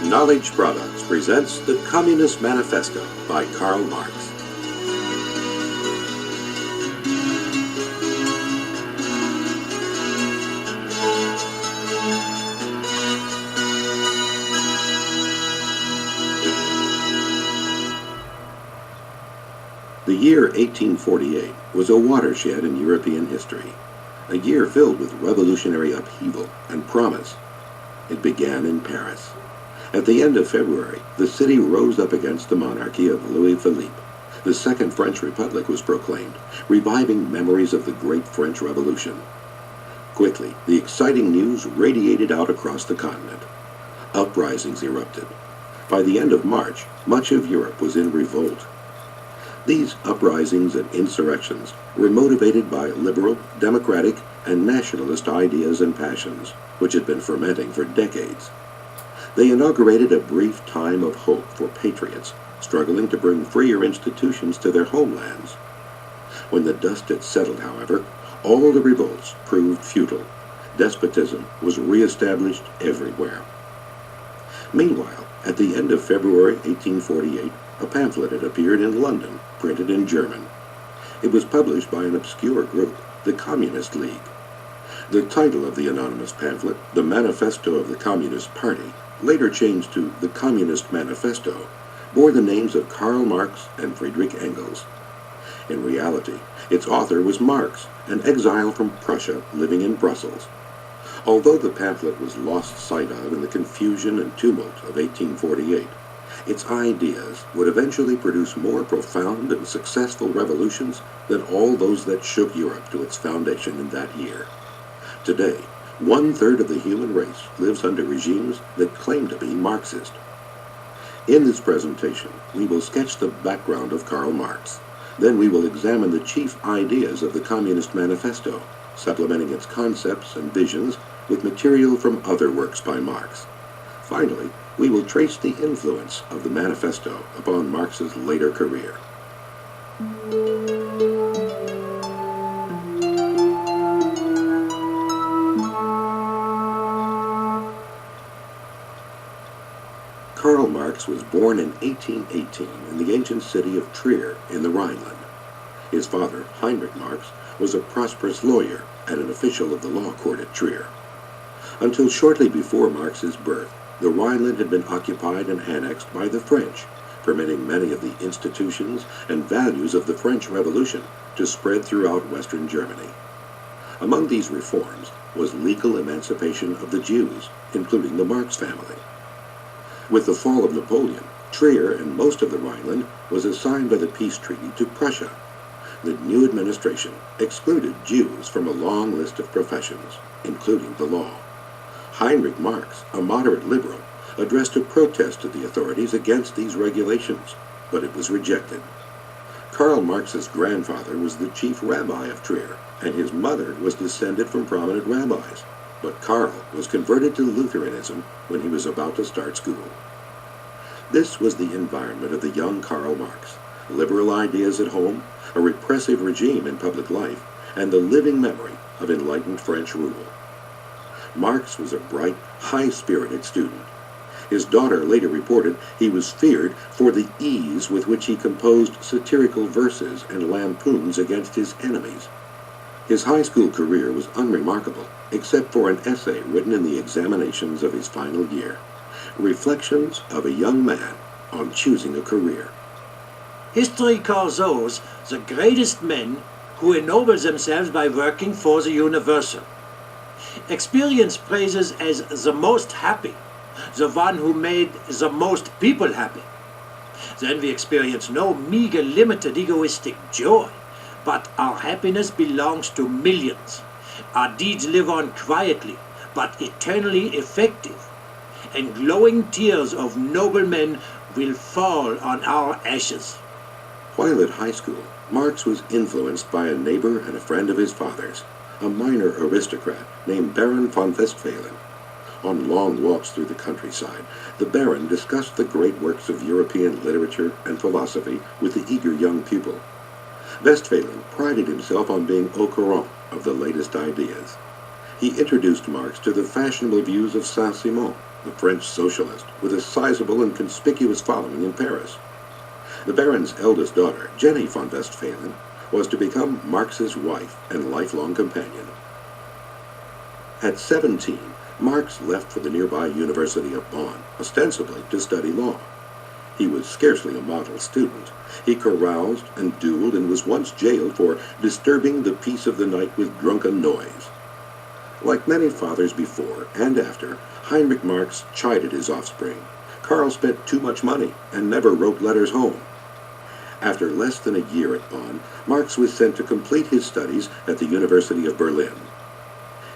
Knowledge Products presents The Communist Manifesto by Karl Marx. The year 1848 was a watershed in European history, a year filled with revolutionary upheaval and promise. It began in Paris. At the end of February, the city rose up against the monarchy of Louis Philippe. The Second French Republic was proclaimed, reviving memories of the Great French Revolution. Quickly, the exciting news radiated out across the continent. Uprisings erupted. By the end of March, much of Europe was in revolt. These uprisings and insurrections were motivated by liberal, democratic, and nationalist ideas and passions, which had been fermenting for decades. They inaugurated a brief time of hope for patriots struggling to bring freer institutions to their homelands. When the dust had settled, however, all the revolts proved futile. Despotism was reestablished everywhere. Meanwhile, at the end of February 1848, a pamphlet had appeared in London, printed in German. It was published by an obscure group, the Communist League. The title of the anonymous pamphlet, The Manifesto of the Communist Party, later changed to the Communist Manifesto, bore the names of Karl Marx and Friedrich Engels. In reality, its author was Marx, an exile from Prussia living in Brussels. Although the pamphlet was lost sight of in the confusion and tumult of 1848, its ideas would eventually produce more profound and successful revolutions than all those that shook Europe to its foundation in that year. Today, 1/3 of the human race lives under regimes that claim to be Marxist. In this presentation, we will sketch the background of Karl Marx. Then we will examine the chief ideas of the Communist Manifesto, supplementing its concepts and visions with material from other works by Marx. Finally, we will trace the influence of the Manifesto upon Marx's later career. Karl Marx was born in 1818 in the ancient city of Trier in the Rhineland. His father, Heinrich Marx, was a prosperous lawyer and an official of the law court at Trier. Until shortly before Marx's birth, the Rhineland had been occupied and annexed by the French, permitting many of the institutions and values of the French Revolution to spread throughout Western Germany. Among these reforms was legal emancipation of the Jews, including the Marx family. With the fall of Napoleon, Trier and most of the Rhineland was assigned by the peace treaty to Prussia. The new administration excluded Jews from a long list of professions, including the law. Heinrich Marx, a moderate liberal, addressed a protest to the authorities against these regulations, but it was rejected. Karl Marx's grandfather was the chief rabbi of Trier, and his mother was descended from prominent rabbis. But Karl was converted to Lutheranism when he was about to start school. This was the environment of the young Karl Marx: liberal ideas at home, a repressive regime in public life, and the living memory of enlightened French rule. Marx was a bright, high-spirited student. His daughter later reported he was feared for the ease with which he composed satirical verses and lampoons against his enemies. His high school career was unremarkable, except for an essay written in the examinations of his final year, Reflections of a Young Man on Choosing a Career. History calls those the greatest men who ennoble themselves by working for the universal. Experience praises as the most happy, the one who made the most people happy. Then we experience no meager, limited, egoistic joy, but our happiness belongs to millions. Our deeds live on quietly, but eternally effective, and glowing tears of noble men will fall on our ashes. While at high school, Marx was influenced by a neighbor and a friend of his father's, a minor aristocrat named Baron von Westphalen. On long walks through the countryside, the Baron discussed the great works of European literature and philosophy with the eager young pupil. Westphalen prided himself on being au courant of the latest ideas. He introduced Marx to the fashionable views of Saint-Simon, the French socialist, with a sizable and conspicuous following in Paris. The Baron's eldest daughter, Jenny von Westphalen, was to become Marx's wife and lifelong companion. At 17, Marx left for the nearby University of Bonn, ostensibly to study law. He was scarcely a model student. He caroused and dueled and was once jailed for disturbing the peace of the night with drunken noise. Like many fathers before and after, Heinrich Marx chided his offspring. Karl spent too much money and never wrote letters home. After less than a year at Bonn, Marx was sent to complete his studies at the University of Berlin.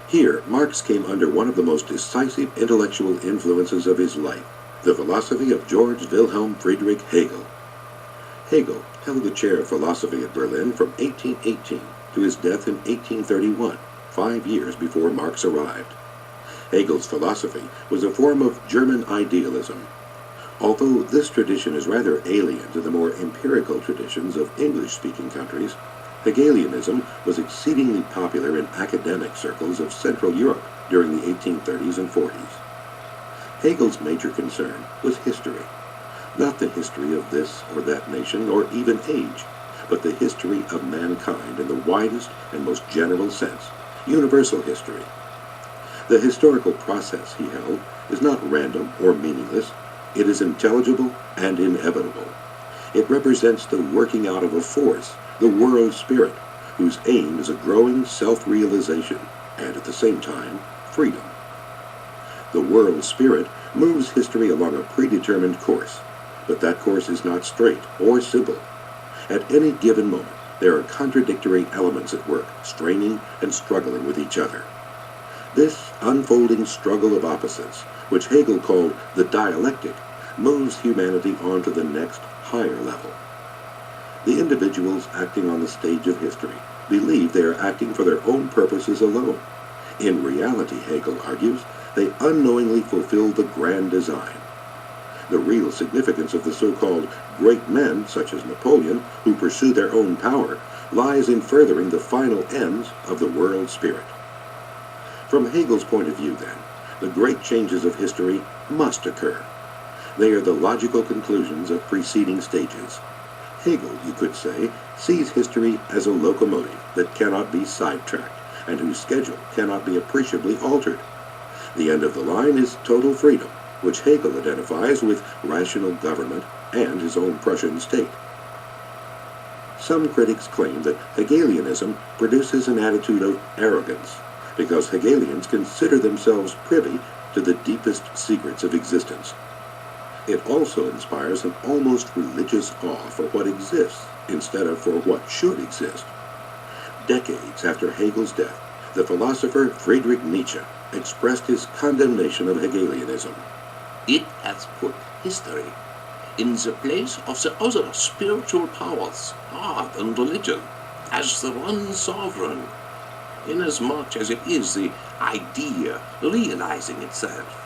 Here, Marx came under one of the most decisive intellectual influences of his life, the philosophy of George Wilhelm Friedrich Hegel. Hegel held the chair of philosophy at Berlin from 1818 to his death in 1831, 5 years before Marx arrived. Hegel's philosophy was a form of German idealism. Although this tradition is rather alien to the more empirical traditions of English-speaking countries, Hegelianism was exceedingly popular in academic circles of Central Europe during the 1830s and 40s. Hegel's major concern was history, not the history of this or that nation or even age, but the history of mankind in the widest and most general sense, universal history. The historical process, he held, is not random or meaningless. It is intelligible and inevitable. It represents the working out of a force, the world spirit, whose aim is a growing self-realization and, at the same time, freedom. The world spirit moves history along a predetermined course, but that course is not straight or simple. At any given moment, there are contradictory elements at work, straining and struggling with each other. This unfolding struggle of opposites, which Hegel called the dialectic, moves humanity on to the next, higher level. The individuals acting on the stage of history believe they are acting for their own purposes alone. In reality, Hegel argues, they unknowingly fulfill the grand design. The real significance of the so-called great men, such as Napoleon, who pursue their own power, lies in furthering the final ends of the world spirit. From Hegel's point of view, then, the great changes of history must occur. They are the logical conclusions of preceding stages. Hegel, you could say, sees history as a locomotive that cannot be sidetracked and whose schedule cannot be appreciably altered. The end of the line is total freedom, which Hegel identifies with rational government and his own Prussian state. Some critics claim that Hegelianism produces an attitude of arrogance, because Hegelians consider themselves privy to the deepest secrets of existence. It also inspires an almost religious awe for what exists instead of for what should exist. Decades after Hegel's death, the philosopher Friedrich Nietzsche expressed his condemnation of Hegelianism. It has put history in the place of the other spiritual powers, art and religion, as the one sovereign, inasmuch as it is the idea realizing itself,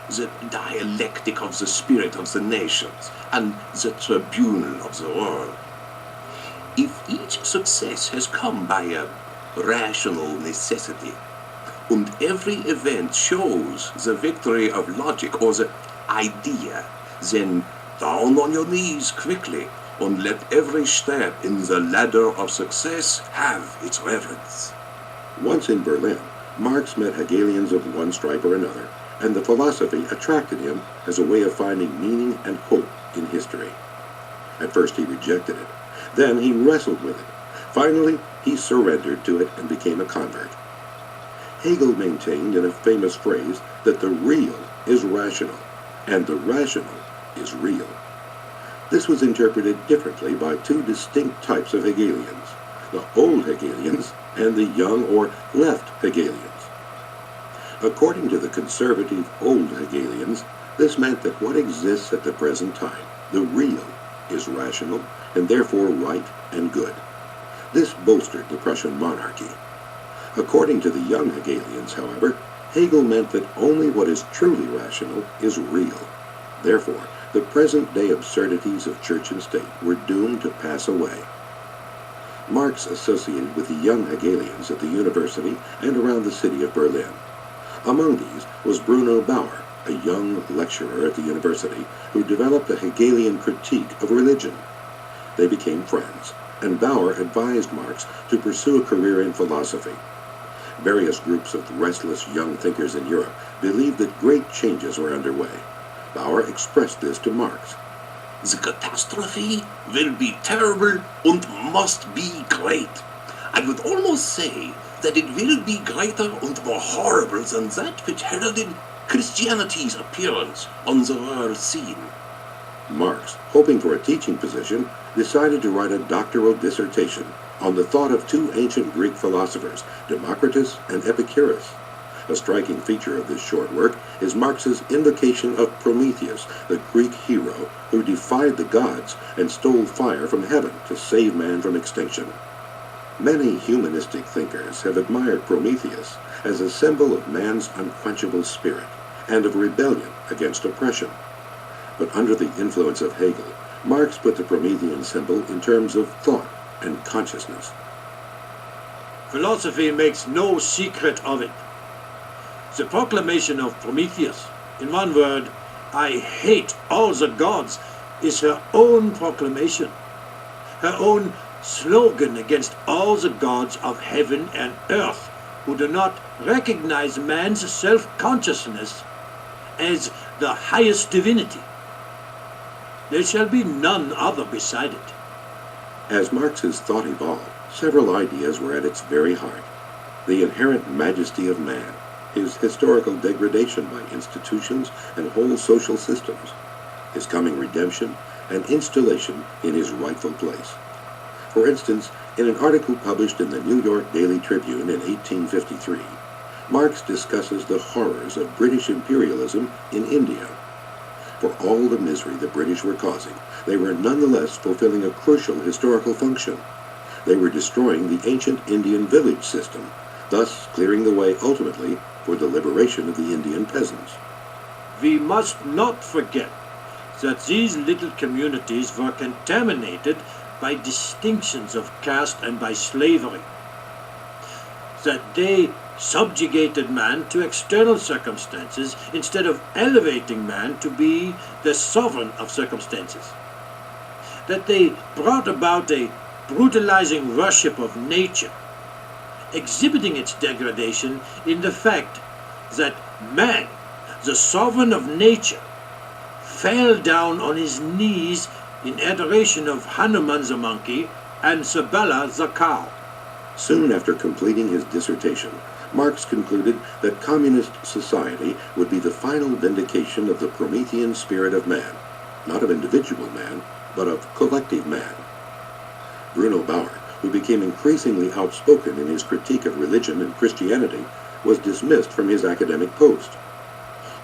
the dialectic of the spirit of the nations, and the tribunal of the world. If each success has come by a rational necessity, and every event shows the victory of logic or the idea, then down on your knees quickly, and let every step in the ladder of success have its reverence. Once in Berlin, Marx met Hegelians of one stripe or another, and the philosophy attracted him as a way of finding meaning and hope in history. At first he rejected it. Then he wrestled with it. Finally, he surrendered to it and became a convert. Hegel maintained in a famous phrase that the real is rational, and the rational is real. This was interpreted differently by two distinct types of Hegelians, the old Hegelians and the young or left Hegelians. According to the conservative old Hegelians, this meant that what exists at the present time, the real, is rational and therefore right and good. This bolstered the Prussian monarchy. According to the young Hegelians, however, Hegel meant that only what is truly rational is real. Therefore, the present-day absurdities of church and state were doomed to pass away. Marx associated with the young Hegelians at the university and around the city of Berlin. Among these was Bruno Bauer, a young lecturer at the university who developed a Hegelian critique of religion. They became friends, and Bauer advised Marx to pursue a career in philosophy. Various groups of restless young thinkers in Europe believed that great changes were underway. Bauer expressed this to Marx. The catastrophe will be terrible and must be great. I would almost say that it will be greater and more horrible than that which heralded Christianity's appearance on the world scene. Marx, hoping for a teaching position, decided to write a doctoral dissertation on the thought of two ancient Greek philosophers, Democritus and Epicurus. A striking feature of this short work is Marx's invocation of Prometheus, the Greek hero who defied the gods and stole fire from heaven to save man from extinction. Many humanistic thinkers have admired Prometheus as a symbol of man's unquenchable spirit and of rebellion against oppression. But under the influence of Hegel, Marx put the Promethean symbol in terms of thought and consciousness. Philosophy makes no secret of it. The proclamation of Prometheus, in one word, I hate all the gods, is her own proclamation, her own slogan against all the gods of heaven and earth who do not recognize man's self-consciousness as the highest divinity. There shall be none other beside it. As Marx's thought evolved, several ideas were at its very heart. The inherent majesty of man, his historical degradation by institutions and whole social systems, his coming redemption, and installation in his rightful place. For instance, in an article published in the New York Daily Tribune in 1853, Marx discusses the horrors of British imperialism in India. For all the misery the British were causing, they were nonetheless fulfilling a crucial historical function. They were destroying the ancient Indian village system, thus clearing the way ultimately for the liberation of the Indian peasants. We must not forget that these little communities were contaminated by distinctions of caste and by slavery, that they subjugated man to external circumstances instead of elevating man to be the sovereign of circumstances, that they brought about a brutalizing worship of nature, exhibiting its degradation in the fact that man, the sovereign of nature, fell down on his knees in adoration of Hanuman the monkey and Sabella the cow. Soon after completing his dissertation, Marx concluded that communist society would be the final vindication of the Promethean spirit of man, not of individual man, but of collective man. Bruno Bauer, who became increasingly outspoken in his critique of religion and Christianity, was dismissed from his academic post.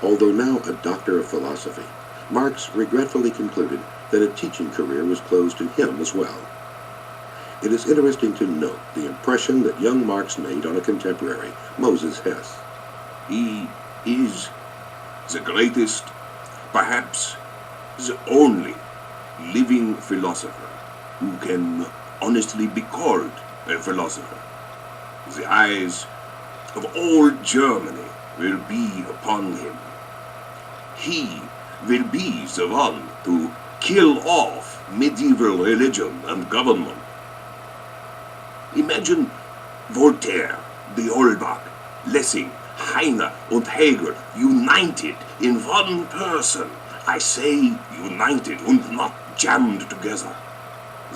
Although now a doctor of philosophy, Marx regretfully concluded that a teaching career was closed to him as well. It is interesting to note the impression that young Marx made on a contemporary, Moses Hess. He is the greatest, perhaps the only living philosopher who can honestly be called a philosopher. The eyes of all Germany will be upon him. He will be the one to kill off medieval religion and government. Imagine Voltaire, D'Holbach, Lessing, Heine and Hegel united in one person. I say united and not jammed together.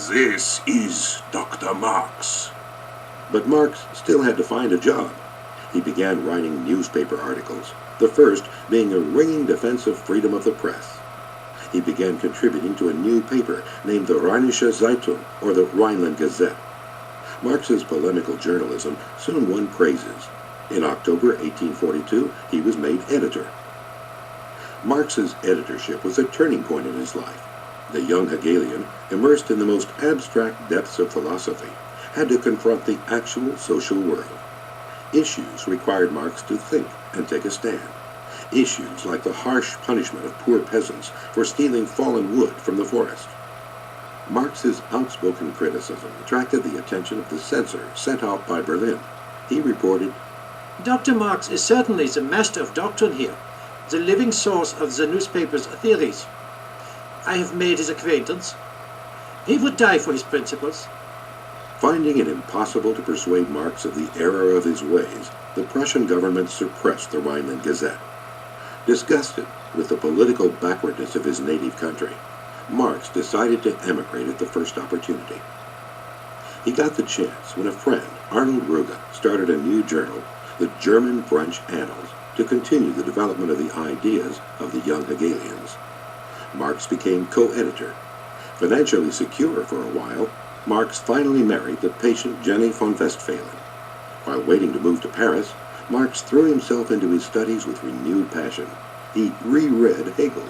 This is Dr. Marx. But Marx still had to find a job. He began writing newspaper articles, the first being a ringing defense of freedom of the press. He began contributing to a new paper named the Rheinische Zeitung, or the Rhineland Gazette. Marx's polemical journalism soon won praises. In October 1842, he was made editor. Marx's editorship was a turning point in his life. The young Hegelian, immersed in the most abstract depths of philosophy, had to confront the actual social world. Issues required Marx to think and take a stand. Issues like the harsh punishment of poor peasants for stealing fallen wood from the forest. Marx's outspoken criticism attracted the attention of the censor sent out by Berlin. He reported, Dr. Marx is certainly the master of doctrine here, the living source of the newspaper's theories. I have made his acquaintance. He would die for his principles. Finding it impossible to persuade Marx of the error of his ways, the Prussian government suppressed the Rhineland Gazette. Disgusted with the political backwardness of his native country, Marx decided to emigrate at the first opportunity. He got the chance when a friend, Arnold Ruge, started a new journal, the German-French Annals, to continue the development of the ideas of the young Hegelians. Marx became co-editor. Financially secure for a while, Marx finally married the patient Jenny von Westphalen. While waiting to move to Paris, Marx threw himself into his studies with renewed passion. He reread Hegel,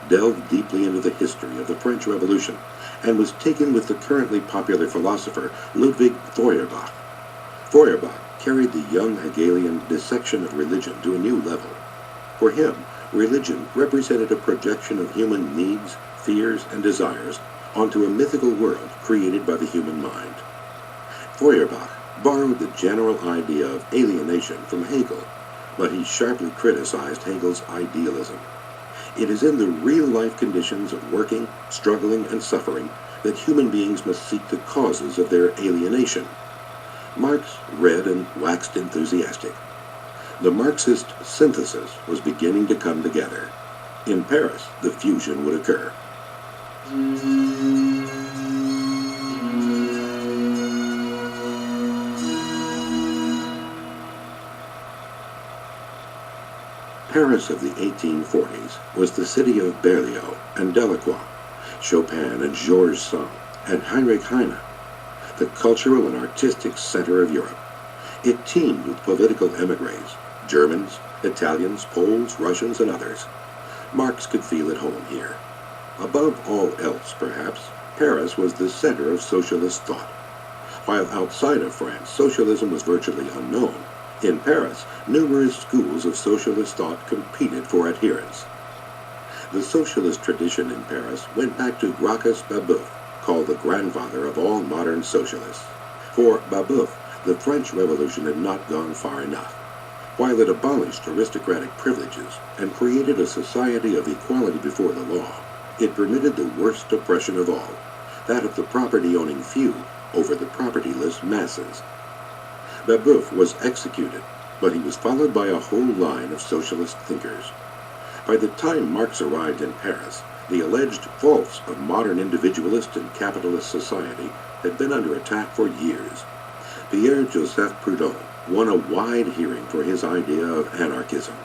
delved deeply into the history of the French Revolution, and was taken with the currently popular philosopher Ludwig Feuerbach. Feuerbach carried the young Hegelian dissection of religion to a new level. For him, religion represented a projection of human needs, fears, and desires onto a mythical world created by the human mind. Feuerbach borrowed the general idea of alienation from Hegel, but he sharply criticized Hegel's idealism. It is in the real-life conditions of working, struggling, and suffering that human beings must seek the causes of their alienation. Marx read and waxed enthusiastic. The Marxist synthesis was beginning to come together. In Paris, the fusion would occur. Paris of the 1840s was the city of Berlioz and Delacroix, Chopin and Georges Sand, and Heinrich Heine, the cultural and artistic center of Europe. It teemed with political emigres, Germans, Italians, Poles, Russians, and others. Marx could feel at home here. Above all else, perhaps, Paris was the center of socialist thought. While outside of France, socialism was virtually unknown. In Paris, numerous schools of socialist thought competed for adherents. The socialist tradition in Paris went back to Gracchus Babeuf, called the grandfather of all modern socialists. For Babeuf, the French Revolution had not gone far enough. While it abolished aristocratic privileges and created a society of equality before the law, it permitted the worst oppression of all, that of the property-owning few over the propertyless masses. Babeuf was executed, but he was followed by a whole line of socialist thinkers. By the time Marx arrived in Paris, the alleged faults of modern individualist and capitalist society had been under attack for years. Pierre-Joseph Proudhon won a wide hearing for his idea of anarchism.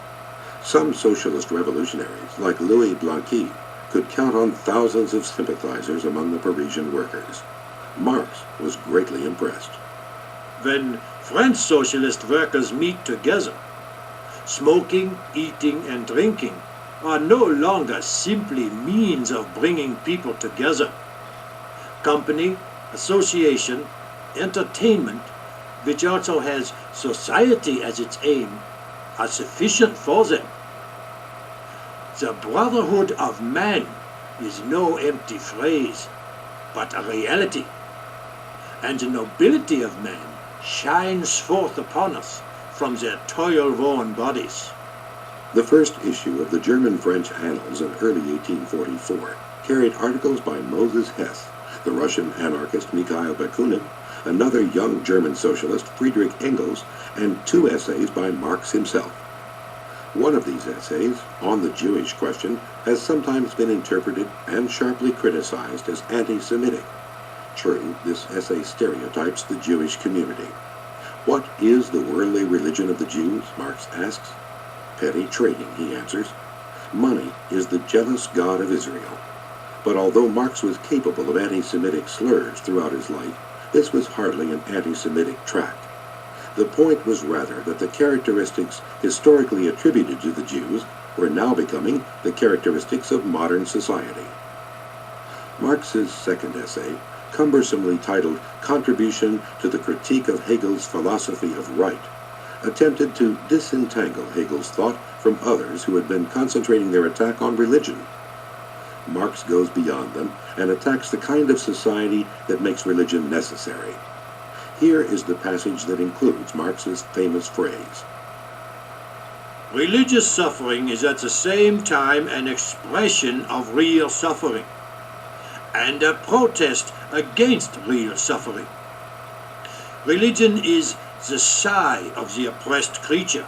Some socialist revolutionaries, like Louis Blanqui, could count on thousands of sympathizers among the Parisian workers. Marx was greatly impressed. When French socialist workers meet together, smoking, eating, and drinking are no longer simply means of bringing people together. Company, association, entertainment, which also has society as its aim, are sufficient for them. The brotherhood of man is no empty phrase, but a reality, and the nobility of man shines forth upon us from their toil-worn bodies. The first issue of the German-French Annals in early 1844 carried articles by Moses Hess, the Russian anarchist Mikhail Bakunin, another young German socialist, Friedrich Engels, and 2 essays by Marx himself. One of these essays, on the Jewish question, has sometimes been interpreted and sharply criticized as anti-Semitic. True, this essay stereotypes the Jewish community. What is the worldly religion of the Jews? Marx asks. Petty trading, he answers. Money is the jealous God of Israel. But although Marx was capable of anti-Semitic slurs throughout his life, this was hardly an anti-Semitic tract. The point was rather that the characteristics historically attributed to the Jews were now becoming the characteristics of modern society. Marx's second essay, cumbersomely titled Contribution to the Critique of Hegel's Philosophy of Right, attempted to disentangle Hegel's thought from others who had been concentrating their attack on religion. Marx goes beyond them and attacks the kind of society that makes religion necessary. Here is the passage that includes Marx's famous phrase: "Religious suffering is at the same time an expression of real suffering, and a protest against real suffering. Religion is the sigh of the oppressed creature,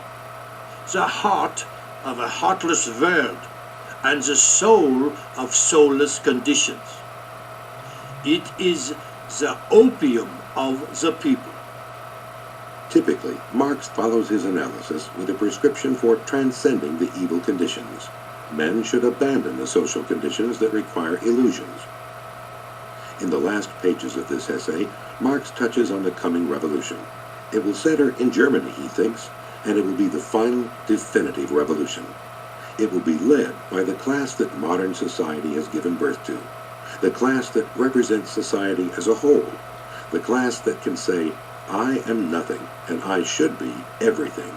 the heart of a heartless world, and the soul of soulless conditions. It is the opium of the people." Typically, Marx follows his analysis with a prescription for transcending the evil conditions. Men should abandon the social conditions that require illusions. In the last pages of this essay, Marx touches on the coming revolution. It will center in Germany, he thinks, and it will be the final, definitive revolution. It will be led by the class that modern society has given birth to, the class that represents society as a whole, the class that can say, "I am nothing, and I should be everything."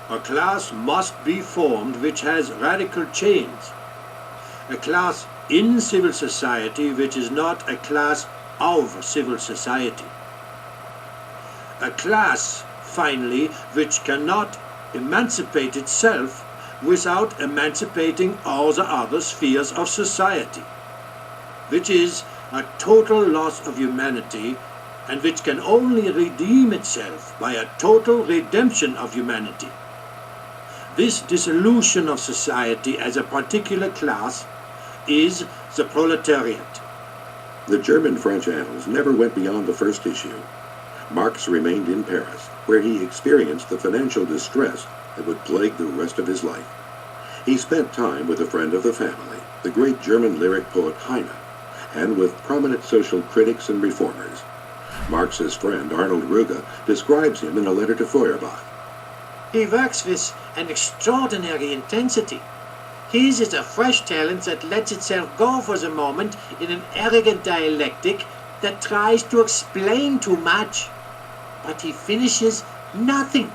A class must be formed which has radical chains. A class in civil society which is not a class of civil society. A class, finally, which cannot emancipate itself without emancipating all the other spheres of society, which is a total loss of humanity, and which can only redeem itself by a total redemption of humanity. This dissolution of society as a particular class is the proletariat. The German-French annals never went beyond the first issue. Marx remained in Paris, where he experienced the financial distress that would plague the rest of his life. He spent time with a friend of the family, the great German lyric poet Heine, and with prominent social critics and reformers. Marx's friend Arnold Ruge describes him in a letter to Feuerbach. He works with an extraordinary intensity. His is a fresh talent that lets itself go for the moment in an arrogant dialectic that tries to explain too much. But he finishes nothing.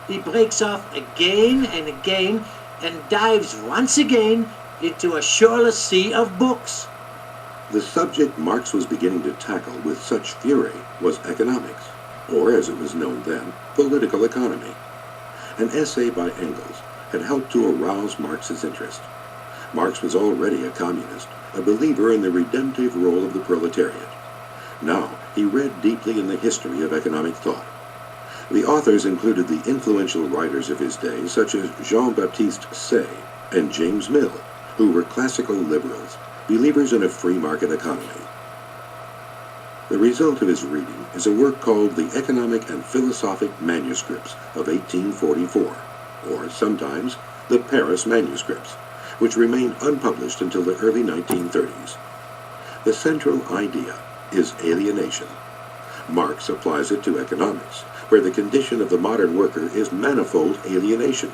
He breaks off again and again and dives once again into a shoreless sea of books. The subject Marx was beginning to tackle with such fury was economics, or as it was known then, political economy. An essay by Engels had helped to arouse Marx's interest. Marx was already a communist, a believer in the redemptive role of the proletariat. Now he read deeply in the history of economic thought. The authors included the influential writers of his day, such as Jean-Baptiste Say and James Mill, who were classical liberals, believers in a free market economy. The result of his reading is a work called The Economic and Philosophic Manuscripts of 1844, or sometimes the Paris Manuscripts, which remained unpublished until the early 1930s. The central idea is alienation. Marx applies it to economics, where the condition of the modern worker is manifold alienation.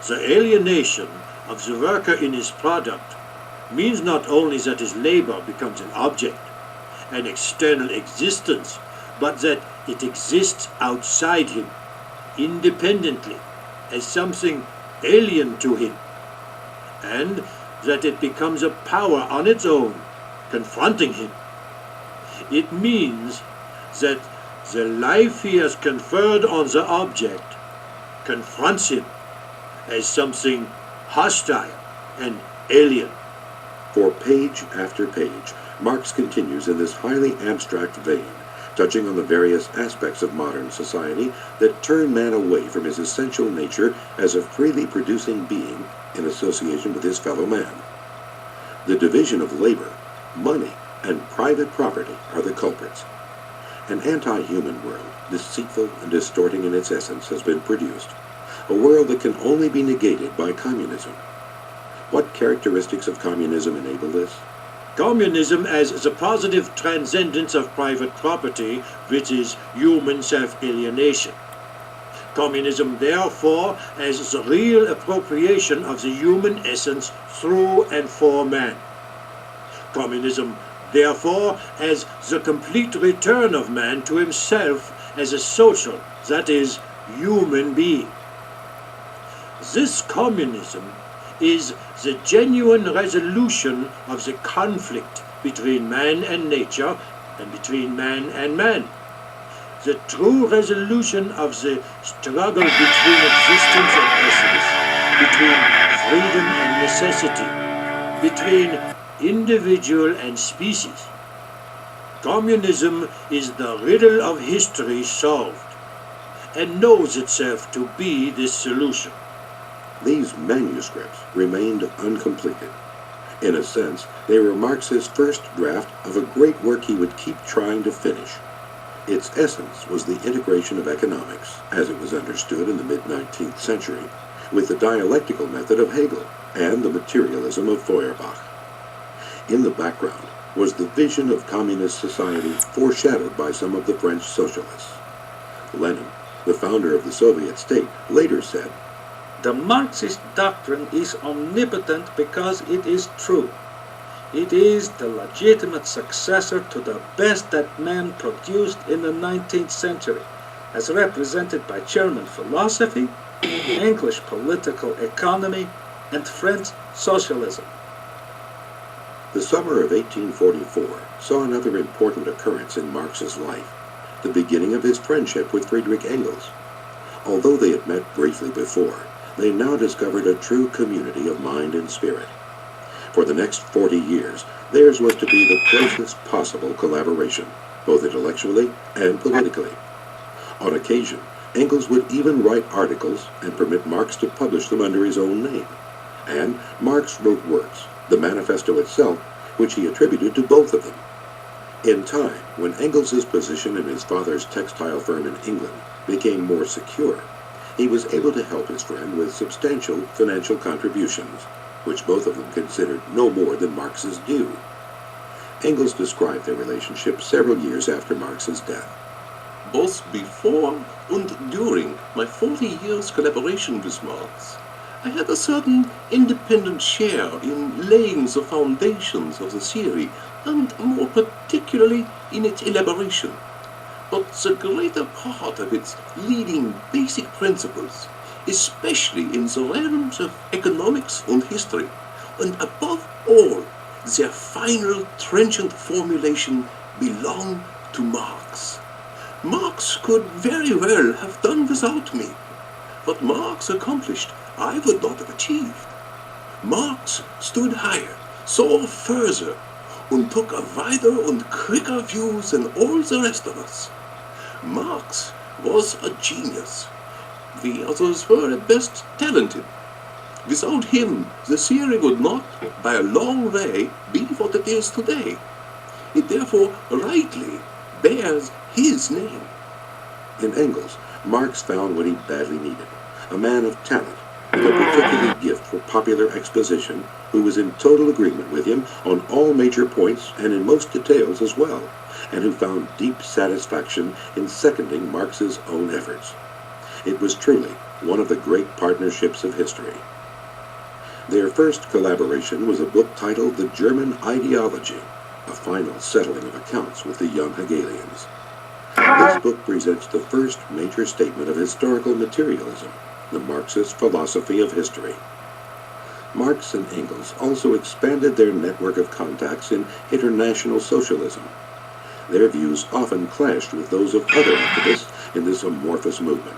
The alienation of the worker in his product means not only that his labor becomes an object, an external existence, but that it exists outside him, independently, as something alien to him, and that it becomes a power on its own, confronting him. It means that the life he has conferred on the object confronts him as something hostile and alien. For page after page, Marx continues in this highly abstract vein, touching on the various aspects of modern society that turn man away from his essential nature as a freely producing being in association with his fellow man. The division of labor, money, and private property are the culprits. An anti-human world, deceitful and distorting in its essence, has been produced, a world that can only be negated by communism. What characteristics of communism enable this? Communism as the positive transcendence of private property, which is human self-alienation. Communism, therefore, as the real appropriation of the human essence through and for man. Communism, therefore, as the complete return of man to himself as a social, that is, human being. This communism is the genuine resolution of the conflict between man and nature and between man and man. The true resolution of the struggle between existence and essence, between freedom and necessity, between individual and species. Communism is the riddle of history solved, and knows itself to be this solution. These manuscripts remained uncompleted. In a sense, they were Marx's first draft of a great work he would keep trying to finish. Its essence was the integration of economics, as it was understood in the mid-19th century, with the dialectical method of Hegel and the materialism of Feuerbach. In the background was the vision of communist society foreshadowed by some of the French socialists. Lenin, the founder of the Soviet state, later said, "The Marxist doctrine is omnipotent because it is true. It is the legitimate successor to the best that man produced in the 19th century, as represented by German philosophy, English political economy, and French socialism." The summer of 1844 saw another important occurrence in Marx's life, the beginning of his friendship with Friedrich Engels. Although they had met briefly before, they now discovered a true community of mind and spirit. For the next 40 years, theirs was to be the closest possible collaboration, both intellectually and politically. On occasion, Engels would even write articles and permit Marx to publish them under his own name. And Marx wrote works, the manifesto itself, which he attributed to both of them. In time, when Engels's position in his father's textile firm in England became more secure, he was able to help his friend with substantial financial contributions, which both of them considered no more than Marx's due. Engels described their relationship several years after Marx's death. Both before and during my 40 years collaboration with Marx, I had a certain independent share in laying the foundations of the theory, and more particularly in its elaboration. But the greater part of its leading basic principles, especially in the realms of economics and history, and above all, their final trenchant formulation, belong to Marx. Marx could very well have done without me. What Marx accomplished, I would not have achieved. Marx stood higher, saw further, and took a wider and quicker view than all the rest of us. Marx was a genius. The others were at best talented. Without him, the theory would not, by a long way, be what it is today. It therefore rightly bears his name. In Engels, Marx found what he badly needed, a man of talent, with a particular gift for popular exposition, who was in total agreement with him on all major points and in most details as well, and who found deep satisfaction in seconding Marx's own efforts. It was truly one of the great partnerships of history. Their first collaboration was a book titled The German Ideology, a final settling of accounts with the young Hegelians. This book presents the first major statement of historical materialism, the Marxist philosophy of history. Marx and Engels also expanded their network of contacts in international socialism. Their views often clashed with those of other activists in this amorphous movement.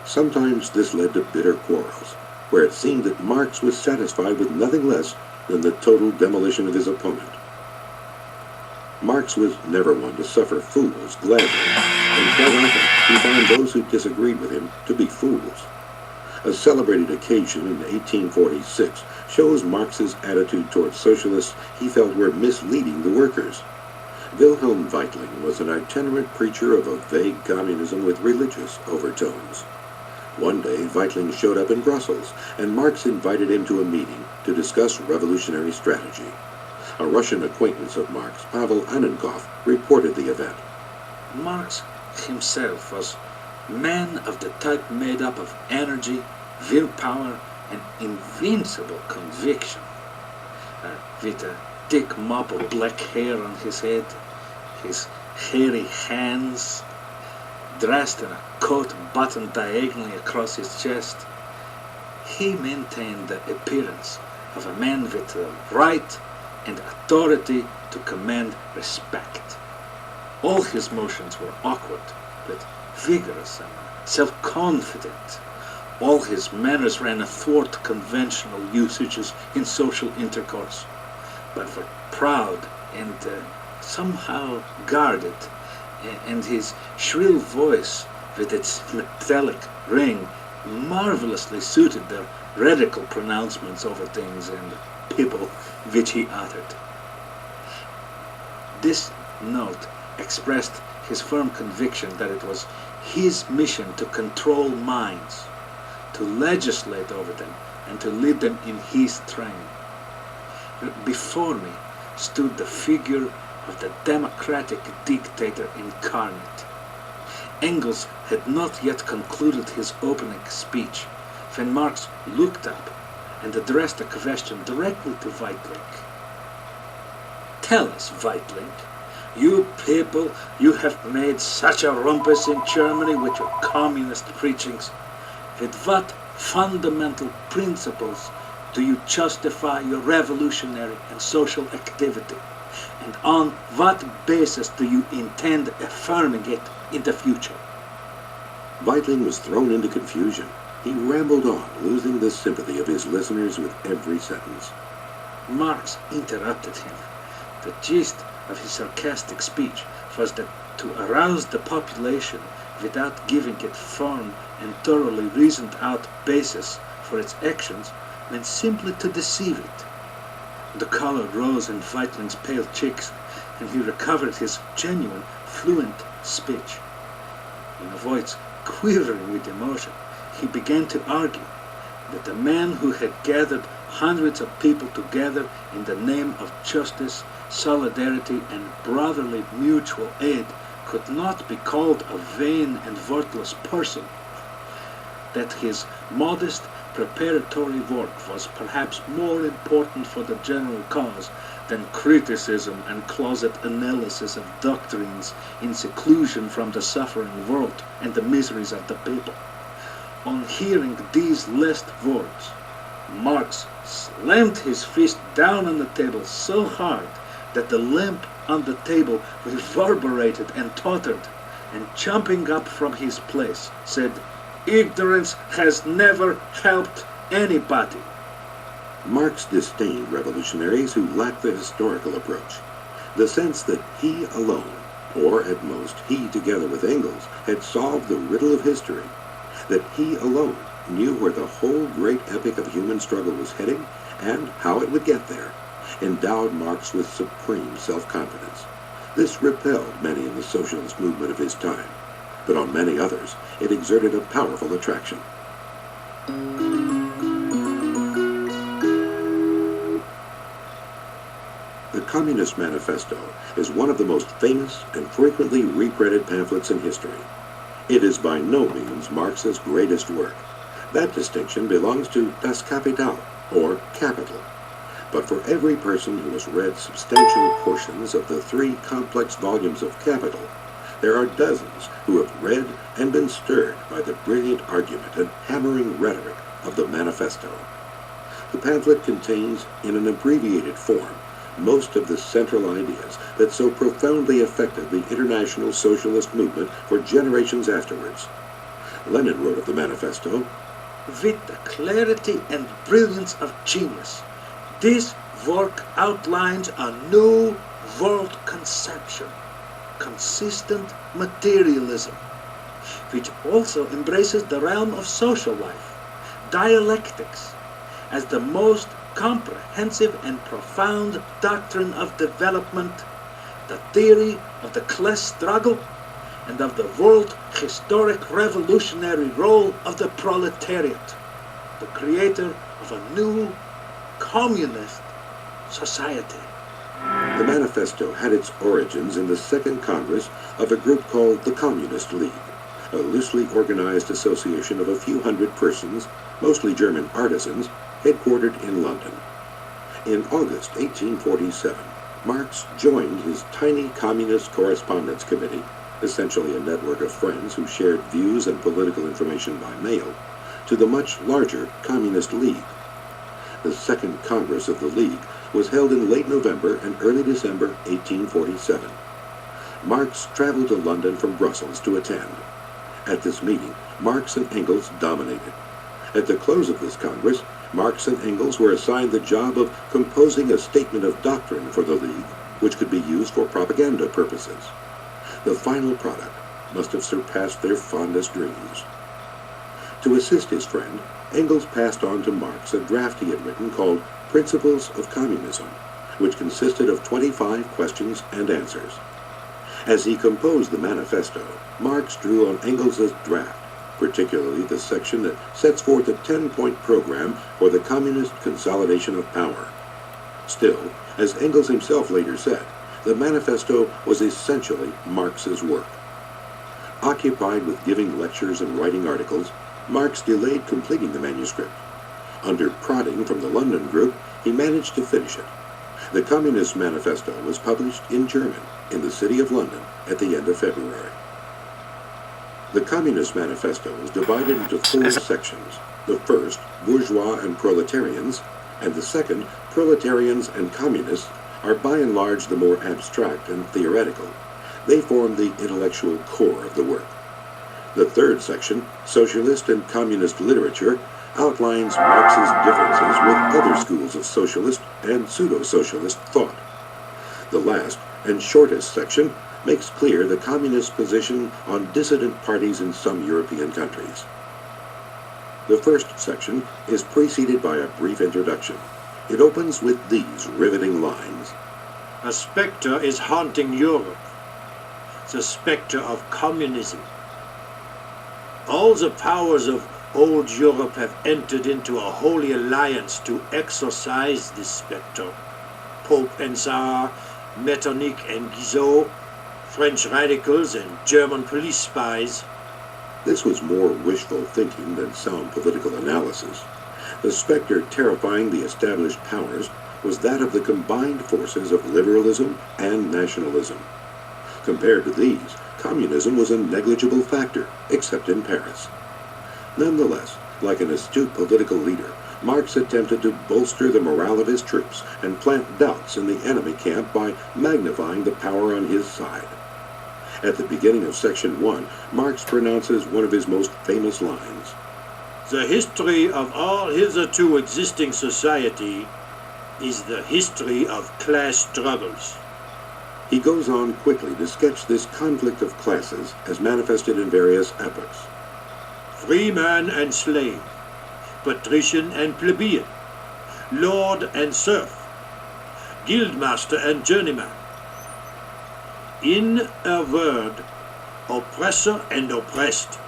Sometimes this led to bitter quarrels, where it seemed that Marx was satisfied with nothing less than the total demolition of his opponent. Marx was never one to suffer fools gladly, and quite often he found those who disagreed with him to be fools. A celebrated occasion in 1846 shows Marx's attitude towards socialists he felt were misleading the workers. Wilhelm Weitling was an itinerant preacher of a vague communism with religious overtones. One day, Weitling showed up in Brussels, and Marx invited him to a meeting to discuss revolutionary strategy. A Russian acquaintance of Marx, Pavel Annenkov, reported the event. Marx himself was a man of the type made up of energy, willpower, and invincible conviction. With a thick mop of black hair on his head, his hairy hands, dressed in a coat buttoned diagonally across his chest, he maintained the appearance of a man with the right and authority to command respect. All his motions were awkward, but vigorous and self-confident. All his manners ran athwart conventional usages in social intercourse, but were proud and somehow guarded, and his shrill voice with its metallic ring marvelously suited the radical pronouncements over things and people which he uttered. This note expressed his firm conviction that it was his mission to control minds, to legislate over them, and to lead them in his train. Before me stood the figure of the democratic dictator incarnate. Engels had not yet concluded his opening speech when Marx looked up and addressed a question directly to Weitling. Tell us, Weitling, you people, you have made such a rumpus in Germany with your communist preachings. With what fundamental principles do you justify your revolutionary and social activity? And on what basis do you intend affirming it in the future? Weitling was thrown into confusion. He rambled on, losing the sympathy of his listeners with every sentence. Marx interrupted him. The gist of his sarcastic speech was that to arouse the population without giving it firm and thoroughly reasoned out basis for its actions meant simply to deceive it. The color rose in Weitling's pale cheeks, and he recovered his genuine, fluent speech. In a voice quivering with emotion, he began to argue that the man who had gathered hundreds of people together in the name of justice, solidarity, and brotherly mutual aid could not be called a vain and worthless person, that his modest preparatory work was perhaps more important for the general cause than criticism and closet analysis of doctrines in seclusion from the suffering world and the miseries of the people. On hearing these last words, Marx slammed his fist down on the table so hard that the lamp on the table reverberated and tottered, and jumping up from his place, said, "Ignorance has never helped anybody." Marx disdained revolutionaries who lacked the historical approach, the sense that he alone, or at most he together with Engels, had solved the riddle of history, that he alone knew where the whole great epic of human struggle was heading and how it would get there, endowed Marx with supreme self-confidence. This repelled many in the socialist movement of his time, but on many others it exerted a powerful attraction. The Communist Manifesto is one of the most famous and frequently reprinted pamphlets in history. It is by no means Marx's greatest work. That distinction belongs to Das Kapital, or Capital. But for every person who has read substantial portions of the 3 complex volumes of Capital, there are dozens who have read and been stirred by the brilliant argument and hammering rhetoric of the Manifesto. The pamphlet contains, in an abbreviated form, most of the central ideas that so profoundly affected the international socialist movement for generations afterwards. Lenin wrote of the Manifesto, "With the clarity and brilliance of genius, this work outlines a new world conception, consistent materialism, which also embraces the realm of social life, dialectics, as the most comprehensive and profound doctrine of development, the theory of the class struggle, and of the world historic revolutionary role of the proletariat, the creator of a new communist society." The Manifesto had its origins in the Second Congress of a group called the Communist League, a loosely organized association of a few hundred persons, mostly German artisans, headquartered in London. In August 1847, Marx joined his tiny Communist Correspondence Committee, essentially a network of friends who shared views and political information by mail, to the much larger Communist League. The Second Congress of the League was held in late November and early December 1847. Marx traveled to London from Brussels to attend. At this meeting, Marx and Engels dominated. At the close of this Congress, Marx and Engels were assigned the job of composing a statement of doctrine for the League, which could be used for propaganda purposes. The final product must have surpassed their fondest dreams. To assist his friend, Engels passed on to Marx a draft he had written called Principles of Communism, which consisted of 25 questions and answers. As he composed the manifesto, Marx drew on Engels's draft, particularly the section that sets forth a 10-point program for the communist consolidation of power. Still, as Engels himself later said, the manifesto was essentially Marx's work. Occupied with giving lectures and writing articles, Marx delayed completing the manuscript. Under prodding from the London group, he managed to finish it. The Communist Manifesto was published in German in the city of London at the end of February. The Communist Manifesto was divided into 4 sections. The first, bourgeois and proletarians, and the second, proletarians and communists, are by and large the more abstract and theoretical. They form the intellectual core of the work. The third section, socialist and communist literature, outlines Marx's differences with other schools of socialist and pseudo-socialist thought. The last and shortest section makes clear the communist position on dissident parties in some European countries. The first section is preceded by a brief introduction. It opens with these riveting lines. A spectre is haunting Europe, the spectre of communism. All the powers of old Europe have entered into a holy alliance to exorcise this spectre. Pope and Tsar, Metternich and Guizot, French radicals and German police spies. This was more wishful thinking than sound political analysis. The specter terrifying the established powers was that of the combined forces of liberalism and nationalism. Compared to these, communism was a negligible factor, except in Paris. Nonetheless, like an astute political leader, Marx attempted to bolster the morale of his troops and plant doubts in the enemy camp by magnifying the power on his side. At the beginning of Section 1, Marx pronounces one of his most famous lines. The history of all hitherto existing society is the history of class struggles. He goes on quickly to sketch this conflict of classes as manifested in various epochs. Free man and slave, patrician and plebeian, lord and serf, guildmaster and journeyman. In a word, oppressor and oppressed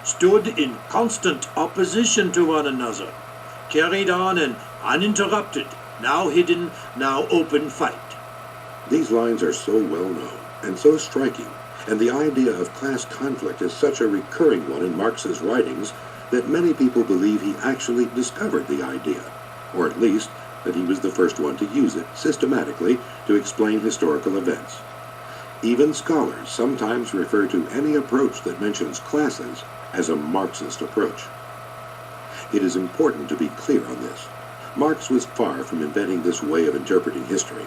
stood in constant opposition to one another, carried on an uninterrupted, now hidden, now open fight. These lines are so well known and so striking, and the idea of class conflict is such a recurring one in Marx's writings that many people believe he actually discovered the idea, or at least that he was the first one to use it systematically to explain historical events. Even scholars sometimes refer to any approach that mentions classes as a Marxist approach. It is important to be clear on this. Marx was far from inventing this way of interpreting history.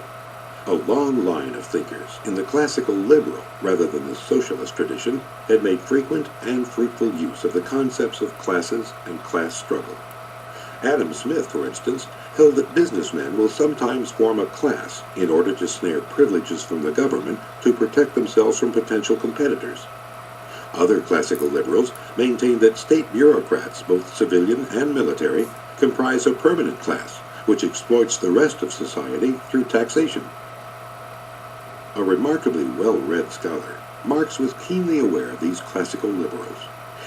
A long line of thinkers in the classical liberal rather than the socialist tradition had made frequent and fruitful use of the concepts of classes and class struggle. Adam Smith, for instance, held that businessmen will sometimes form a class in order to snare privileges from the government to protect themselves from potential competitors. Other classical liberals maintained that state bureaucrats, both civilian and military, comprise a permanent class which exploits the rest of society through taxation. A remarkably well-read scholar, Marx was keenly aware of these classical liberals.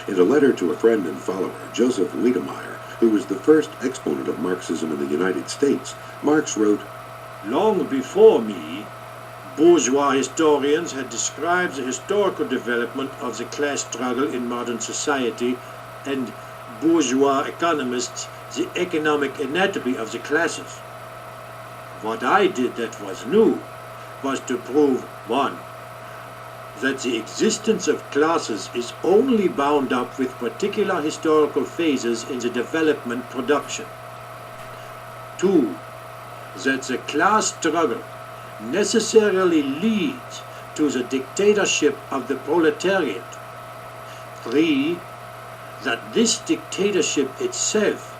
In a letter to a friend and follower, Joseph Wiedemeyer, who was the first exponent of Marxism in the United States, Marx wrote, Long before me, bourgeois historians had described the historical development of the class struggle in modern society, and bourgeois economists the economic anatomy of the classes. What I did that was new was to prove, 1, that the existence of classes is only bound up with particular historical phases in the development production. 2. That the class struggle necessarily leads to the dictatorship of the proletariat. 3. That this dictatorship itself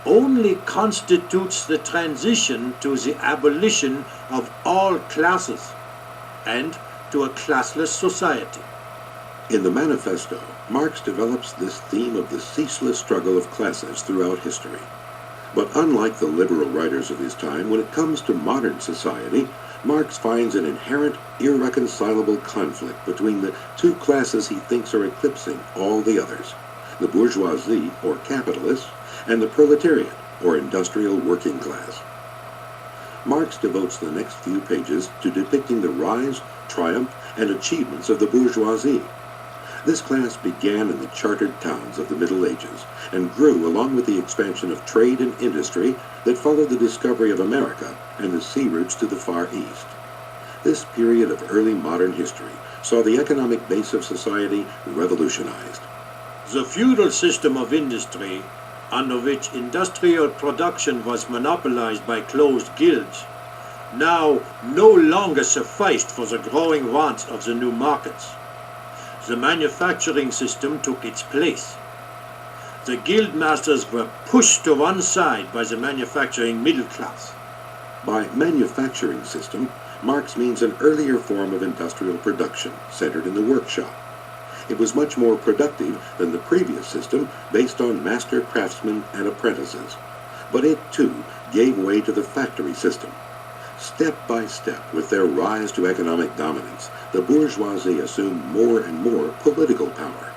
only constitutes the transition to the abolition of all classes and to a classless society. In the manifesto, Marx develops this theme of the ceaseless struggle of classes throughout history. But unlike the liberal writers of his time, when it comes to modern society, Marx finds an inherent, irreconcilable conflict between the two classes he thinks are eclipsing all the others, the bourgeoisie, or capitalists, and the proletariat, or industrial working class. Marx devotes the next few pages to depicting the rise, triumph, and achievements of the bourgeoisie. This class began in the chartered towns of the Middle Ages and grew along with the expansion of trade and industry that followed the discovery of America and the sea routes to the Far East. This period of early modern history saw the economic base of society revolutionized. The feudal system of industry, under which industrial production was monopolized by closed guilds, now no longer sufficed for the growing wants of the new markets. The manufacturing system took its place. The guild masters were pushed to one side by the manufacturing middle class. By manufacturing system, Marx means an earlier form of industrial production centered in the workshop. It was much more productive than the previous system based on master craftsmen and apprentices. But it, too, gave way to the factory system. Step by step, with their rise to economic dominance, the bourgeoisie assumed more and more political power.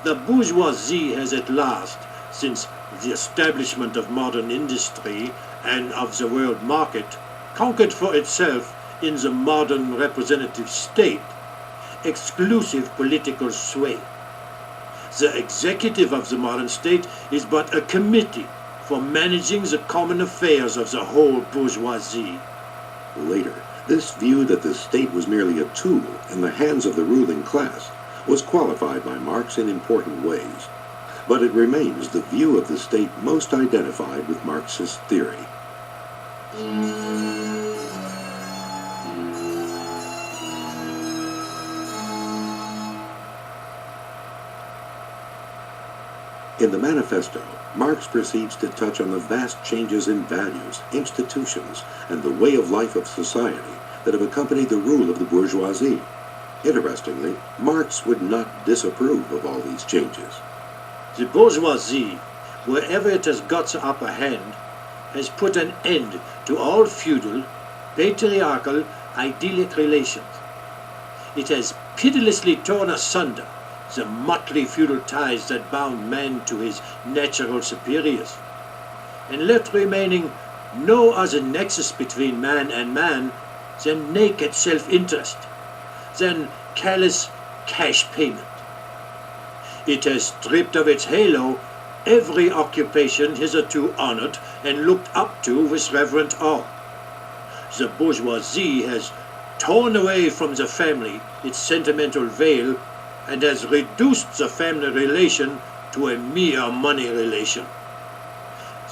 The bourgeoisie has at last, since the establishment of modern industry and of the world market, conquered for itself in the modern representative state exclusive political sway. The executive of the modern state is but a committee for managing the common affairs of the whole bourgeoisie. Later, this view that the state was merely a tool in the hands of the ruling class was qualified by Marx in important ways, but it remains the view of the state most identified with Marxist theory. In the manifesto, Marx proceeds to touch on the vast changes in values, institutions, and the way of life of society that have accompanied the rule of the bourgeoisie. Interestingly, Marx would not disapprove of all these changes. The bourgeoisie, wherever it has got the upper hand, has put an end to all feudal, patriarchal, idyllic relations. It has pitilessly torn asunder the motley feudal ties that bound man to his natural superiors, and left remaining no other nexus between man and man than naked self-interest, than callous cash payment. It has stripped of its halo every occupation hitherto honored and looked up to with reverent awe. The bourgeoisie has torn away from the family its sentimental veil and has reduced the family relation to a mere money relation.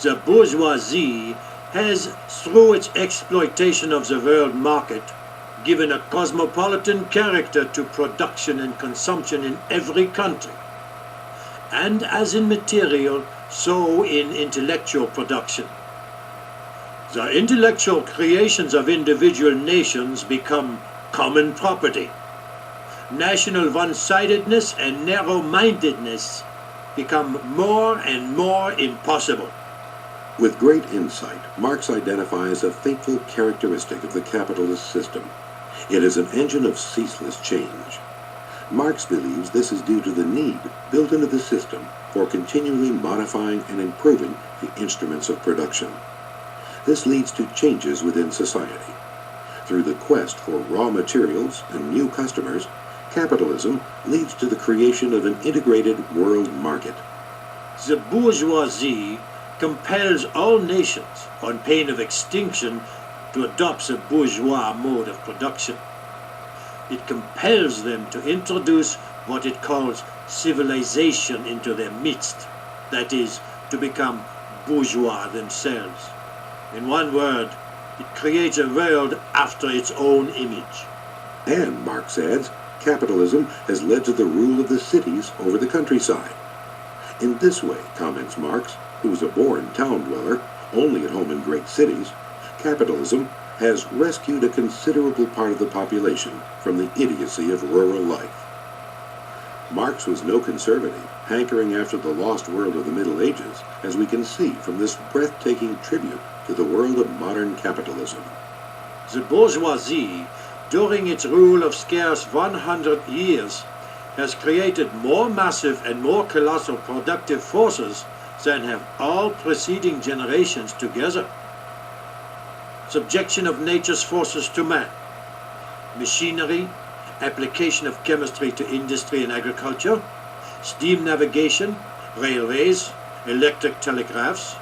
The bourgeoisie has, through its exploitation of the world market, given a cosmopolitan character to production and consumption in every country. And as in material, so in intellectual production. The intellectual creations of individual nations become common property. National one-sidedness and narrow-mindedness become more and more impossible. With great insight, Marx identifies a fateful characteristic of the capitalist system. It is an engine of ceaseless change. Marx believes this is due to the need built into the system for continually modifying and improving the instruments of production. This leads to changes within society. Through the quest for raw materials and new customers, capitalism leads to the creation of an integrated world market. The bourgeoisie compels all nations, on pain of extinction, to adopt the bourgeois mode of production. It compels them to introduce what it calls civilization into their midst, that is, to become bourgeois themselves. In one word, it creates a world after its own image. And, Marx adds, capitalism has led to the rule of the cities over the countryside. In this way, comments Marx, who was a born town dweller, only at home in great cities, capitalism has rescued a considerable part of the population from the idiocy of rural life. Marx was no conservative, hankering after the lost world of the Middle Ages, as we can see from this breathtaking tribute to the world of modern capitalism. The bourgeoisie, during its rule of scarce 100 years, has created more massive and more colossal productive forces than have all preceding generations together. Subjection of nature's forces to man, machinery, application of chemistry to industry and agriculture, steam navigation, railways, electric telegraphs,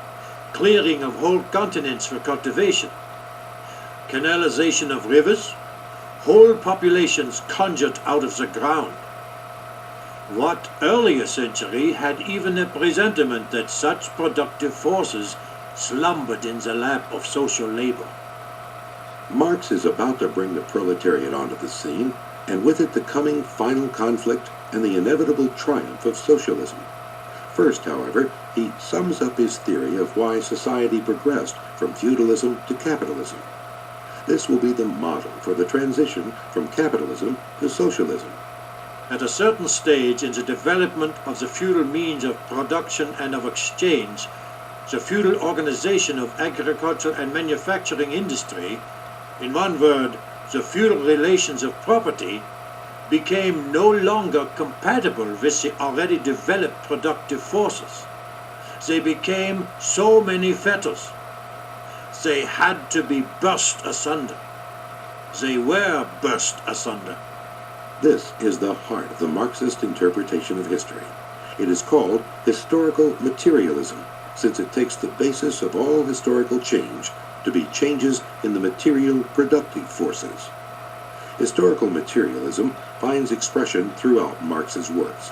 clearing of whole continents for cultivation, canalization of rivers, whole populations conjured out of the ground. What earlier century had even a presentiment that such productive forces slumbered in the lap of social labor? Marx is about to bring the proletariat onto the scene, and with it the coming final conflict and the inevitable triumph of socialism. First, however, he sums up his theory of why society progressed from feudalism to capitalism. This will be the model for the transition from capitalism to socialism. At a certain stage in the development of the feudal means of production and of exchange, the feudal organization of agriculture and manufacturing industry, in one word, the feudal relations of property, became no longer compatible with the already developed productive forces. They became so many fetters. They had to be burst asunder. They were burst asunder. This is the heart of the Marxist interpretation of history. It is called historical materialism, since it takes the basis of all historical change to be changes in the material productive forces. Historical materialism finds expression throughout Marx's works,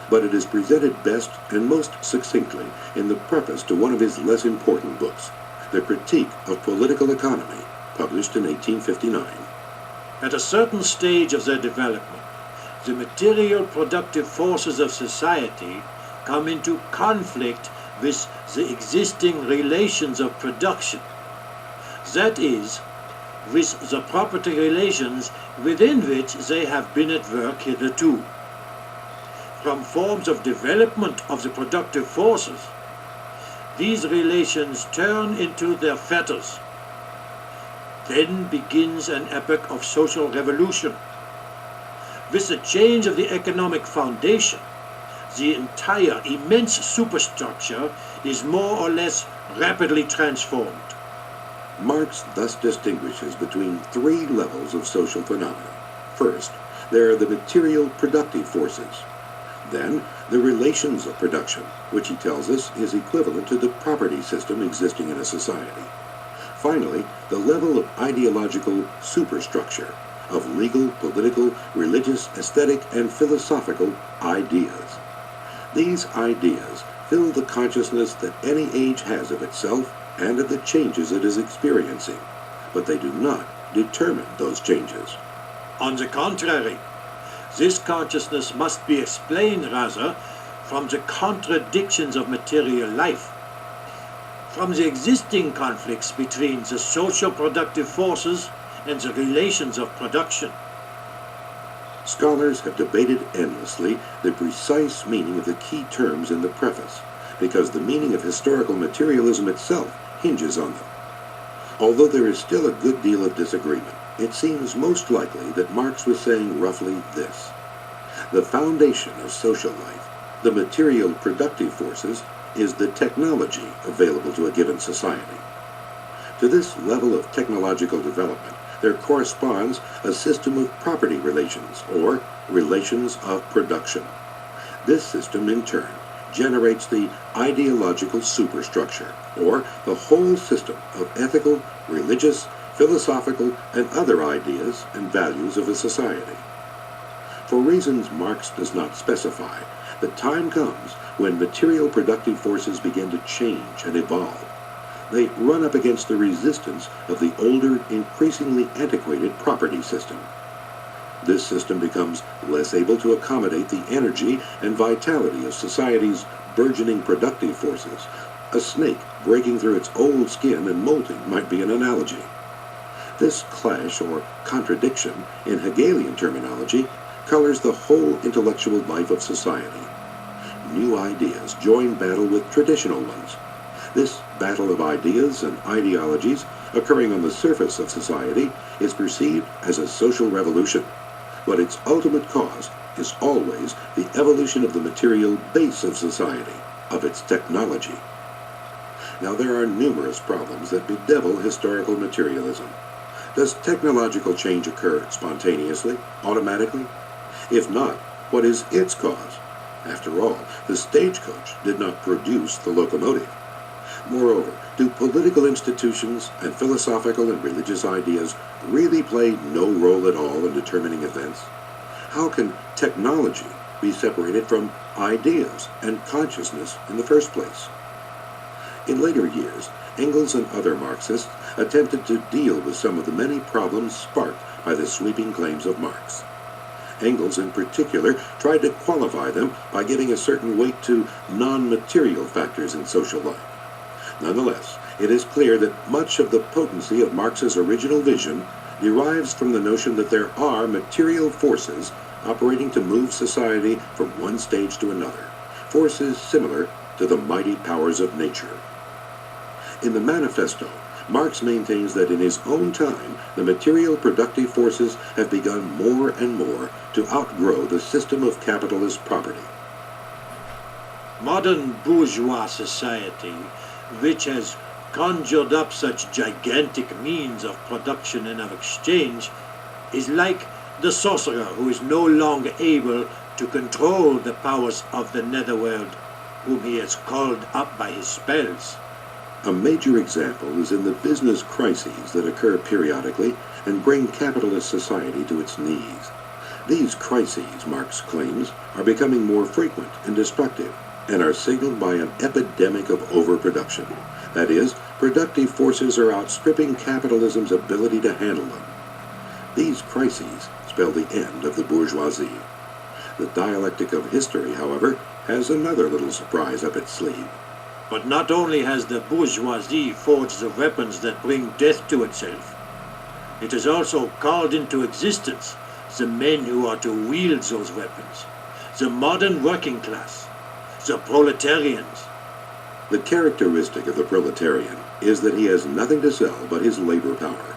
but it is presented best and most succinctly in the preface to one of his less important books, The Critique of Political Economy, published in 1859. At a certain stage of their development, the material productive forces of society come into conflict with the existing relations of production. That is, with the property relations within which they have been at work hitherto. From forms of development of the productive forces, these relations turn into their fetters. Then begins an epoch of social revolution. With the change of the economic foundation, the entire immense superstructure is more or less rapidly transformed. Marx thus distinguishes between three levels of social phenomena. First, there are the material productive forces. Then, the relations of production, which he tells us is equivalent to the property system existing in a society. Finally, the level of ideological superstructure, of legal, political, religious, aesthetic, and philosophical ideas. These ideas fill the consciousness that any age has of itself and of the changes it is experiencing, but they do not determine those changes. On the contrary, this consciousness must be explained rather from the contradictions of material life, from the existing conflicts between the social productive forces and the relations of production. Scholars have debated endlessly the precise meaning of the key terms in the preface, because the meaning of historical materialism itself hinges on them. Although there is still a good deal of disagreement, it seems most likely that Marx was saying roughly this: the foundation of social life, the material productive forces, is the technology available to a given society. To this level of technological development, there corresponds a system of property relations, or relations of production. This system, in turn, generates the ideological superstructure, or the whole system of ethical, religious, philosophical, and other ideas and values of a society. For reasons Marx does not specify, the time comes when material productive forces begin to change and evolve. They run up against the resistance of the older, increasingly antiquated property system. This system becomes less able to accommodate the energy and vitality of society's burgeoning productive forces. A snake breaking through its old skin and molting might be an analogy. This clash or contradiction, in Hegelian terminology, colors the whole intellectual life of society. New ideas join battle with traditional ones. This battle of ideas and ideologies occurring on the surface of society is perceived as a social revolution, but its ultimate cause is always the evolution of the material base of society, of its technology. Now, there are numerous problems that bedevil historical materialism. Does technological change occur spontaneously, automatically? If not, what is its cause? After all, the stagecoach did not produce the locomotive. Moreover, do political institutions and philosophical and religious ideas really play no role at all in determining events? How can technology be separated from ideas and consciousness in the first place? In later years, Engels and other Marxists attempted to deal with some of the many problems sparked by the sweeping claims of Marx. Engels, in particular, tried to qualify them by giving a certain weight to non-material factors in social life. Nonetheless, it is clear that much of the potency of Marx's original vision derives from the notion that there are material forces operating to move society from one stage to another, forces similar to the mighty powers of nature. In the Manifesto, Marx maintains that in his own time, the material productive forces have begun more and more to outgrow the system of capitalist property. Modern bourgeois society, which has conjured up such gigantic means of production and of exchange, is like the sorcerer who is no longer able to control the powers of the netherworld, whom he has called up by his spells. A major example is in the business crises that occur periodically and bring capitalist society to its knees. These crises, Marx claims, are becoming more frequent and destructive, and are signaled by an epidemic of overproduction. That is, productive forces are outstripping capitalism's ability to handle them. These crises spell the end of the bourgeoisie. The dialectic of history, however, has another little surprise up its sleeve. But not only has the bourgeoisie forged the weapons that bring death to itself, it has also called into existence the men who are to wield those weapons, the modern working class, the proletarians. The characteristic of the proletarian is that he has nothing to sell but his labor power.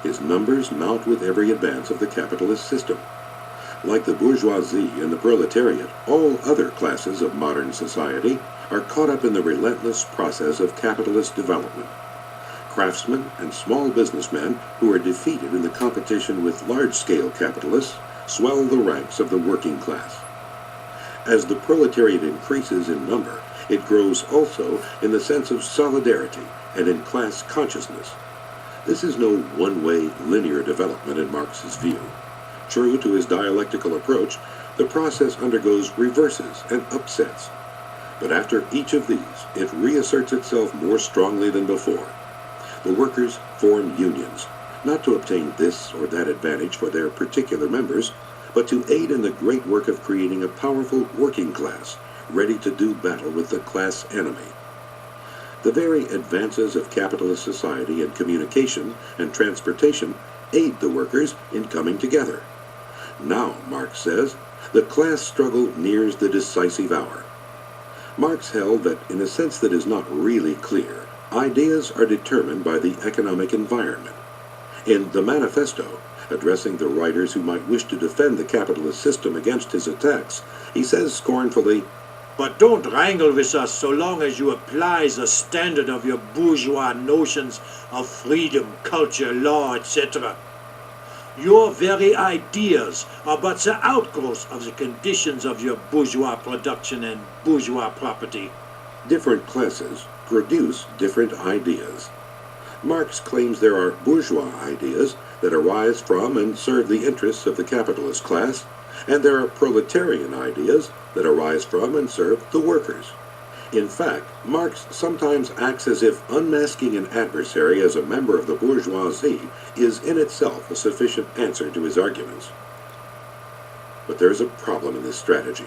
His numbers mount with every advance of the capitalist system. Like the bourgeoisie and the proletariat, all other classes of modern society are caught up in the relentless process of capitalist development. Craftsmen and small businessmen who are defeated in the competition with large-scale capitalists swell the ranks of the working class. As the proletariat increases in number, it grows also in the sense of solidarity and in class consciousness. This is no one-way linear development in Marx's view. True to his dialectical approach, the process undergoes reverses and upsets. But after each of these, it reasserts itself more strongly than before. The workers form unions, not to obtain this or that advantage for their particular members, but to aid in the great work of creating a powerful working class, ready to do battle with the class enemy. The very advances of capitalist society in communication and transportation aid the workers in coming together. Now, Marx says, the class struggle nears the decisive hour. Marx held that, in a sense that is not really clear, ideas are determined by the economic environment. In the Manifesto, addressing the writers who might wish to defend the capitalist system against his attacks, he says scornfully, "But don't wrangle with us so long as you apply the standard of your bourgeois notions of freedom, culture, law, etc. Your very ideas are but the outgrowths of the conditions of your bourgeois production and bourgeois property." Different classes produce different ideas. Marx claims there are bourgeois ideas that arise from and serve the interests of the capitalist class, and there are proletarian ideas that arise from and serve the workers. In fact, Marx sometimes acts as if unmasking an adversary as a member of the bourgeoisie is in itself a sufficient answer to his arguments. But there is a problem in this strategy.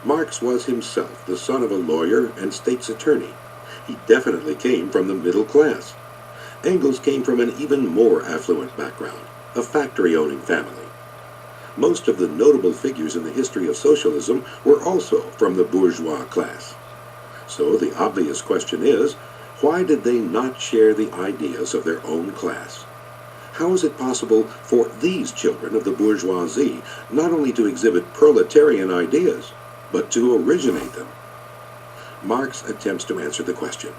Marx was himself the son of a lawyer and state's attorney. He definitely came from the middle class. Engels came from an even more affluent background, a factory-owning family. Most of the notable figures in the history of socialism were also from the bourgeois class. So the obvious question is, why did they not share the ideas of their own class? How is it possible for these children of the bourgeoisie not only to exhibit proletarian ideas, but to originate them? Marx attempts to answer the question.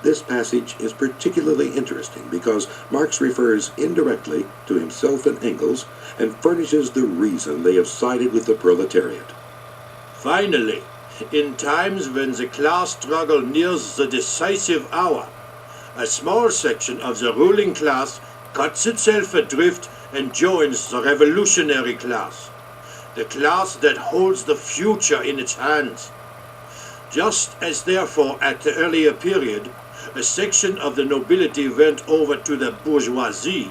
This passage is particularly interesting because Marx refers indirectly to himself and Engels and furnishes the reason they have sided with the proletariat. Finally, in times when the class struggle nears the decisive hour, a small section of the ruling class cuts itself adrift and joins the revolutionary class, the class that holds the future in its hands. Just as therefore at the earlier period, a section of the nobility went over to the bourgeoisie,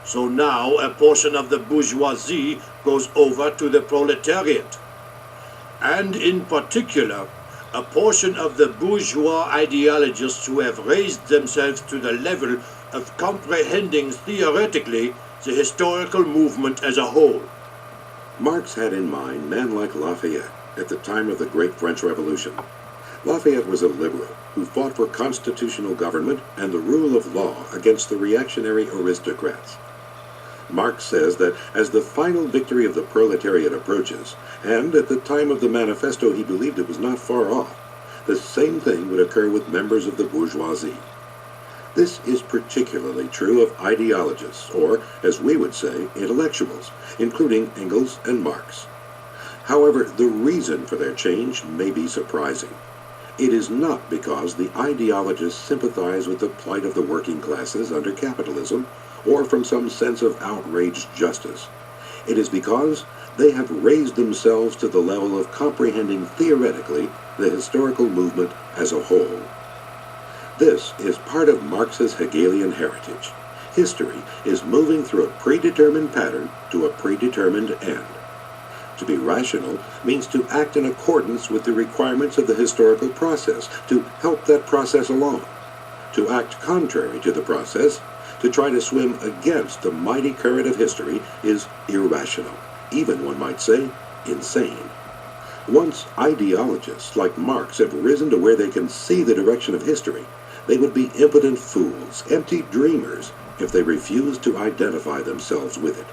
so now a portion of the bourgeoisie goes over to the proletariat. And in particular, a portion of the bourgeois ideologists who have raised themselves to the level of comprehending theoretically the historical movement as a whole. Marx had in mind men like Lafayette at the time of the Great French Revolution. Lafayette was a liberal who fought for constitutional government and the rule of law against the reactionary aristocrats. Marx says that as the final victory of the proletariat approaches, and at the time of the manifesto he believed it was not far off, the same thing would occur with members of the bourgeoisie. This is particularly true of ideologists, or, as we would say, intellectuals, including Engels and Marx. However, the reason for their change may be surprising. It is not because the ideologists sympathize with the plight of the working classes under capitalism, or from some sense of outraged justice. It is because they have raised themselves to the level of comprehending theoretically the historical movement as a whole. This is part of Marx's Hegelian heritage. History is moving through a predetermined pattern to a predetermined end. To be rational means to act in accordance with the requirements of the historical process, to help that process along. To act contrary to the process, to try to swim against the mighty current of history, is irrational, even, one might say, insane. Once ideologists like Marx have risen to where they can see the direction of history, they would be impotent fools, empty dreamers, if they refused to identify themselves with it.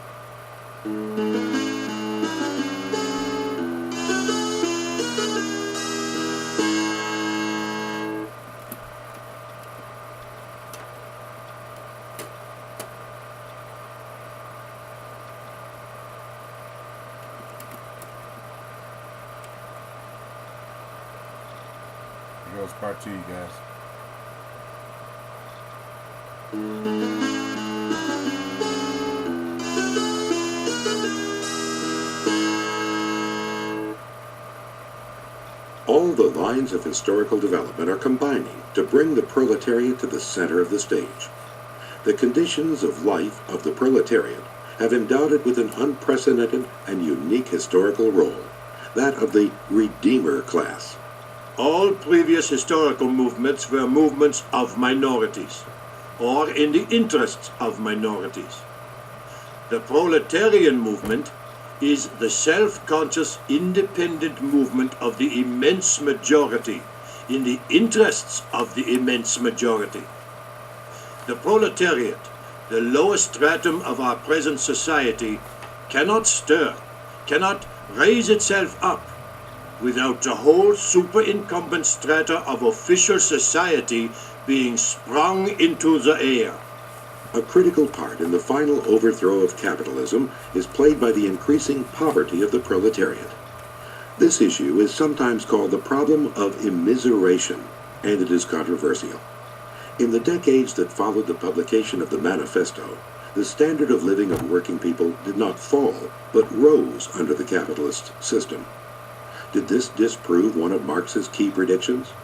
Here goes part 2, you guys. All the lines of historical development are combining to bring the proletariat to the center of the stage. The conditions of life of the proletariat have endowed it with an unprecedented and unique historical role, that of the Redeemer class. All previous historical movements were movements of minorities, or in the interests of minorities. The proletarian movement is the self-conscious, independent movement of the immense majority, in the interests of the immense majority. The proletariat, the lowest stratum of our present society, cannot stir, cannot raise itself up, without the whole superincumbent strata of official society being sprung into the air. A critical part in the final overthrow of capitalism is played by the increasing poverty of the proletariat. This issue is sometimes called the problem of immiseration, and it is controversial. In the decades that followed the publication of the Manifesto, the standard of living of working people did not fall, but rose under the capitalist system. Did this disprove one of Marx's key predictions?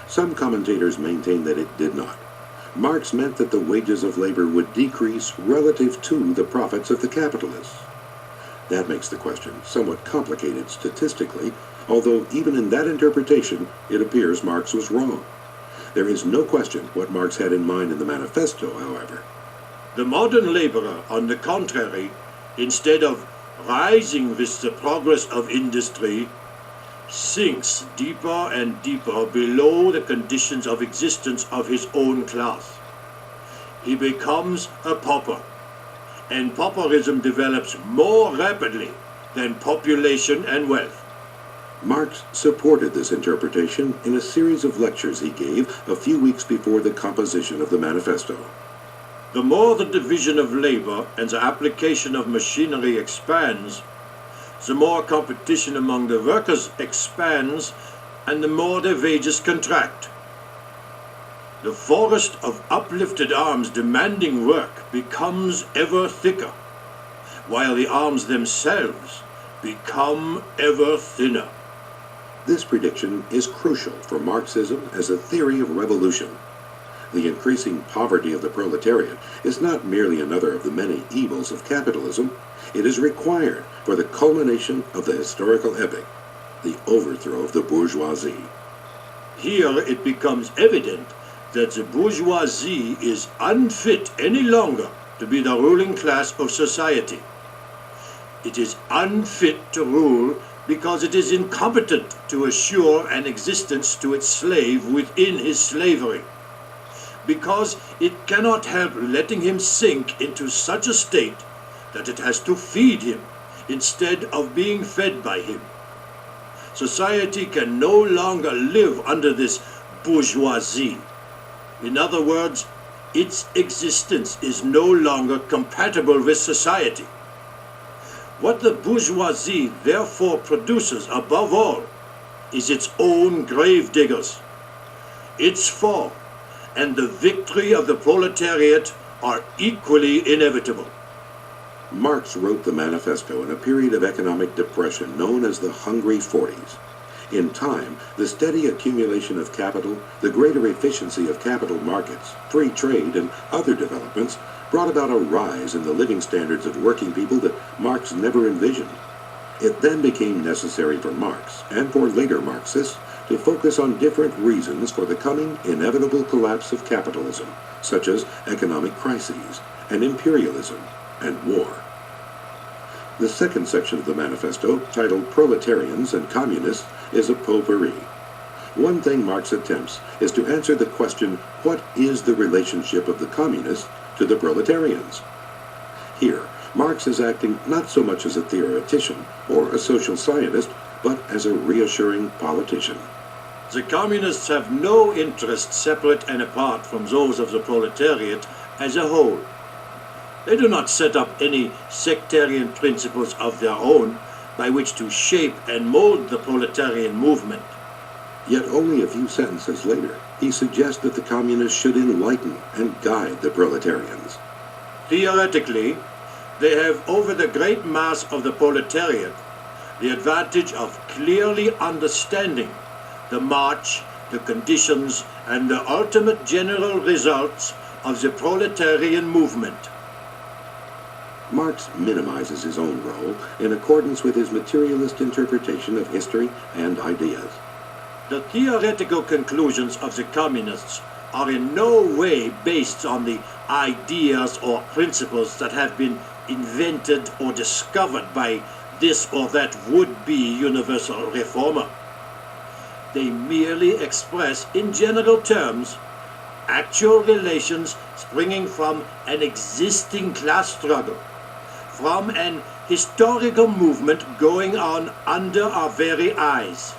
Some commentators maintain that it did not. Marx meant that the wages of labor would decrease relative to the profits of the capitalists. That makes the question somewhat complicated statistically, although even in that interpretation, it appears Marx was wrong. There is no question what Marx had in mind in the Manifesto, however. The modern laborer, on the contrary, instead of rising with the progress of industry, sinks deeper and deeper below the conditions of existence of his own class. He becomes a pauper, and pauperism develops more rapidly than population and wealth. Marx supported this interpretation in a series of lectures he gave a few weeks before the composition of the Manifesto. The more the division of labor and the application of machinery expands, the more competition among the workers expands, and the more their wages contract. The forest of uplifted arms demanding work becomes ever thicker, while the arms themselves become ever thinner. This prediction is crucial for Marxism as a theory of revolution. The increasing poverty of the proletariat is not merely another of the many evils of capitalism. It is required for the culmination of the historical epic, the overthrow of the bourgeoisie. Here it becomes evident that the bourgeoisie is unfit any longer to be the ruling class of society. It is unfit to rule because it is incompetent to assure an existence to its slave within his slavery, because it cannot help letting him sink into such a state that it has to feed him instead of being fed by him. Society can no longer live under this bourgeoisie. In other words, its existence is no longer compatible with society. What the bourgeoisie therefore produces above all is its own grave diggers. Its fall and the victory of the proletariat are equally inevitable. Marx wrote the Manifesto in a period of economic depression known as the Hungry 40s. In time, the steady accumulation of capital, the greater efficiency of capital markets, free trade, and other developments brought about a rise in the living standards of working people that Marx never envisioned. It then became necessary for Marx, and for later Marxists, to focus on different reasons for the coming inevitable collapse of capitalism, such as economic crises, and imperialism, and war. The second section of the Manifesto, titled Proletarians and Communists, is a potpourri. One thing Marx attempts is to answer the question, what is the relationship of the communists to the proletarians? Here, Marx is acting not so much as a theoretician or a social scientist, but as a reassuring politician. The communists have no interests separate and apart from those of the proletariat as a whole. They do not set up any sectarian principles of their own by which to shape and mold the proletarian movement. Yet only a few sentences later, he suggests that the communists should enlighten and guide the proletarians. Theoretically, they have over the great mass of the proletariat the advantage of clearly understanding the march, the conditions, and the ultimate general results of the proletarian movement. Marx minimizes his own role in accordance with his materialist interpretation of history and ideas. The theoretical conclusions of the communists are in no way based on the ideas or principles that have been invented or discovered by this or that would-be universal reformer. They merely express, in general terms, actual relations springing from an existing class struggle, from an historical movement going on under our very eyes.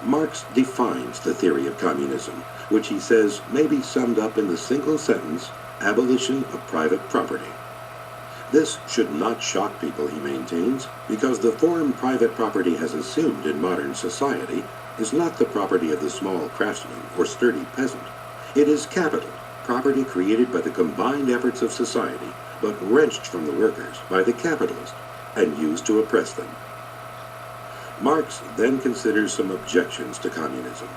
Marx defines the theory of communism, which he says may be summed up in the single sentence, abolition of private property. This should not shock people, he maintains, because the form private property has assumed in modern society is not the property of the small craftsman or sturdy peasant. It is capital, property created by the combined efforts of society, but wrenched from the workers by the capitalist and used to oppress them. Marx then considers some objections to communism.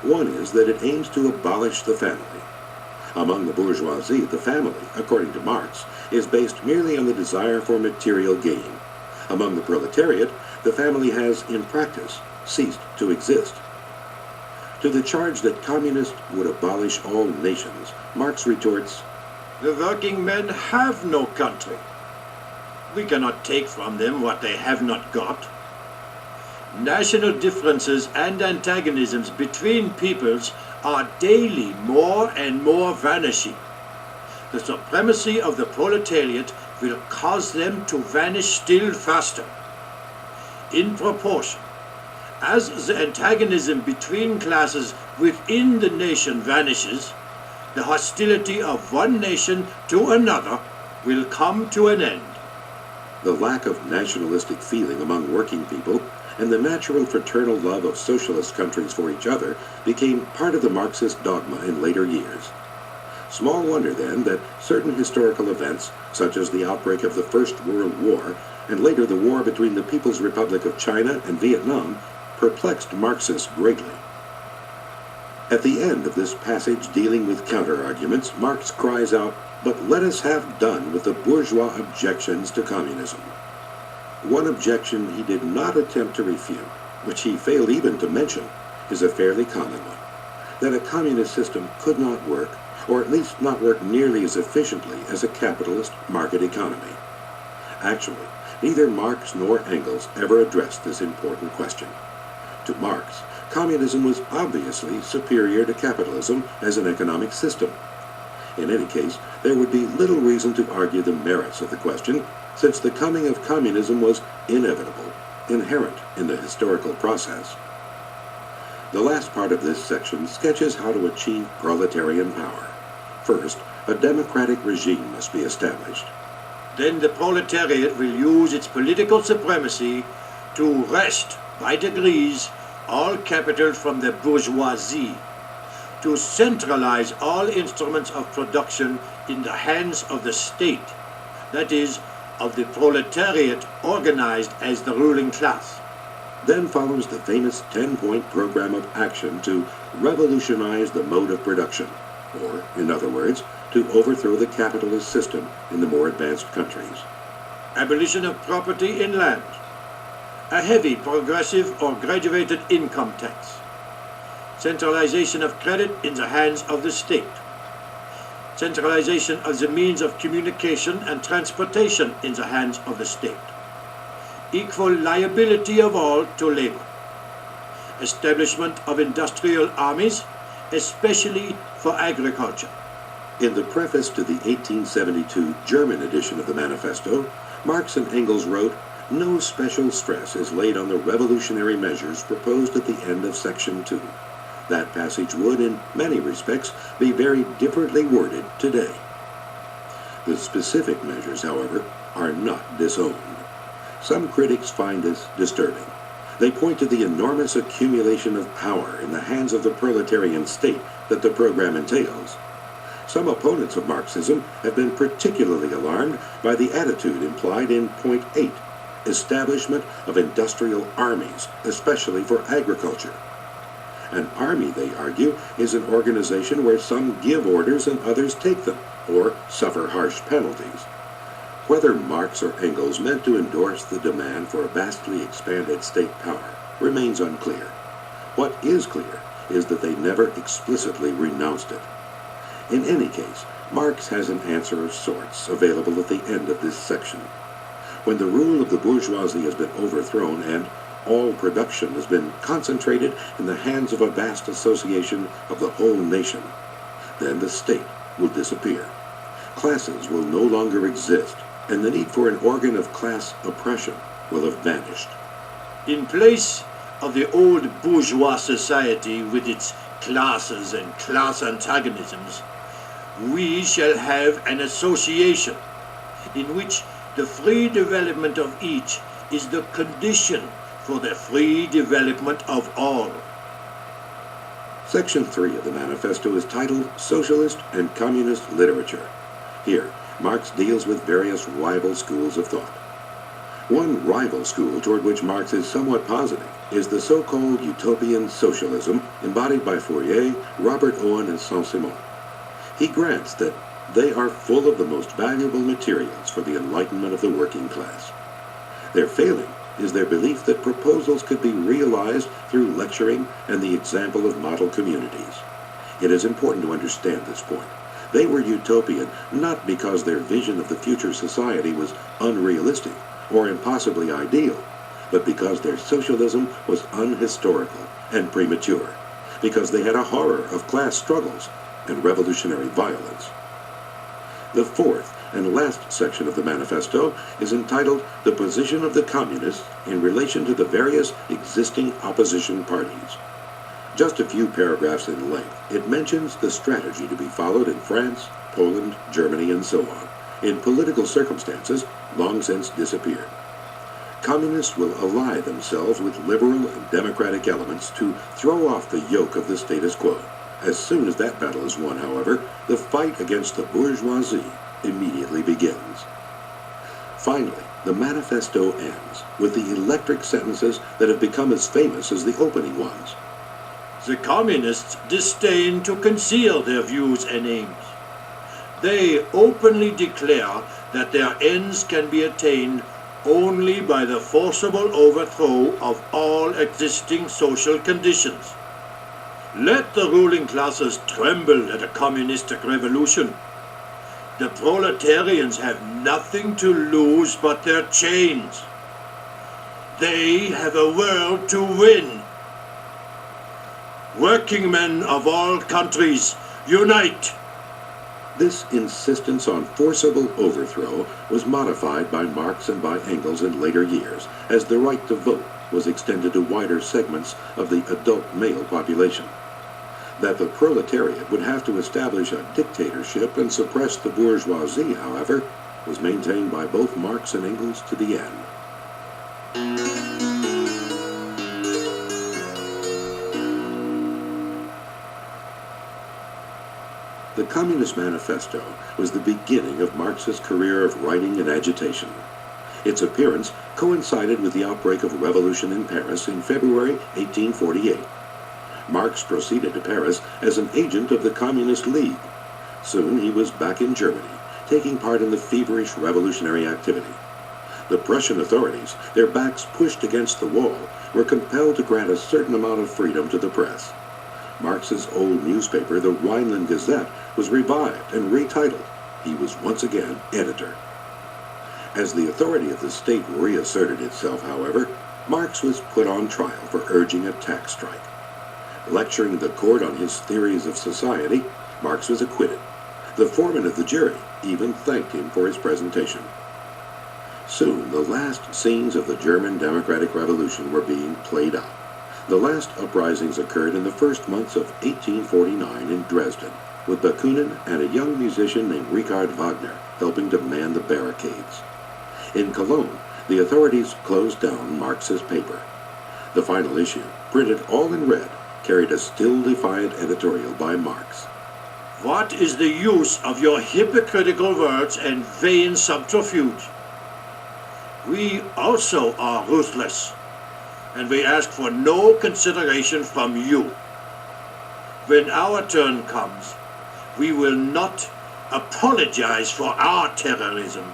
One is that it aims to abolish the family. Among the bourgeoisie, the family, according to Marx, is based merely on the desire for material gain. Among the proletariat, the family has, in practice, ceased to exist. To the charge that communists would abolish all nations, Marx retorts, "The working men have no country. We cannot take from them what they have not got. National differences and antagonisms between peoples are daily more and more vanishing. The supremacy of the proletariat will cause them to vanish still faster. In proportion, as the antagonism between classes within the nation vanishes, the hostility of one nation to another will come to an end." The lack of nationalistic feeling among working people and the natural fraternal love of socialist countries for each other became part of the Marxist dogma in later years. Small wonder, then, that certain historical events, such as the outbreak of the First World War and later the war between the People's Republic of China and Vietnam, perplexed Marxists greatly. At the end of this passage dealing with counter-arguments, Marx cries out, "But let us have done with the bourgeois objections to communism." One objection he did not attempt to refute, which he failed even to mention, is a fairly common one, that a communist system could not work, or at least not work nearly as efficiently as a capitalist market economy. Actually, neither Marx nor Engels ever addressed this important question. To Marx, communism was obviously superior to capitalism as an economic system. In any case, there would be little reason to argue the merits of the question, since the coming of communism was inevitable, inherent in the historical process. The last part of this section sketches how to achieve proletarian power. First, a democratic regime must be established. Then the proletariat will use its political supremacy to wrest, by degrees, all capital from the bourgeoisie, to centralize all instruments of production in the hands of the state, that is, of the proletariat organized as the ruling class. Then follows the famous 10-point program of action to revolutionize the mode of production, or, in other words, to overthrow the capitalist system in the more advanced countries. Abolition of property in land, a heavy progressive or graduated income tax, centralization of credit in the hands of the state, centralization of the means of communication and transportation in the hands of the state, equal liability of all to labor, establishment of industrial armies, especially for agriculture. In the preface to the 1872 German edition of the Manifesto, Marx and Engels wrote, "No special stress is laid on the revolutionary measures proposed at the end of Section 2. That passage would, in many respects, be very differently worded today." The specific measures, however, are not disowned. Some critics find this disturbing. They point to the enormous accumulation of power in the hands of the proletarian state that the program entails. Some opponents of Marxism have been particularly alarmed by the attitude implied in point 8, establishment of industrial armies, especially for agriculture. An army, they argue, is an organization where some give orders and others take them, or suffer harsh penalties. Whether Marx or Engels meant to endorse the demand for a vastly expanded state power remains unclear. What is clear is that they never explicitly renounced it. In any case, Marx has an answer of sorts available at the end of this section. When the rule of the bourgeoisie has been overthrown and all production has been concentrated in the hands of a vast association of the whole nation, then the state will disappear. Classes will no longer exist, and the need for an organ of class oppression will have vanished. In place of the old bourgeois society with its classes and class antagonisms, we shall have an association in which the free development of each is the condition for the free development of all. Section 3 of the manifesto is titled Socialist and Communist Literature. Here, Marx deals with various rival schools of thought. One rival school toward which Marx is somewhat positive is the so-called utopian socialism embodied by Fourier, Robert Owen, and Saint-Simon. He grants that they are full of the most valuable materials for the enlightenment of the working class. Their failing is their belief that proposals could be realized through lecturing and the example of model communities. It is important to understand this point. They were utopian not because their vision of the future society was unrealistic or impossibly ideal, but because their socialism was unhistorical and premature, because they had a horror of class struggles and revolutionary violence. The fourth and last section of the manifesto is entitled The Position of the Communists in Relation to the Various Existing Opposition Parties. Just a few paragraphs in length, it mentions the strategy to be followed in France, Poland, Germany, and so on, in political circumstances long since disappeared. Communists will ally themselves with liberal and democratic elements to throw off the yoke of the status quo. As soon as that battle is won, however, the fight against the bourgeoisie immediately begins. Finally, the manifesto ends with the electric sentences that have become as famous as the opening ones. The communists disdain to conceal their views and aims. They openly declare that their ends can be attained only by the forcible overthrow of all existing social conditions. Let the ruling classes tremble at a communistic revolution. The proletarians have nothing to lose but their chains. They have a world to win. Working men of all countries, unite! This insistence on forcible overthrow was modified by Marx and by Engels in later years, as the right to vote was extended to wider segments of the adult male population. That the proletariat would have to establish a dictatorship and suppress the bourgeoisie, however, was maintained by both Marx and Engels to the end. The Communist Manifesto was the beginning of Marx's career of writing and agitation. Its appearance coincided with the outbreak of revolution in Paris in February 1848. Marx proceeded to Paris as an agent of the Communist League. Soon he was back in Germany, taking part in the feverish revolutionary activity. The Prussian authorities, their backs pushed against the wall, were compelled to grant a certain amount of freedom to the press. Marx's old newspaper, the Rhineland Gazette, was revived and retitled. He was once again editor. As the authority of the state reasserted itself, however, Marx was put on trial for urging a tax strike. Lecturing the court on his theories of society, Marx was acquitted. The foreman of the jury even thanked him for his presentation. Soon, the last scenes of the German Democratic Revolution were being played out. The last uprisings occurred in the first months of 1849 in Dresden, with Bakunin and a young musician named Richard Wagner helping to man the barricades. In Cologne, the authorities closed down Marx's paper. The final issue, printed all in red, carried a still defiant editorial by Marx. What is the use of your hypocritical words and vain subterfuge? We also are ruthless, and we ask for no consideration from you. When our turn comes, we will not apologize for our terrorism.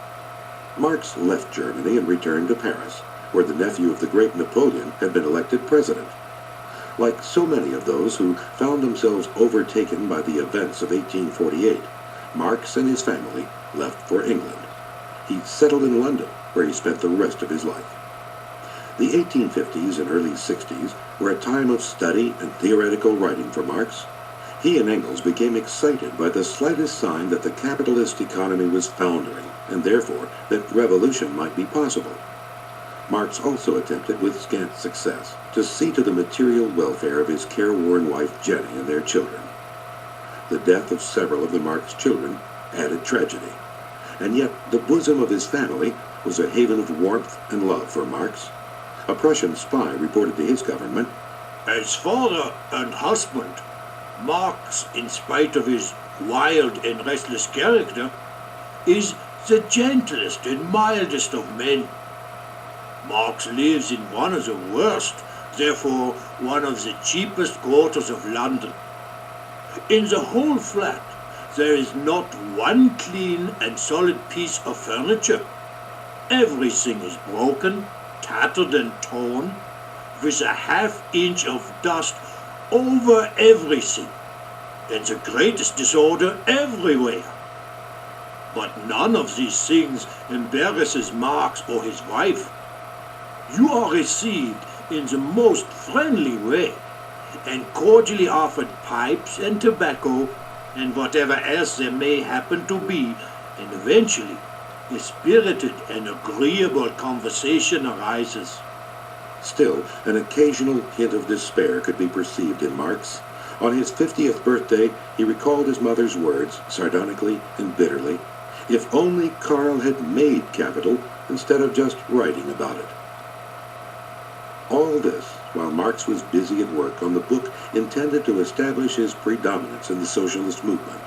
Marx left Germany and returned to Paris, where the nephew of the great Napoleon had been elected president. Like so many of those who found themselves overtaken by the events of 1848, Marx and his family left for England. He settled in London, where he spent the rest of his life. The 1850s and early 60s were a time of study and theoretical writing for Marx. He and Engels became excited by the slightest sign that the capitalist economy was foundering, and therefore that revolution might be possible. Marx also attempted, with scant success, to see to the material welfare of his careworn wife Jenny and their children. The death of several of the Marx children added tragedy, and yet the bosom of his family was a haven of warmth and love for Marx. A Prussian spy reported to his government, As father and husband, Marx, in spite of his wild and restless character, is the gentlest and mildest of men. Marx lives in one of the worst, therefore one of the cheapest quarters of London. In the whole flat, there is not one clean and solid piece of furniture. Everything is broken, tattered and torn, with a half-inch of dust over everything, and the greatest disorder everywhere. But none of these things embarrasses Marx or his wife. You are received in the most friendly way, and cordially offered pipes and tobacco and whatever else there may happen to be, and eventually a spirited and agreeable conversation arises. Still, an occasional hint of despair could be perceived in Marx. On his 50th birthday, he recalled his mother's words, sardonically and bitterly. If only Karl had made capital instead of just writing about it. All this while Marx was busy at work on the book intended to establish his predominance in the socialist movement.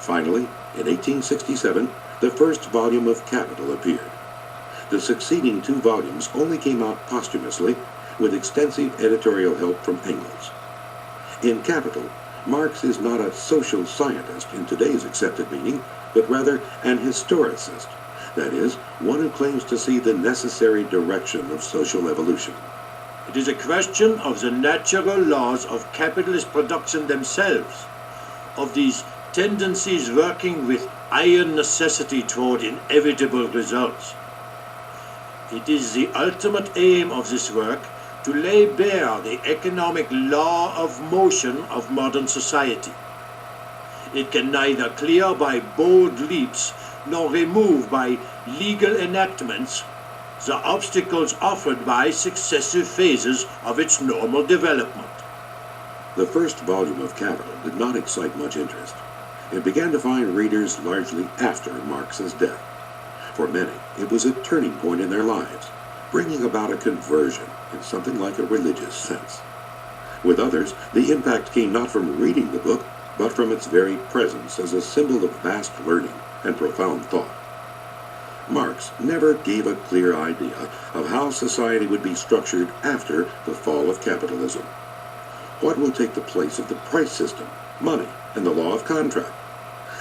Finally, in 1867, the first volume of Capital appeared. The succeeding 2 volumes only came out posthumously, with extensive editorial help from Engels. In Capital, Marx is not a social scientist in today's accepted meaning, but rather an historicist, that is, one who claims to see the necessary direction of social evolution. It is a question of the natural laws of capitalist production themselves, of these tendencies working with iron necessity toward inevitable results. It is the ultimate aim of this work to lay bare the economic law of motion of modern society. It can neither clear by bold leaps nor remove by legal enactments the obstacles offered by successive phases of its normal development. The first volume of Capital did not excite much interest. It began to find readers largely after Marx's death. For many, it was a turning point in their lives, bringing about a conversion in something like a religious sense. With others, the impact came not from reading the book, but from its very presence as a symbol of vast learning and profound thought. Marx never gave a clear idea of how society would be structured after the fall of capitalism. What will take the place of the price system, money, and the law of contract?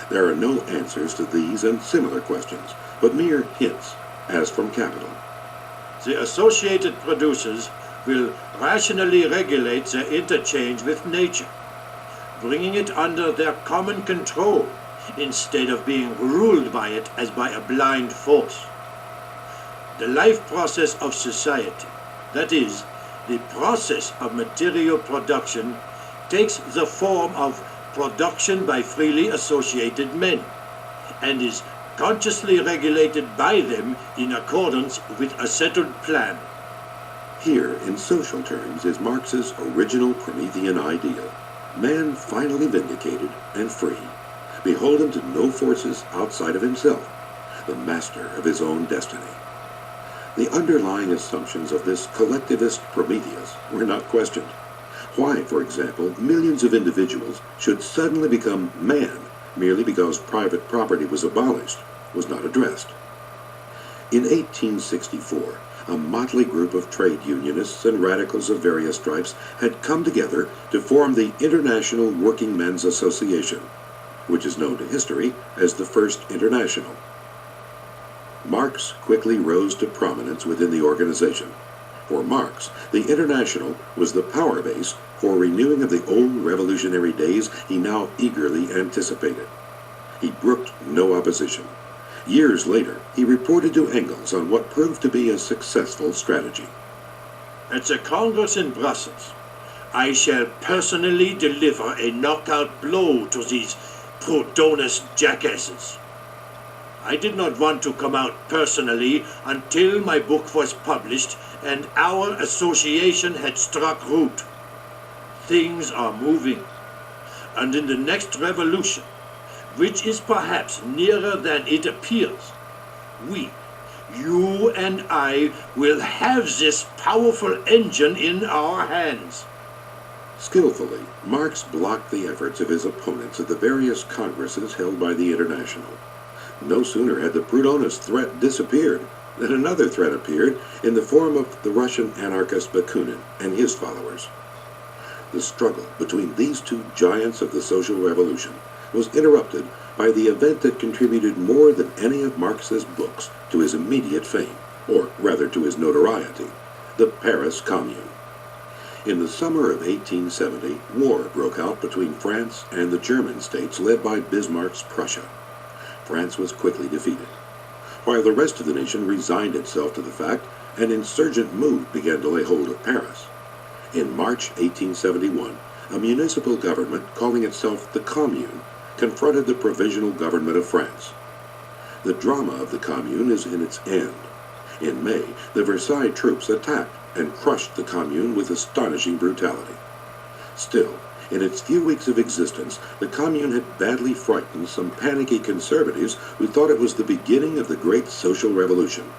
There are no answers to these and similar questions, but mere hints, as from Capital. The associated producers will rationally regulate their interchange with nature, bringing it under their common control, instead of being ruled by it as by a blind force. The life process of society, that is, the process of material production, takes the form of production by freely associated men, and is consciously regulated by them in accordance with a settled plan. Here, in social terms, is Marx's original Promethean ideal. Man finally vindicated and free, beholden to no forces outside of himself, the master of his own destiny. The underlying assumptions of this collectivist Prometheus were not questioned. Why, for example, millions of individuals should suddenly become man merely because private property was abolished was not addressed. In 1864, a motley group of trade unionists and radicals of various stripes had come together to form the International Working Men's Association, which is known to history as the First International. Marx quickly rose to prominence within the organization. For Marx, the International was the power base for renewing of the old revolutionary days he now eagerly anticipated. He brooked no opposition. Years later, he reported to Engels on what proved to be a successful strategy. At the Congress in Brussels, I shall personally deliver a knockout blow to these Proudhonist jackasses. I did not want to come out personally until my book was published and our association had struck root. Things are moving, and in the next revolution, which is perhaps nearer than it appears, we, you and I, will have this powerful engine in our hands. Skillfully, Marx blocked the efforts of his opponents at the various congresses held by the International. No sooner had the Proudhonist threat disappeared than another threat appeared in the form of the Russian anarchist Bakunin and his followers. The struggle between these two giants of the social revolution was interrupted by the event that contributed more than any of Marx's books to his immediate fame, or rather to his notoriety, the Paris Commune. In the summer of 1870, war broke out between France and the German states led by Bismarck's Prussia. France was quickly defeated. While the rest of the nation resigned itself to the fact, an insurgent mood began to lay hold of Paris. In March 1871, a municipal government calling itself the Commune confronted the provisional government of France. The drama of the Commune is in its end. In May, the Versailles troops attacked and crushed the Commune with astonishing brutality. Still, in its few weeks of existence, the Commune had badly frightened some panicky conservatives who thought it was the beginning of the great social revolution.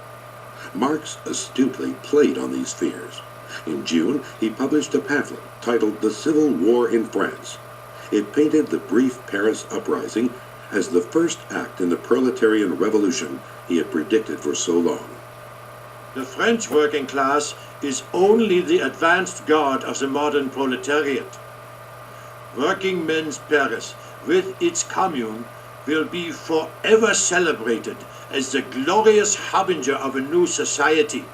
Marx astutely played on these fears. In June, he published a pamphlet titled The Civil War in France. It painted the brief Paris uprising as the first act in the proletarian revolution he had predicted for so long. The French working class is only the advanced guard of the modern proletariat. Working men's Paris, with its commune, will be forever celebrated as the glorious harbinger of a new society.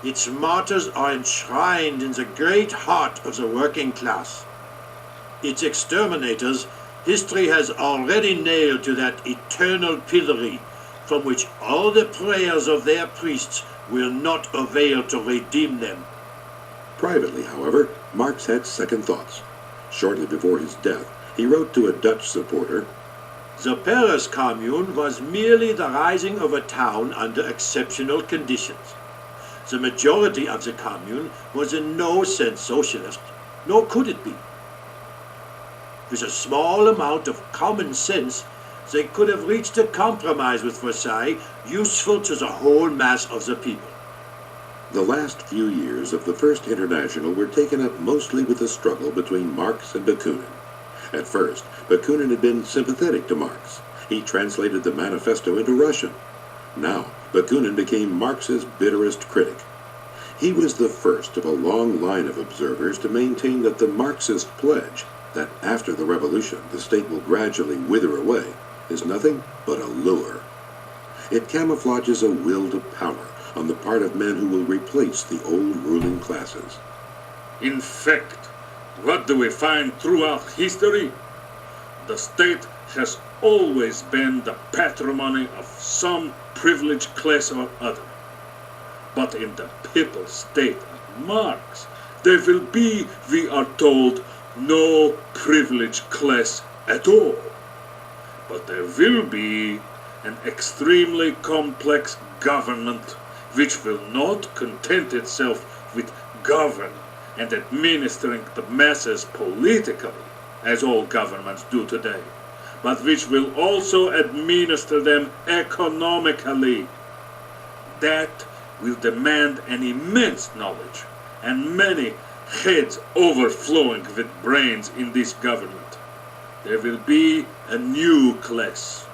Its martyrs are enshrined in the great heart of the working class. Its exterminators, history has already nailed to that eternal pillory from which all the prayers of their priests will not avail to redeem them. Privately, however, Marx had second thoughts. Shortly before his death, he wrote to a Dutch supporter, The Paris Commune was merely the rising of a town under exceptional conditions. The majority of the Commune was in no sense socialist, nor could it be. With a small amount of common sense, they could have reached a compromise with Versailles useful to the whole mass of the people. The last few years of the First International were taken up mostly with the struggle between Marx and Bakunin. At first, Bakunin had been sympathetic to Marx. He translated the manifesto into Russian. Now, Bakunin became Marx's bitterest critic. He was the first of a long line of observers to maintain that the Marxist pledge, that after the revolution the state will gradually wither away, is nothing but a lure. It camouflages a will to power on the part of men who will replace the old ruling classes. In fact, what do we find throughout history? The state has always been the patrimony of some privileged class or other. But in the people's state of Marx, there will be, we are told, no privileged class at all. But there will be an extremely complex government which will not content itself with governing and administering the masses politically, as all governments do today, but which will also administer them economically. That will demand an immense knowledge and many heads overflowing with brains in this government. There will be a new class,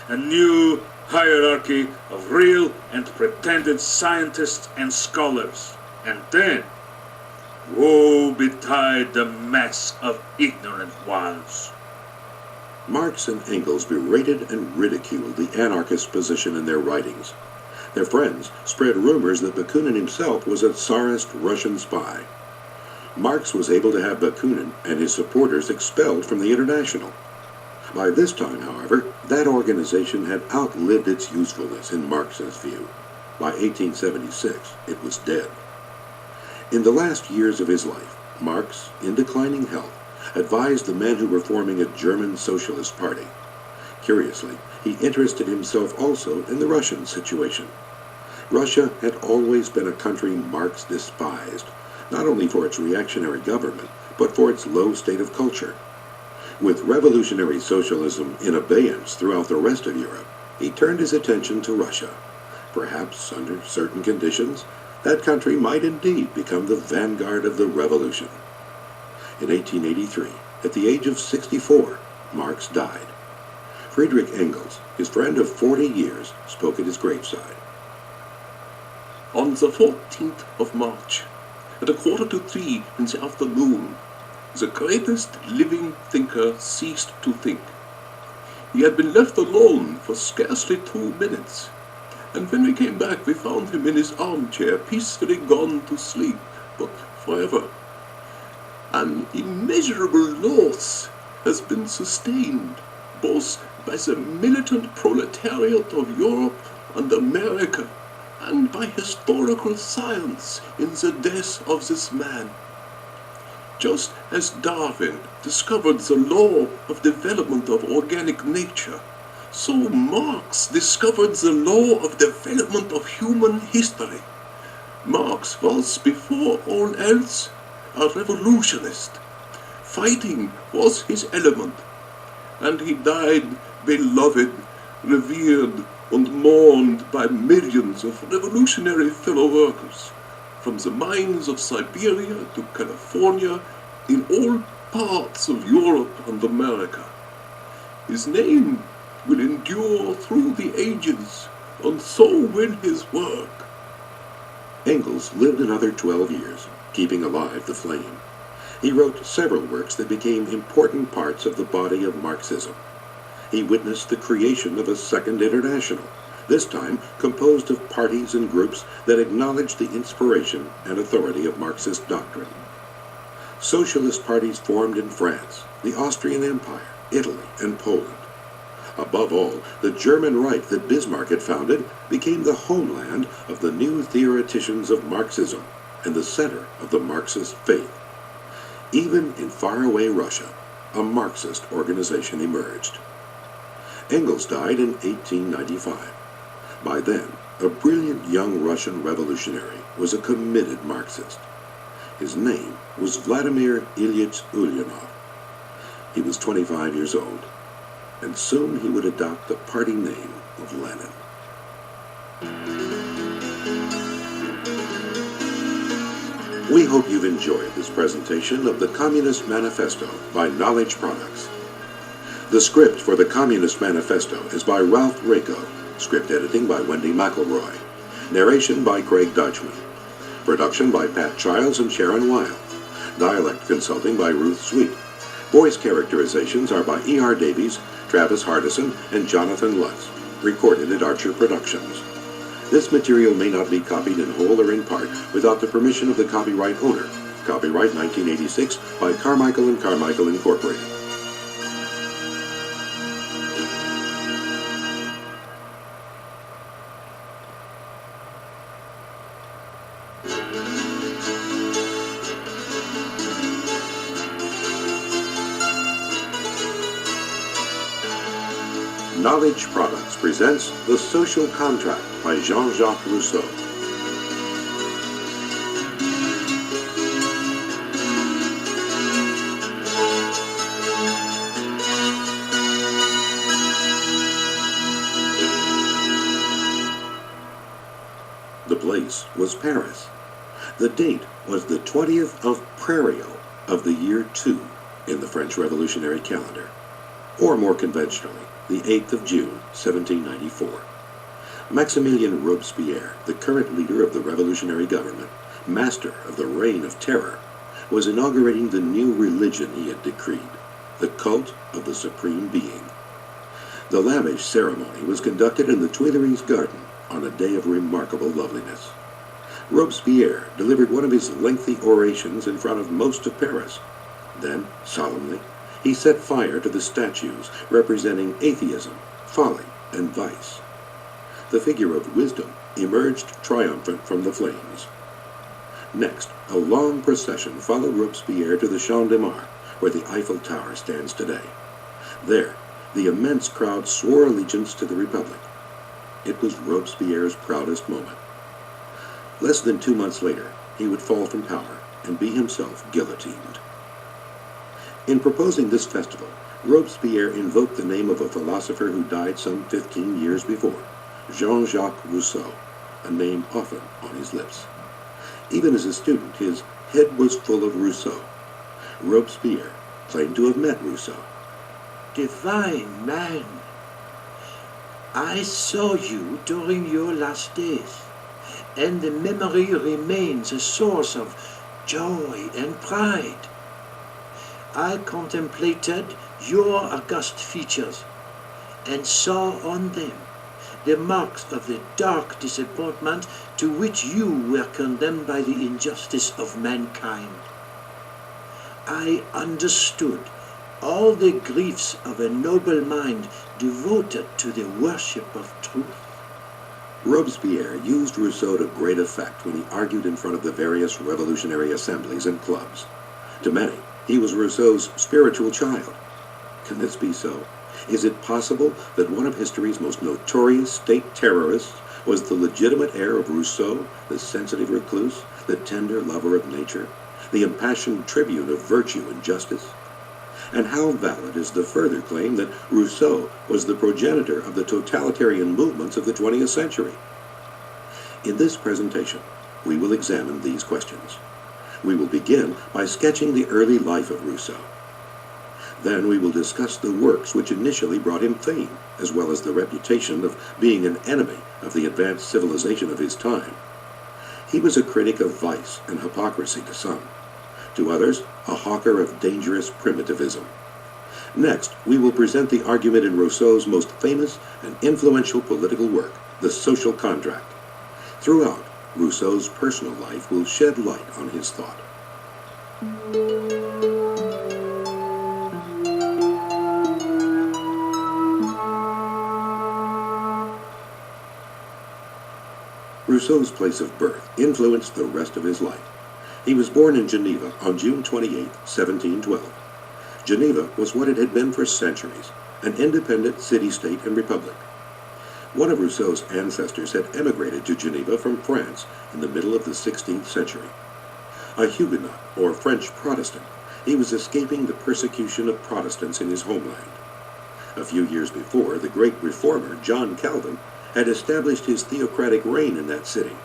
a new hierarchy of real and pretended scientists and scholars, and then woe betide the mass of ignorant ones. Marx and Engels berated and ridiculed the anarchist position in their writings. Their friends spread rumors that Bakunin himself was a Tsarist Russian spy. Marx was able to have Bakunin and his supporters expelled from the International. By this time, however, that organization had outlived its usefulness in Marx's view. By 1876, it was dead. In the last years of his life, Marx, in declining health, advised the men who were forming a German Socialist Party. Curiously, he interested himself also in the Russian situation. Russia had always been a country Marx despised, not only for its reactionary government, but for its low state of culture. With revolutionary socialism in abeyance throughout the rest of Europe, he turned his attention to Russia. Perhaps, under certain conditions, that country might indeed become the vanguard of the revolution. In 1883, at the age of 64, Marx died. Friedrich Engels, his friend of 40 years, spoke at his graveside. On the 14th of March, at 2:45 in the afternoon, the greatest living thinker ceased to think. He had been left alone for scarcely 2 minutes, and when we came back we found him in his armchair, peacefully gone to sleep, but forever. An immeasurable loss has been sustained, both by the militant proletariat of Europe and America, and by historical science in the death of this man. Just as Darwin discovered the law of development of organic nature, so Marx discovered the law of development of human history. Marx was, before all else, a revolutionist. Fighting was his element, and he died beloved, revered, and mourned by millions of revolutionary fellow workers, from the mines of Siberia to California, in all parts of Europe and America. His name will endure through the ages, and so will his work. Engels lived another 12 years, keeping alive the flame. He wrote several works that became important parts of the body of Marxism. He witnessed the creation of a second international, this time composed of parties and groups that acknowledged the inspiration and authority of Marxist doctrine. Socialist parties formed in France, the Austrian Empire, Italy, and Poland. Above all, the German Reich that Bismarck had founded became the homeland of the new theoreticians of Marxism and the center of the Marxist faith. Even in faraway Russia, a Marxist organization emerged. Engels died in 1895. By then, a brilliant young Russian revolutionary was a committed Marxist. His name was Vladimir Ilyich Ulyanov. He was 25 years old, and soon he would adopt the party name of Lenin. We hope you've enjoyed this presentation of the Communist Manifesto by Knowledge Products. The script for the Communist Manifesto is by Ralph Rako, script editing by Wendy McElroy, narration by Craig Dutchman, production by Pat Childs and Sharon Weil, dialect consulting by Ruth Sweet, voice characterizations are by E.R. Davies, Travis Hardison, and Jonathan Lutz, recorded at Archer Productions. This material may not be copied in whole or in part without the permission of the copyright owner. Copyright 1986 by Carmichael & Carmichael Incorporated. Knowledge Products presents The Social Contract by Jean-Jacques Rousseau. The place was Paris. The date was the 20th of Prairial of the year 2 in the French Revolutionary calendar, or more conventionally, the 8th of June, 1794. Maximilien Robespierre, the current leader of the revolutionary government, master of the Reign of Terror, was inaugurating the new religion he had decreed, the cult of the Supreme Being. The lavish ceremony was conducted in the Tuileries garden on a day of remarkable loveliness. Robespierre delivered one of his lengthy orations in front of most of Paris. Then, solemnly, he set fire to the statues representing atheism, folly, and vice. The figure of wisdom emerged triumphant from the flames. Next, a long procession followed Robespierre to the Champ de Mars, where the Eiffel Tower stands today. There, the immense crowd swore allegiance to the Republic. It was Robespierre's proudest moment. Less than 2 months later, he would fall from power and be himself guillotined. In proposing this festival, Robespierre invoked the name of a philosopher who died some 15 years before, Jean-Jacques Rousseau, a name often on his lips. Even as a student, his head was full of Rousseau. Robespierre claimed to have met Rousseau. Divine man, I saw you during your last days, and the memory remains a source of joy and pride. I contemplated your august features and saw on them the marks of the dark disappointment to which you were condemned by the injustice of mankind. I understood all the griefs of a noble mind devoted to the worship of truth. Robespierre used Rousseau to great effect when he argued in front of the various revolutionary assemblies and clubs. To many, he was Rousseau's spiritual child. Can this be so? Is it possible that one of history's most notorious state terrorists was the legitimate heir of Rousseau, the sensitive recluse, the tender lover of nature, the impassioned tribune of virtue and justice? And how valid is the further claim that Rousseau was the progenitor of the totalitarian movements of the 20th century? In this presentation, we will examine these questions. We will begin by sketching the early life of Rousseau. Then we will discuss the works which initially brought him fame, as well as the reputation of being an enemy of the advanced civilization of his time. He was a critic of vice and hypocrisy to some. To others, a hawker of dangerous primitivism. Next, we will present the argument in Rousseau's most famous and influential political work, The Social Contract. Throughout, Rousseau's personal life will shed light on his thought. Rousseau's place of birth influenced the rest of his life. He was born in Geneva on June 28, 1712. Geneva was what it had been for centuries, an independent city-state and republic. One of Rousseau's ancestors had emigrated to Geneva from France in the middle of the 16th century. A Huguenot, or French Protestant, he was escaping the persecution of Protestants in his homeland. A few years before, the great reformer John Calvin had established his theocratic reign in that city.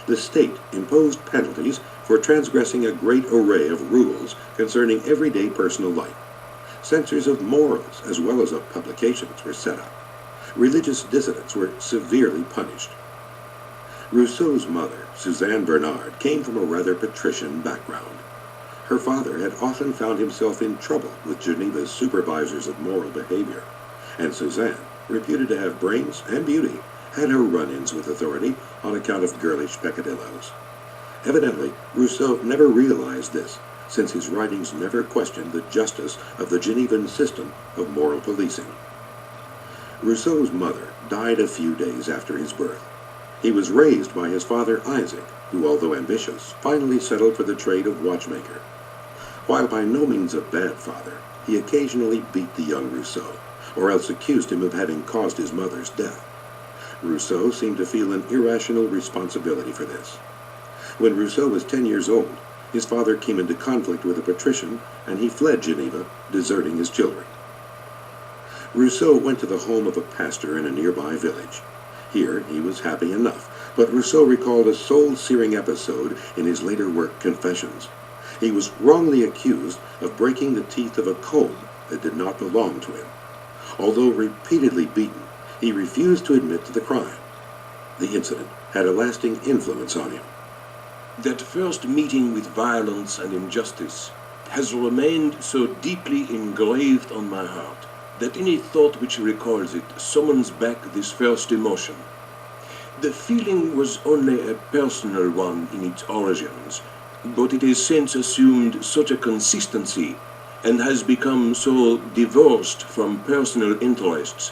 The state imposed penalties for transgressing a great array of rules concerning everyday personal life. Censors of morals as well as of publications were set up. Religious dissidents were severely punished. Rousseau's mother, Suzanne Bernard, came from a rather patrician background. Her father had often found himself in trouble with Geneva's supervisors of moral behavior, and Suzanne, reputed to have brains and beauty, had her run-ins with authority on account of girlish peccadilloes. Evidently, Rousseau never realized this, since his writings never questioned the justice of the Genevan system of moral policing. Rousseau's mother died a few days after his birth. He was raised by his father Isaac, who, although ambitious, finally settled for the trade of watchmaker. While by no means a bad father, he occasionally beat the young Rousseau, or else accused him of having caused his mother's death. Rousseau seemed to feel an irrational responsibility for this. When Rousseau was 10 years old, his father came into conflict with a patrician, and he fled Geneva, deserting his children. Rousseau went to the home of a pastor in a nearby village. Here he was happy enough, but Rousseau recalled a soul-searing episode in his later work, Confessions. He was wrongly accused of breaking the teeth of a comb that did not belong to him. Although repeatedly beaten, he refused to admit to the crime. The incident had a lasting influence on him. That first meeting with violence and injustice has remained so deeply engraved on my heart that any thought which recalls it summons back this first emotion. The feeling was only a personal one in its origins, but it has since assumed such a consistency and has become so divorced from personal interests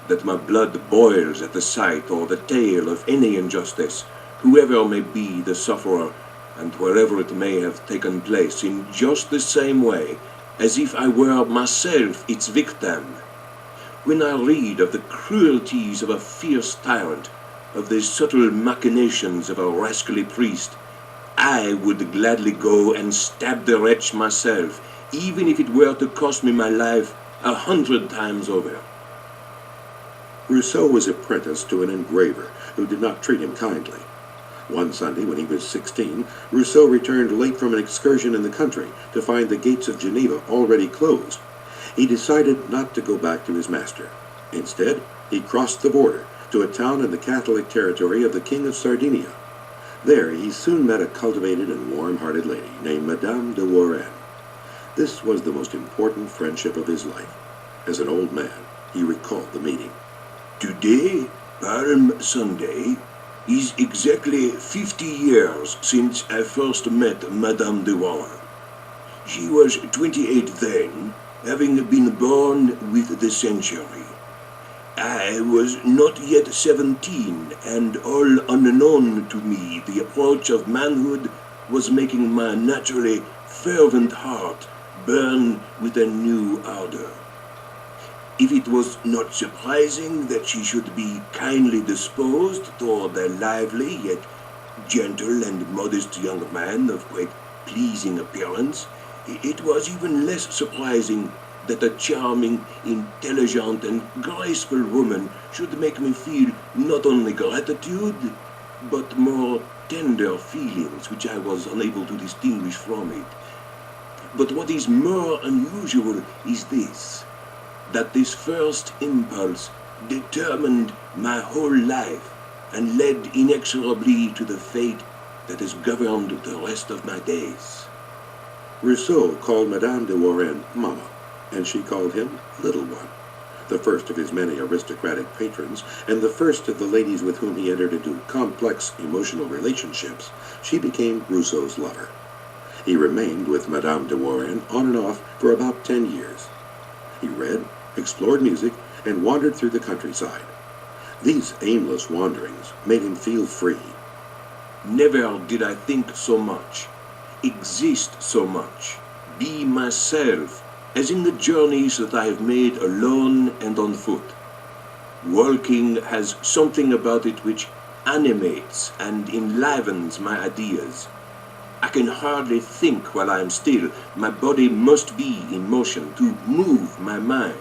that my blood boils at the sight or the tale of any injustice, whoever may be the sufferer, and wherever it may have taken place, in just the same way as if I were myself its victim. When I read of the cruelties of a fierce tyrant, of the subtle machinations of a rascally priest, I would gladly go and stab the wretch myself, even if it were to cost me my life 100 times over. Rousseau was apprenticed to an engraver who did not treat him kindly. One Sunday, when he was 16, Rousseau returned late from an excursion in the country to find the gates of Geneva already closed. He decided not to go back to his master. Instead, he crossed the border to a town in the Catholic territory of the King of Sardinia. There, he soon met a cultivated and warm-hearted lady named Madame de Warren. This was the most important friendship of his life. As an old man, he recalled the meeting. Today, Palm Sunday, is exactly 50 years since I first met Madame de Warren. She was 28 then, having been born with the century. I was not yet 17, and all unknown to me, the approach of manhood was making my naturally fervent heart burn with a new ardor. If it was not surprising that she should be kindly disposed toward a lively yet gentle and modest young man of quite pleasing appearance, it was even less surprising that a charming, intelligent, and graceful woman should make me feel not only gratitude, but more tender feelings which I was unable to distinguish from it. But what is more unusual is this, that this first impulse determined my whole life and led inexorably to the fate that has governed the rest of my days. Rousseau called Madame de Warren Mama, and she called him Little One. The first of his many aristocratic patrons, and the first of the ladies with whom he entered into complex emotional relationships, she became Rousseau's lover. He remained with Madame de Warren on and off for about 10 years. He read, explored music, and wandered through the countryside. These aimless wanderings made him feel free. Never did I think so much, exist so much, be myself, as in the journeys that I have made alone and on foot. Walking has something about it which animates and enlivens my ideas. I can hardly think while I am still. My body must be in motion to move my mind.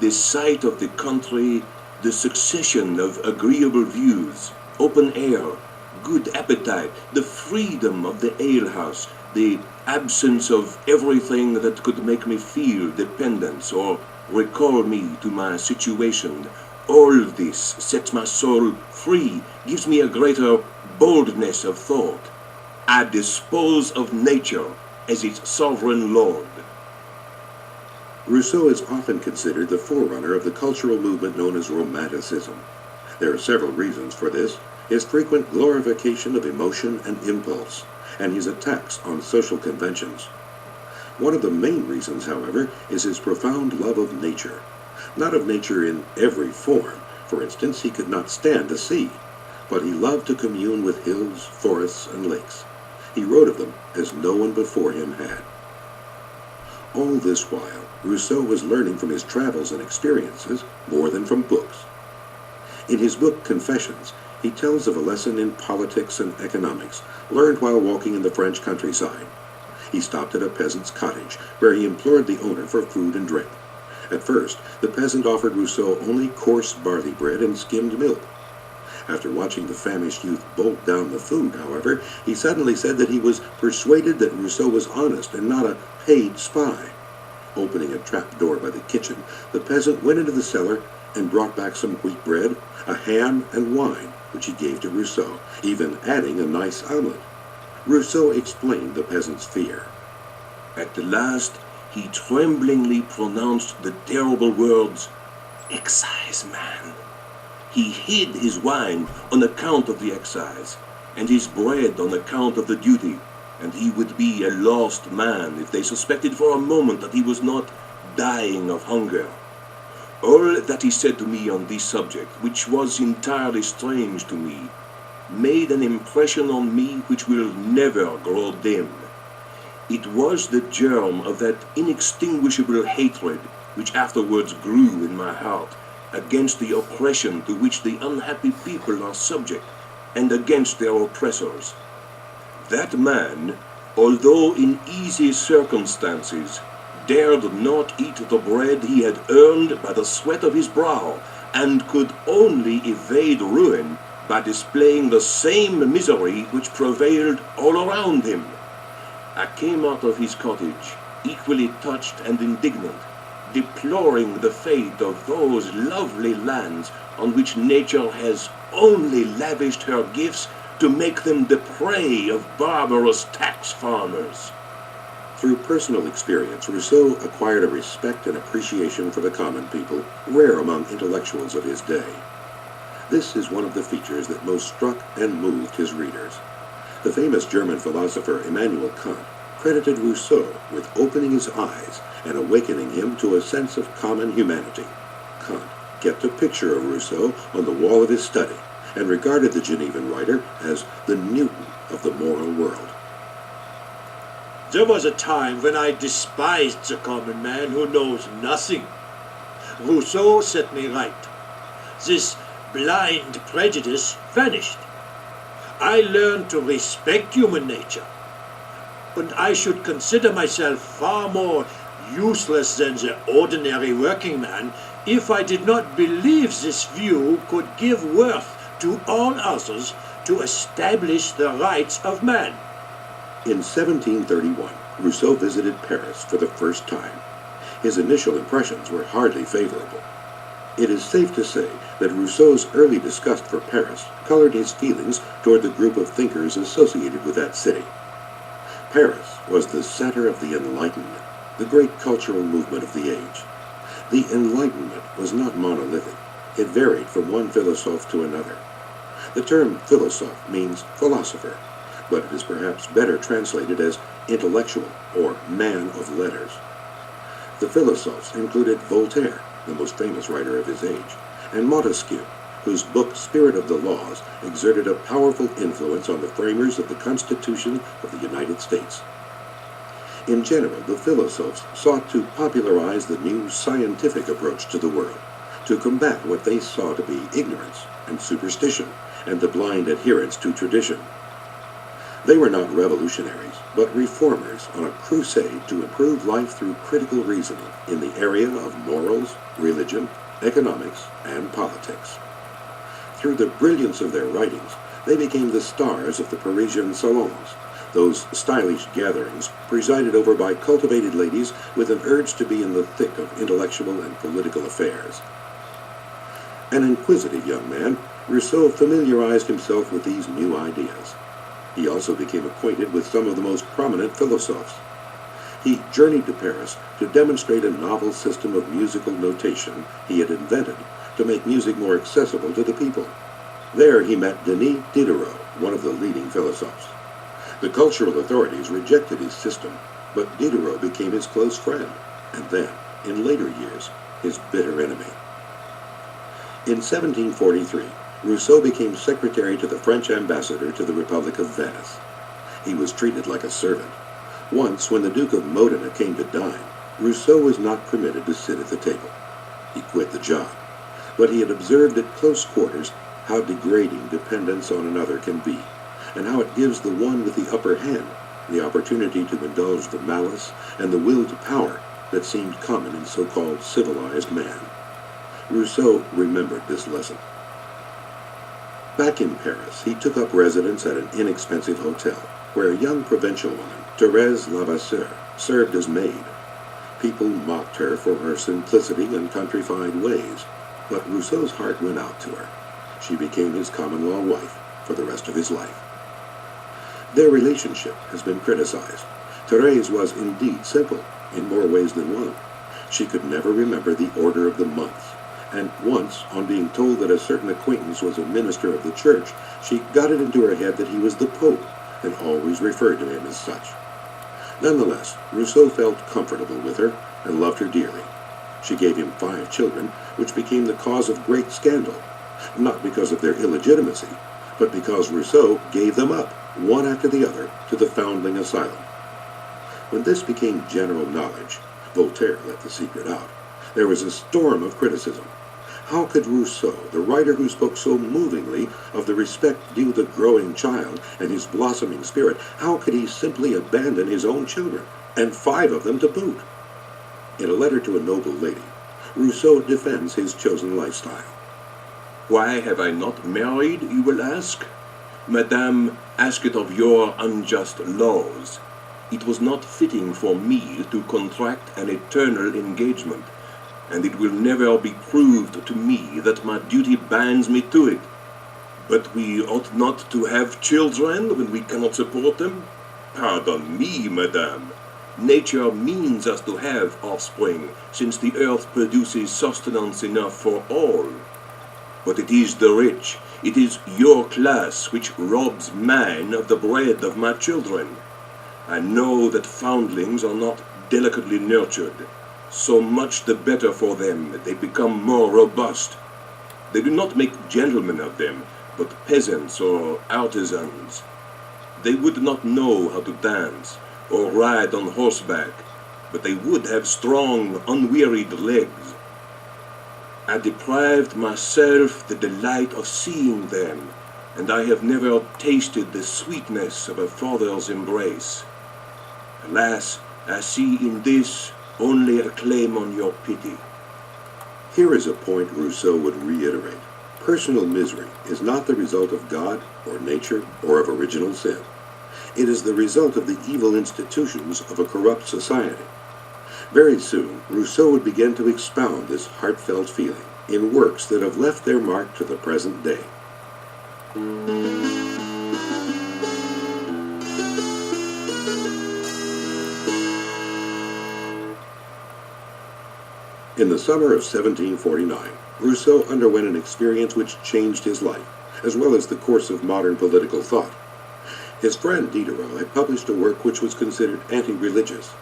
The sight of the country, the succession of agreeable views, open air, good appetite, the freedom of the alehouse, the absence of everything that could make me feel dependence or recall me to my situation, all this sets my soul free, gives me a greater boldness of thought. I dispose of nature as its sovereign lord. Rousseau is often considered the forerunner of the cultural movement known as Romanticism. There are several reasons for this: his frequent glorification of emotion and impulse, and his attacks on social conventions. One of the main reasons, however, is his profound love of nature. Not of nature in every form. For instance, he could not stand the sea, but he loved to commune with hills, forests, and lakes. He wrote of them as no one before him had. All this while, Rousseau was learning from his travels and experiences more than from books. In his book Confessions, he tells of a lesson in politics and economics learned while walking in the French countryside. He stopped at a peasant's cottage, where he implored the owner for food and drink. At first, the peasant offered Rousseau only coarse barley bread and skimmed milk. After watching the famished youth bolt down the food, however, he suddenly said that he was persuaded that Rousseau was honest and not a paid spy. Opening a trap door by the kitchen, the peasant went into the cellar and brought back some wheat bread, a ham, and wine, which he gave to Rousseau, even adding a nice omelet. Rousseau explained the peasant's fear. At the last, he tremblingly pronounced the terrible words, "Excise man." He hid his wine on account of the excise, and his bread on account of the duty, and he would be a lost man if they suspected for a moment that he was not dying of hunger. All that he said to me on this subject, which was entirely strange to me, made an impression on me which will never grow dim. It was the germ of that inextinguishable hatred which afterwards grew in my heart against the oppression to which the unhappy people are subject, and against their oppressors. That man, although in easy circumstances, dared not eat the bread he had earned by the sweat of his brow, and could only evade ruin by displaying the same misery which prevailed all around him. I came out of his cottage, equally touched and indignant, deploring the fate of those lovely lands on which nature has only lavished her gifts to make them the prey of barbarous tax farmers. Through personal experience, Rousseau acquired a respect and appreciation for the common people, rare among intellectuals of his day. This is one of the features that most struck and moved his readers. The famous German philosopher Immanuel Kant credited Rousseau with opening his eyes and awakening him to a sense of common humanity. Kant kept a picture of Rousseau on the wall of his study and regarded the Genevan writer as the Newton of the moral world. There was a time when I despised the common man who knows nothing. Rousseau set me right. This blind prejudice vanished. I learned to respect human nature. And I should consider myself far more useless than the ordinary working man if I did not believe this view could give worth to all others to establish the rights of man. In 1731, Rousseau visited Paris for the first time. His initial impressions were hardly favorable. It is safe to say that Rousseau's early disgust for Paris colored his feelings toward the group of thinkers associated with that city. Paris was the center of the Enlightenment, the great cultural movement of the age. The Enlightenment was not monolithic. It varied from one philosophe to another. The term philosophe means philosopher, but it is perhaps better translated as intellectual or man of letters. The philosophes included Voltaire, the most famous writer of his age, and Montesquieu, whose book Spirit of the Laws exerted a powerful influence on the framers of the Constitution of the United States. In general, the philosophes sought to popularize the new scientific approach to the world, to combat what they saw to be ignorance and superstition and the blind adherence to tradition. They were not revolutionaries, but reformers on a crusade to improve life through critical reasoning in the area of morals, religion, economics, and politics. Through the brilliance of their writings, they became the stars of the Parisian salons, those stylish gatherings presided over by cultivated ladies with an urge to be in the thick of intellectual and political affairs. An inquisitive young man, Rousseau familiarized himself with these new ideas. He also became acquainted with some of the most prominent philosophes. He journeyed to Paris to demonstrate a novel system of musical notation he had invented to make music more accessible to the people. There he met Denis Diderot, one of the leading philosophes. The cultural authorities rejected his system, but Diderot became his close friend, and then, in later years, his bitter enemy. In 1743, Rousseau became secretary to the French ambassador to the Republic of Venice. He was treated like a servant. Once, when the Duke of Modena came to dine, Rousseau was not permitted to sit at the table. He quit the job, but he had observed at close quarters how degrading dependence on another can be, and how it gives the one with the upper hand the opportunity to indulge the malice and the will to power that seemed common in so-called civilized man. Rousseau remembered this lesson. Back in Paris, he took up residence at an inexpensive hotel, where a young provincial woman, Thérèse Levasseur, served as maid. People mocked her for her simplicity and countrified ways, but Rousseau's heart went out to her. She became his common-law wife for the rest of his life. Their relationship has been criticized. Thérèse was indeed simple, in more ways than one. She could never remember the order of the months, and once, on being told that a certain acquaintance was a minister of the church, she got it into her head that he was the Pope, and always referred to him as such. Nonetheless, Rousseau felt comfortable with her and loved her dearly. She gave him 5 children, which became the cause of great scandal, not because of their illegitimacy, but because Rousseau gave them up, one after the other, to the foundling asylum. When this became general knowledge, Voltaire let the secret out. There was a storm of criticism. How could Rousseau, the writer who spoke so movingly of the respect due the growing child and his blossoming spirit, how could he simply abandon his own children, and 5 of them to boot? In a letter to a noble lady, Rousseau defends his chosen lifestyle. Why have I not married, you will ask? Madame, ask it of your unjust laws. It was not fitting for me to contract an eternal engagement, and it will never be proved to me that my duty binds me to it. But we ought not to have children when we cannot support them? Pardon me, madame. Nature means us to have offspring, since the earth produces sustenance enough for all. But it is the rich, it is your class which robs mine of the bread of my children. I know that foundlings are not delicately nurtured. So much the better for them, they become more robust. They do not make gentlemen of them, but peasants or artisans. They would not know how to dance or ride on horseback, but they would have strong, unwearied legs. I deprived myself the delight of seeing them, and I have never tasted the sweetness of a father's embrace. Alas, I see in this only a claim on your pity. Here is a point Rousseau would reiterate. Personal misery is not the result of God or nature or of original sin. It is the result of the evil institutions of a corrupt society. Very soon, Rousseau would begin to expound this heartfelt feeling in works that have left their mark to the present day. In the summer of 1749, Rousseau underwent an experience which changed his life, as well as the course of modern political thought. His friend Diderot had published a work which was considered anti-religious.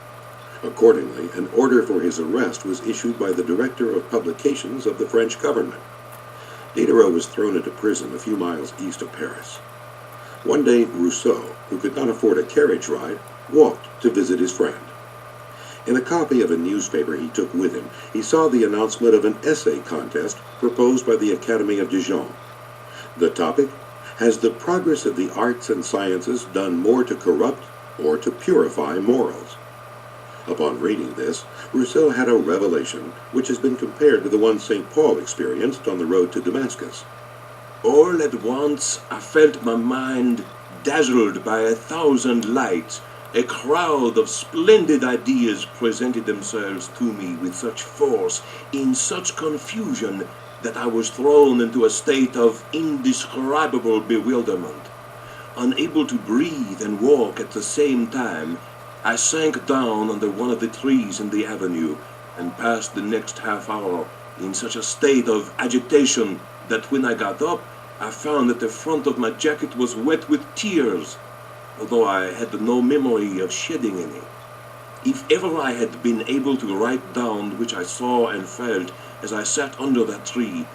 Accordingly, an order for his arrest was issued by the director of publications of the French government. Diderot was thrown into prison a few miles east of Paris. One day, Rousseau, who could not afford a carriage ride, walked to visit his friend. In a copy of a newspaper he took with him, he saw the announcement of an essay contest proposed by the Academy of Dijon. The topic: has the progress of the arts and sciences done more to corrupt or to purify morals? Upon reading this, Rousseau had a revelation which has been compared to the one St. Paul experienced on the road to Damascus. All at once I felt my mind dazzled by 1,000 lights. A crowd of splendid ideas presented themselves to me with such force, in such confusion, that I was thrown into a state of indescribable bewilderment. Unable to breathe and walk at the same time, I sank down under one of the trees in the avenue, and passed the next half hour in such a state of agitation that when I got up, I found that the front of my jacket was wet with tears, although I had no memory of shedding any. If ever I had been able to write down which I saw and felt as I sat under that tree,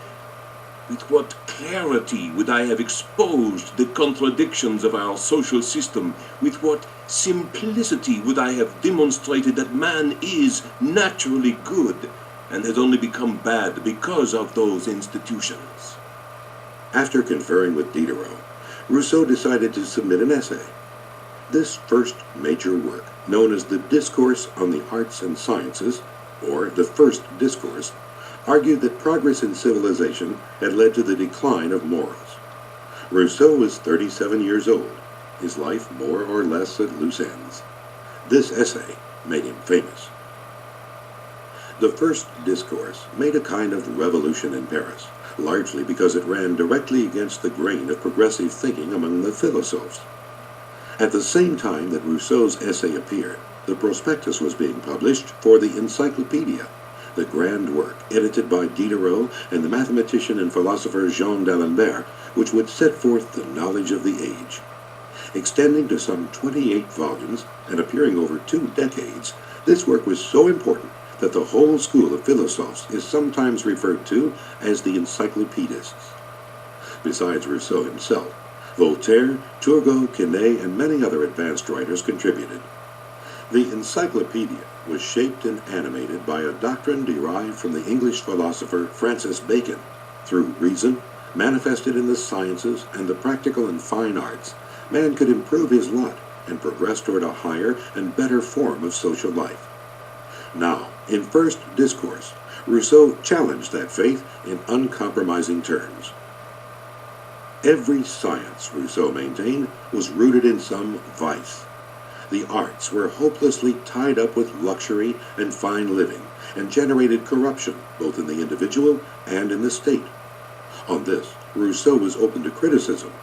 with what clarity would I have exposed the contradictions of our social system, with what simplicity would I have demonstrated that man is naturally good, and has only become bad because of those institutions. After conferring with Diderot, Rousseau decided to submit an essay. This first major work, known as the Discourse on the Arts and Sciences, or the First Discourse, argued that progress in civilization had led to the decline of morals. Rousseau was 37 years old, his life more or less at loose ends. This essay made him famous. The First Discourse made a kind of revolution in Paris, largely because it ran directly against the grain of progressive thinking among the philosophes. At the same time that Rousseau's essay appeared, the prospectus was being published for the Encyclopedia, the grand work edited by Diderot and the mathematician and philosopher Jean d'Alembert, which would set forth the knowledge of the age. Extending to some 28 volumes and appearing over 2 decades, this work was so important that the whole school of philosophes is sometimes referred to as the Encyclopedists. Besides Rousseau himself, Voltaire, Turgot, Quesnay, and many other advanced writers contributed. The Encyclopedia was shaped and animated by a doctrine derived from the English philosopher Francis Bacon. Through reason, manifested in the sciences and the practical and fine arts, man could improve his lot and progress toward a higher and better form of social life. Now, In First Discourse, Rousseau challenged that faith in uncompromising terms. Every science, Rousseau maintained, was rooted in some vice. The arts were hopelessly tied up with luxury and fine living, and generated corruption both in the individual and in the state. On this, Rousseau was open to criticism.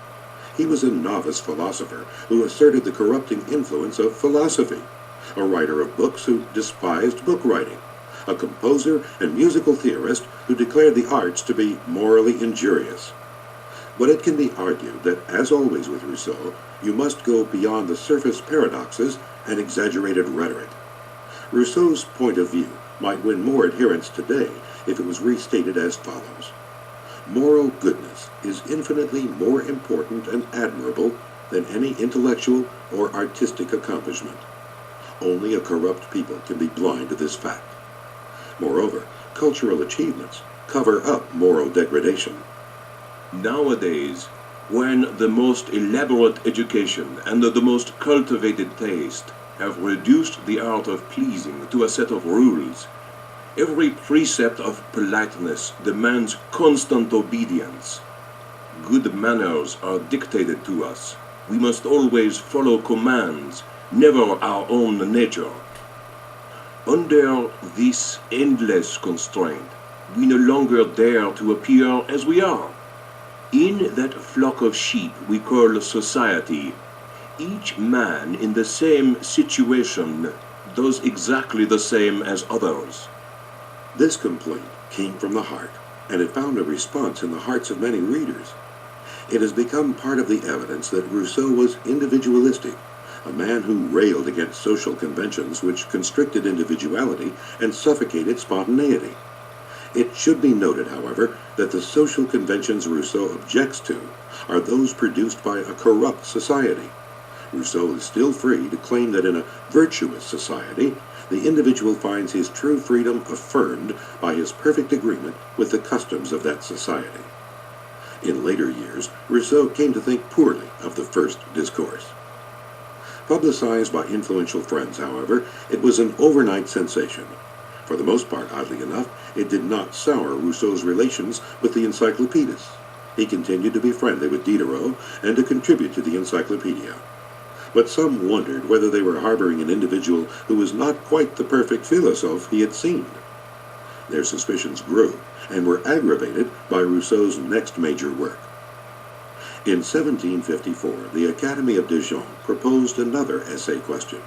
He was a novice philosopher who asserted the corrupting influence of philosophy, a writer of books who despised book writing, a composer and musical theorist who declared the arts to be morally injurious. But it can be argued that, as always with Rousseau, you must go beyond the surface paradoxes and exaggerated rhetoric. Rousseau's point of view might win more adherents today if it was restated as follows. Moral goodness is infinitely more important and admirable than any intellectual or artistic accomplishment. Only a corrupt people can be blind to this fact. Moreover, cultural achievements cover up moral degradation. Nowadays, when the most elaborate education and the most cultivated taste have reduced the art of pleasing to a set of rules, every precept of politeness demands constant obedience. Good manners are dictated to us. We must always follow commands, never our own nature. Under this endless constraint, we no longer dare to appear as we are. In that flock of sheep we call society, each man in the same situation does exactly the same as others. This complaint came from the heart, and it found a response in the hearts of many readers. It has become part of the evidence that Rousseau was individualistic, a man who railed against social conventions which constricted individuality and suffocated spontaneity. It should be noted, however, that the social conventions Rousseau objects to are those produced by a corrupt society. Rousseau is still free to claim that in a virtuous society, the individual finds his true freedom affirmed by his perfect agreement with the customs of that society. In later years, Rousseau came to think poorly of the First Discourse. Publicized by influential friends, however, it was an overnight sensation. For the most part, oddly enough, it did not sour Rousseau's relations with the Encyclopedists. He continued to be friendly with Diderot and to contribute to the Encyclopedia. But some wondered whether they were harboring an individual who was not quite the perfect philosophe he had seemed. Their suspicions grew and were aggravated by Rousseau's next major work. In 1754, the Academy of Dijon proposed another essay question.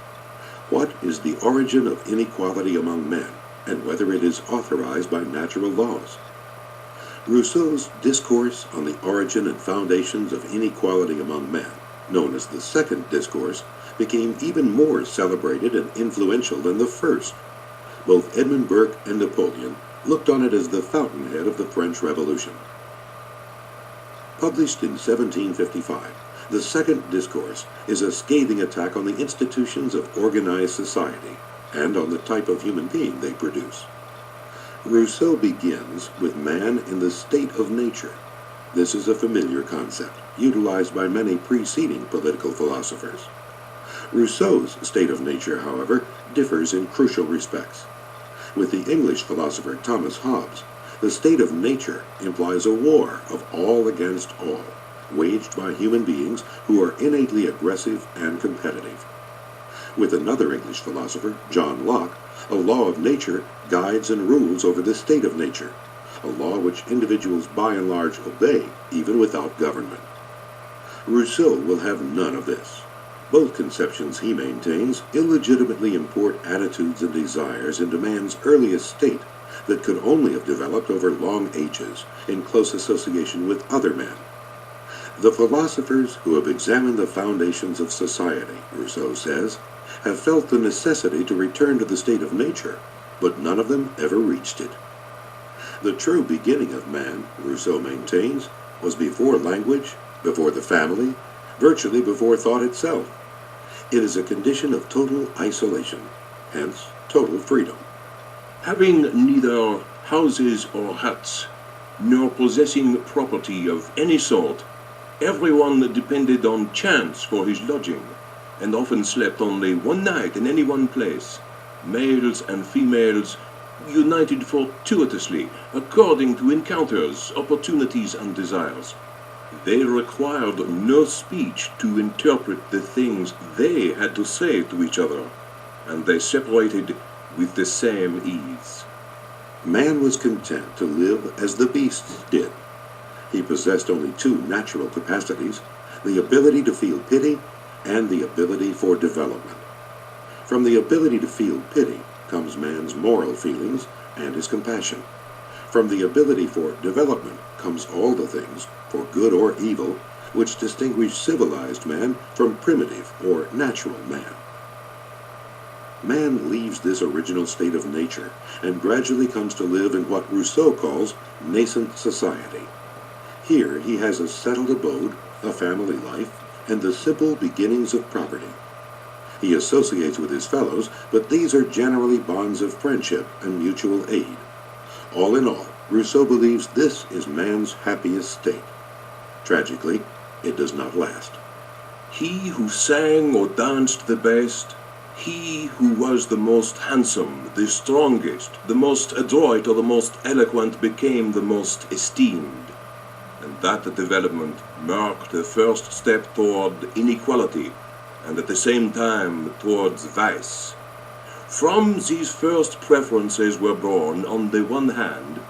What is the origin of inequality among men, and whether it is authorized by natural laws? Rousseau's Discourse on the Origin and Foundations of Inequality Among Men, known as the Second Discourse, became even more celebrated and influential than the first. Both Edmund Burke and Napoleon looked on it as the fountainhead of the French Revolution. Published in 1755, the Second Discourse is a scathing attack on the institutions of organized society and on the type of human being they produce. Rousseau begins with man in the state of nature. This is a familiar concept, utilized by many preceding political philosophers. Rousseau's state of nature, however, differs in crucial respects. With the English philosopher Thomas Hobbes, the state of nature implies a war of all against all, waged by human beings who are innately aggressive and competitive. With another English philosopher, John Locke, a law of nature guides and rules over the state of nature, a law which individuals by and large obey, even without government. Rousseau will have none of this. Both conceptions, he maintains, illegitimately import attitudes and desires into man's earliest state that could only have developed over long ages in close association with other men. The philosophers who have examined the foundations of society, Rousseau says, have felt the necessity to return to the state of nature, but none of them ever reached it. The true beginning of man, Rousseau maintains, was before language, before the family, virtually before thought itself. It is a condition of total isolation, hence total freedom. Having neither houses or huts, nor possessing property of any sort, everyone depended on chance for his lodging, and often slept only one night in any one place. Males and females united fortuitously according to encounters, opportunities, and desires. They required no speech to interpret the things they had to say to each other, and they separated with the same ease. Man was content to live as the beasts did. He possessed only two natural capacities, the ability to feel pity and the ability for development. From the ability to feel pity comes man's moral feelings and his compassion. From the ability for development comes all the things, for good or evil, which distinguish civilized man from primitive or natural man. Man leaves this original state of nature and gradually comes to live in what Rousseau calls nascent society. Here he has a settled abode, a family life, and the simple beginnings of property. He associates with his fellows, but these are generally bonds of friendship and mutual aid. All in all, Rousseau believes this is man's happiest state. Tragically, it does not last. He who sang or danced the best, he who was the most handsome, the strongest, the most adroit, or the most eloquent became the most esteemed. And that development marked the first step toward inequality, and at the same time towards vice. From these first preferences were born, on the one hand,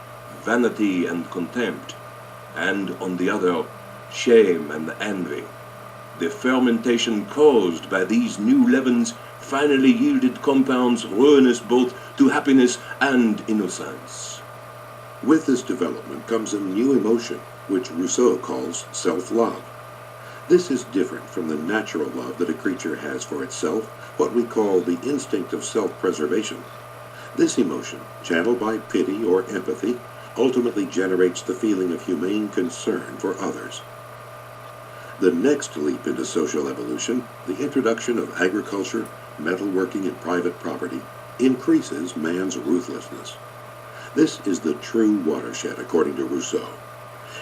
vanity and contempt, and on the other, shame and envy. The fermentation caused by these new leavens finally yielded compounds ruinous both to happiness and innocence. With this development comes a new emotion, which Rousseau calls self-love. This is different from the natural love that a creature has for itself, what we call the instinct of self-preservation. This emotion, channeled by pity or empathy, ultimately generates the feeling of humane concern for others. The next leap into social evolution, the introduction of agriculture, metalworking, and private property, increases man's ruthlessness. This is the true watershed, according to Rousseau.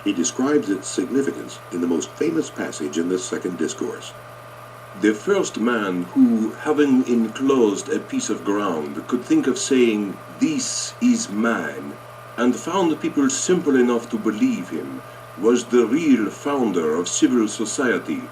He describes its significance in the most famous passage in this second discourse. The first man who, having enclosed a piece of ground, could think of saying, "This is mine," and found people simple enough to believe him, was the real founder of civil society.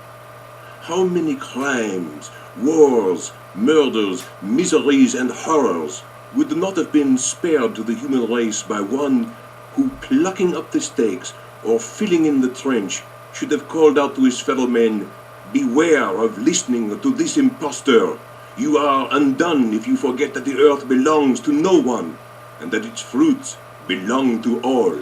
How many crimes, wars, murders, miseries, and horrors would not have been spared to the human race by one who, plucking up the stakes or filling in the trench, should have called out to his fellow men, "Beware of listening to this impostor. You are undone if you forget that the earth belongs to no one, and that its fruits belong to all."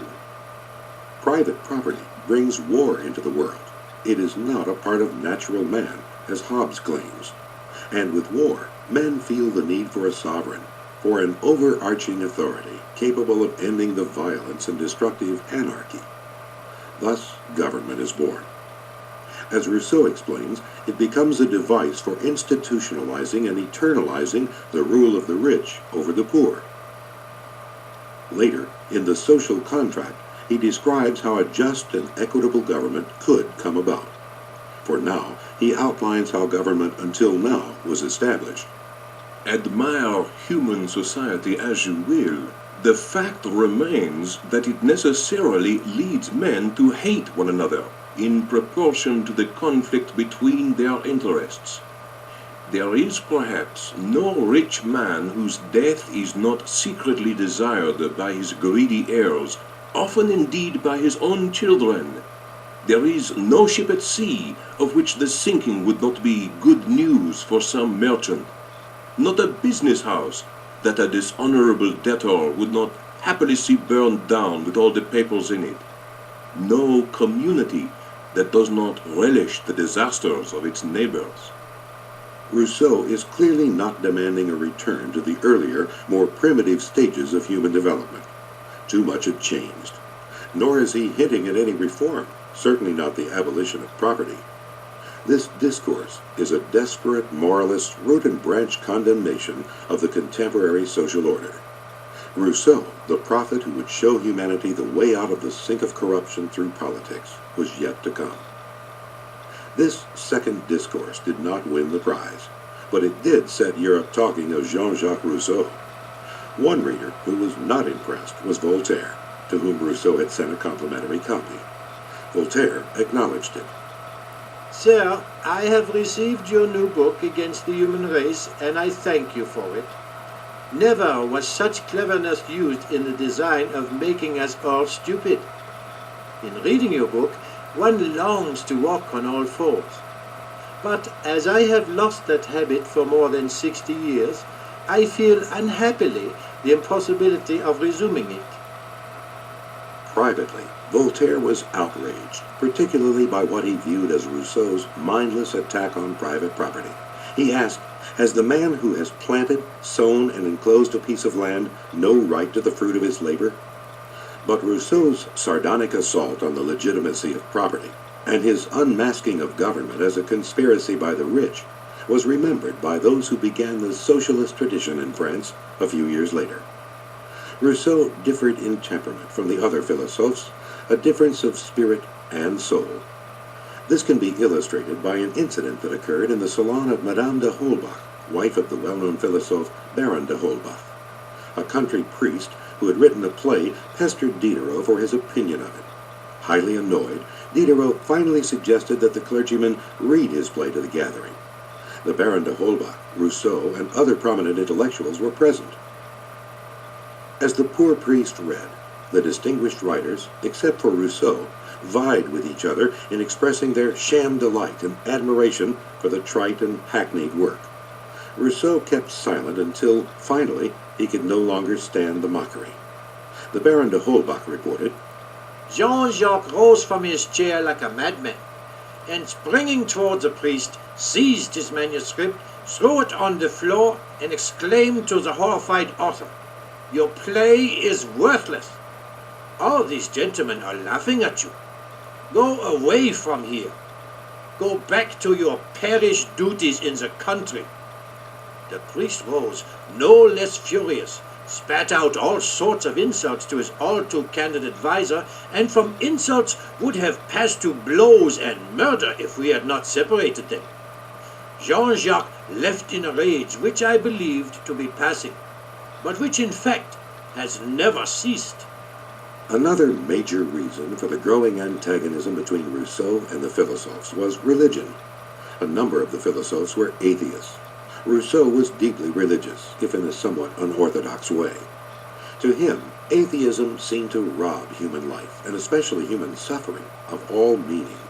Private property brings war into the world. It is not a part of natural man, as Hobbes claims. And with war, men feel the need for a sovereign, for an overarching authority capable of ending the violence and destructive anarchy. Thus, government is born. As Rousseau explains, it becomes a device for institutionalizing and eternalizing the rule of the rich over the poor. Later, in the social contract, he describes how a just and equitable government could come about. For now, he outlines how government until now was established. Admire human society as you will, the fact remains that it necessarily leads men to hate one another in proportion to the conflict between their interests. There is perhaps no rich man whose death is not secretly desired by his greedy heirs, often indeed by his own children. There is no ship at sea of which the sinking would not be good news for some merchant, not a business house that a dishonorable debtor would not happily see burned down with all the papers in it, no community that does not relish the disasters of its neighbors. Rousseau is clearly not demanding a return to the earlier, more primitive stages of human development. Too much had changed. Nor is he hinting at any reform, certainly not the abolition of property. This discourse is a desperate moralist root and branch condemnation of the contemporary social order. Rousseau, the prophet who would show humanity the way out of the sink of corruption through politics, was yet to come. This second discourse did not win the prize, but it did set Europe talking of Jean-Jacques Rousseau. One reader who was not impressed was Voltaire, to whom Rousseau had sent a complimentary copy. Voltaire acknowledged it. Sir, I have received your new book against the human race, and I thank you for it. Never was such cleverness used in the design of making us all stupid. In reading your book, one longs to walk on all fours. But as I have lost that habit for more than 60 years, I feel unhappily the impossibility of resuming it. Privately, Voltaire was outraged, particularly by what he viewed as Rousseau's mindless attack on private property. He asked, has the man who has planted, sown, and enclosed a piece of land no right to the fruit of his labor? But Rousseau's sardonic assault on the legitimacy of property, and his unmasking of government as a conspiracy by the rich, was remembered by those who began the socialist tradition in France a few years later. Rousseau differed in temperament from the other philosophes, a difference of spirit and soul. This can be illustrated by an incident that occurred in the salon of Madame de Holbach, wife of the well-known philosophe Baron de Holbach. A country priest who had written a play pestered Diderot for his opinion of it. Highly annoyed, Diderot finally suggested that the clergyman read his play to the gathering. The Baron de Holbach, Rousseau, and other prominent intellectuals were present. As the poor priest read, the distinguished writers, except for Rousseau, vied with each other in expressing their sham delight and admiration for the trite and hackneyed work. Rousseau kept silent until, finally, he could no longer stand the mockery. The Baron de Holbach reported, Jean-Jacques rose from his chair like a madman, and springing towards the priest, seized his manuscript, threw it on the floor, and exclaimed to the horrified author, "Your play is worthless. All these gentlemen are laughing at you. Go away from here. Go back to your parish duties in the country." The priest rose, no less furious, spat out all sorts of insults to his all-too-candid adviser, and from insults would have passed to blows and murder if we had not separated them. Jean-Jacques left in a rage which I believed to be passing, but which in fact has never ceased. Another major reason for the growing antagonism between Rousseau and the philosophes was religion. A number of the philosophes were atheists. Rousseau was deeply religious, if in a somewhat unorthodox way. To him, atheism seemed to rob human life, and especially human suffering, of all meaning.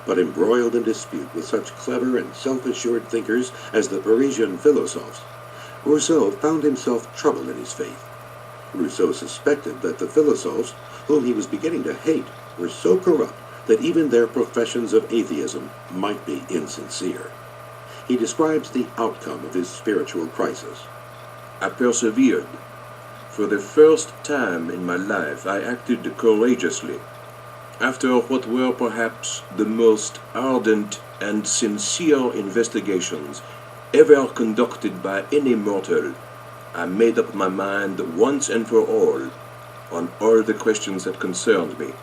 But embroiled in dispute with such clever and self-assured thinkers as the Parisian philosophes, Rousseau found himself troubled in his faith. Rousseau suspected that the philosophes, whom he was beginning to hate, were so corrupt that even their professions of atheism might be insincere. He describes the outcome of his spiritual crisis. I persevered. For the first time in my life, I acted courageously. After what were perhaps the most ardent and sincere investigations ever conducted by any mortal, I made up my mind once and for all on all the questions that concerned me.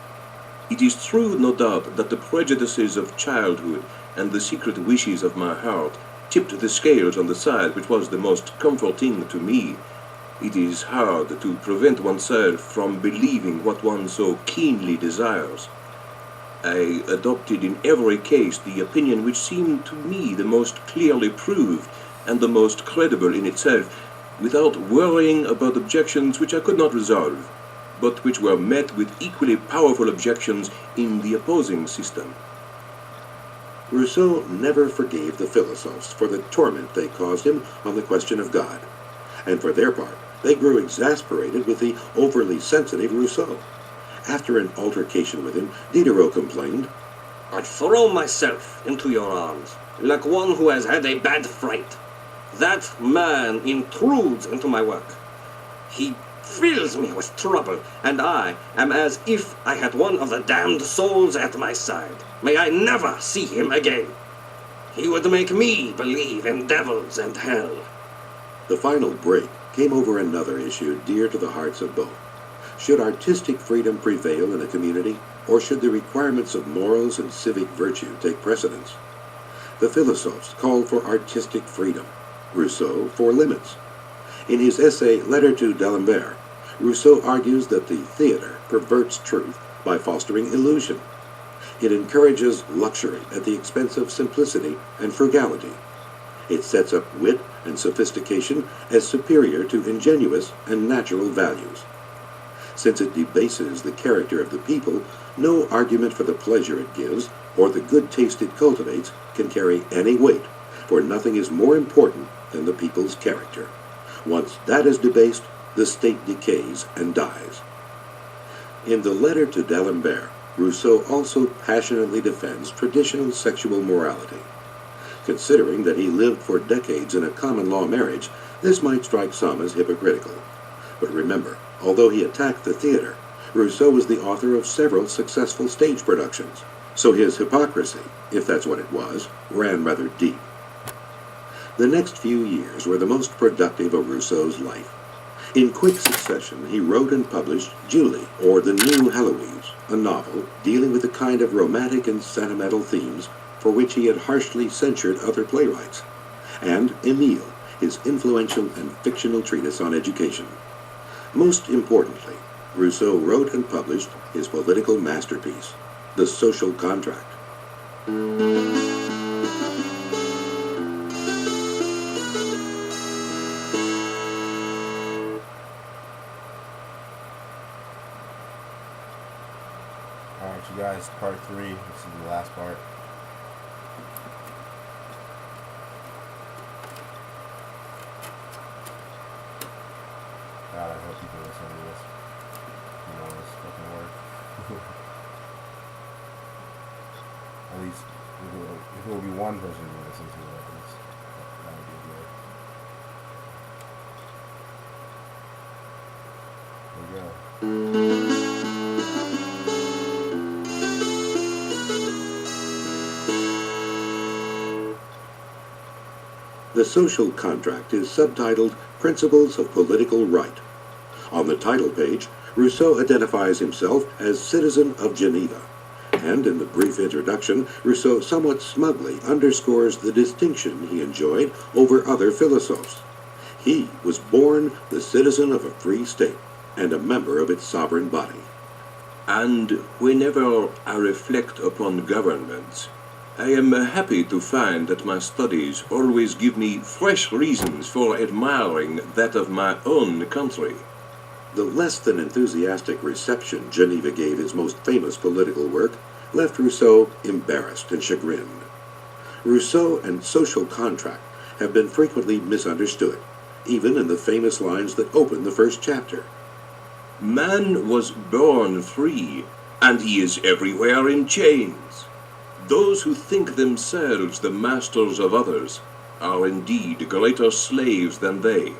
It is true, no doubt, that the prejudices of childhood and the secret wishes of my heart tipped the scales on the side which was the most comforting to me. It is hard to prevent oneself from believing what one so keenly desires. I adopted in every case the opinion which seemed to me the most clearly proved and the most credible in itself, without worrying about objections which I could not resolve, but which were met with equally powerful objections in the opposing system. Rousseau never forgave the philosophes for the torment they caused him on the question of God, and for their part, they grew exasperated with the overly sensitive Rousseau. After an altercation with him, Diderot complained, "I throw myself into your arms, like one who has had a bad fright. That man intrudes into my work. He fills me with trouble, and I am as if I had one of the damned souls at my side. May I never see him again. He would make me believe in devils and hell." The final break came over another issue dear to the hearts of both. Should artistic freedom prevail in a community, or should the requirements of morals and civic virtue take precedence? The philosophes called for artistic freedom, Rousseau for limits. In his essay Letter to D'Alembert, Rousseau argues that the theater perverts truth by fostering illusion. It encourages luxury at the expense of simplicity and frugality. It sets up wit and sophistication as superior to ingenuous and natural values. Since it debases the character of the people, no argument for the pleasure it gives or the good taste it cultivates can carry any weight, for nothing is more important than the people's character. Once that is debased, the state decays and dies. In the Letter to D'Alembert, Rousseau also passionately defends traditional sexual morality. Considering that he lived for decades in a common law marriage, this might strike some as hypocritical. But remember, although he attacked the theater, Rousseau was the author of several successful stage productions, so his hypocrisy, if that's what it was, ran rather deep. The next few years were the most productive of Rousseau's life. In quick succession, he wrote and published Julie, or The New Heloise, a novel dealing with the kind of romantic and sentimental themes for which he had harshly censured other playwrights, and Emile, his influential and fictional treatise on education. Most importantly, Rousseau wrote and published his political masterpiece, The Social Contract. Alright, you guys, part 3. This is the last part. God, I hope people listen to this. You know, this fucking work. At least, if it will be one person who listens to it, at least, that would be good. There we go. The Social Contract is subtitled Principles of Political Right. On the title page, Rousseau identifies himself as citizen of Geneva, and in the brief introduction, Rousseau somewhat smugly underscores the distinction he enjoyed over other philosophers. He was born the citizen of a free state and a member of its sovereign body. And whenever I reflect upon governments, I am happy to find that my studies always give me fresh reasons for admiring that of my own country. The less than enthusiastic reception Geneva gave his most famous political work left Rousseau embarrassed and chagrined. Rousseau and Social Contract have been frequently misunderstood, even in the famous lines that open the first chapter. Man was born free, and he is everywhere in chains. Those who think themselves the masters of others are indeed greater slaves than they.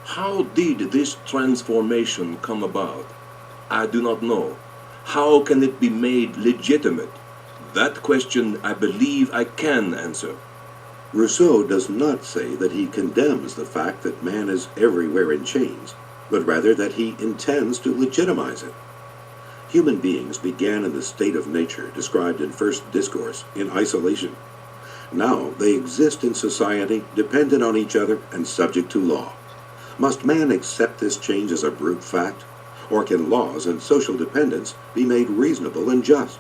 How did this transformation come about? I do not know. How can it be made legitimate? That question I believe I can answer. Rousseau does not say that he condemns the fact that man is everywhere in chains, but rather that he intends to legitimize it. Human beings began in the state of nature described in First Discourse, in isolation. Now they exist in society, dependent on each other and subject to law. Must man accept this change as a brute fact, or can laws and social dependence be made reasonable and just?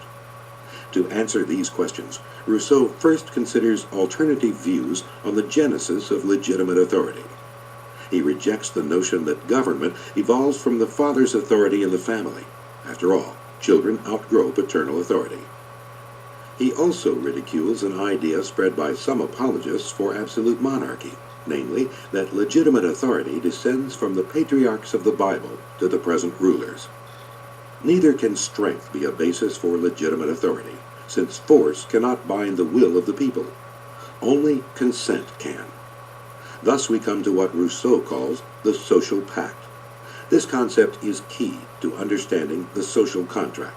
To answer these questions, Rousseau first considers alternative views on the genesis of legitimate authority. He rejects the notion that government evolves from the father's authority in the family. After all, children outgrow paternal authority. He also ridicules an idea spread by some apologists for absolute monarchy, namely, that legitimate authority descends from the patriarchs of the Bible to the present rulers. Neither can strength be a basis for legitimate authority, since force cannot bind the will of the people. Only consent can. Thus we come to what Rousseau calls the social pact. This concept is key to understanding the social contract.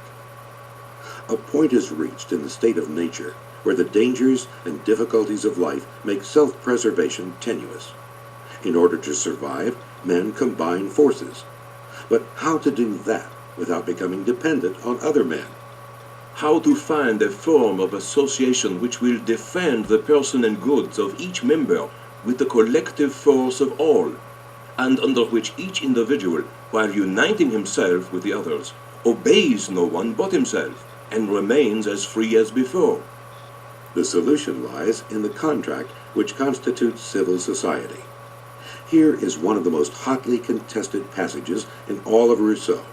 A point is reached in the state of nature where the dangers and difficulties of life make self-preservation tenuous. In order to survive, men combine forces. But how to do that without becoming dependent on other men? How to find a form of association which will defend the person and goods of each member with the collective force of all? and under which each individual, while uniting himself with the others, obeys no one but himself, and remains as free as before. The solution lies in the contract which constitutes civil society. Here is one of the most hotly contested passages in all of Rousseau.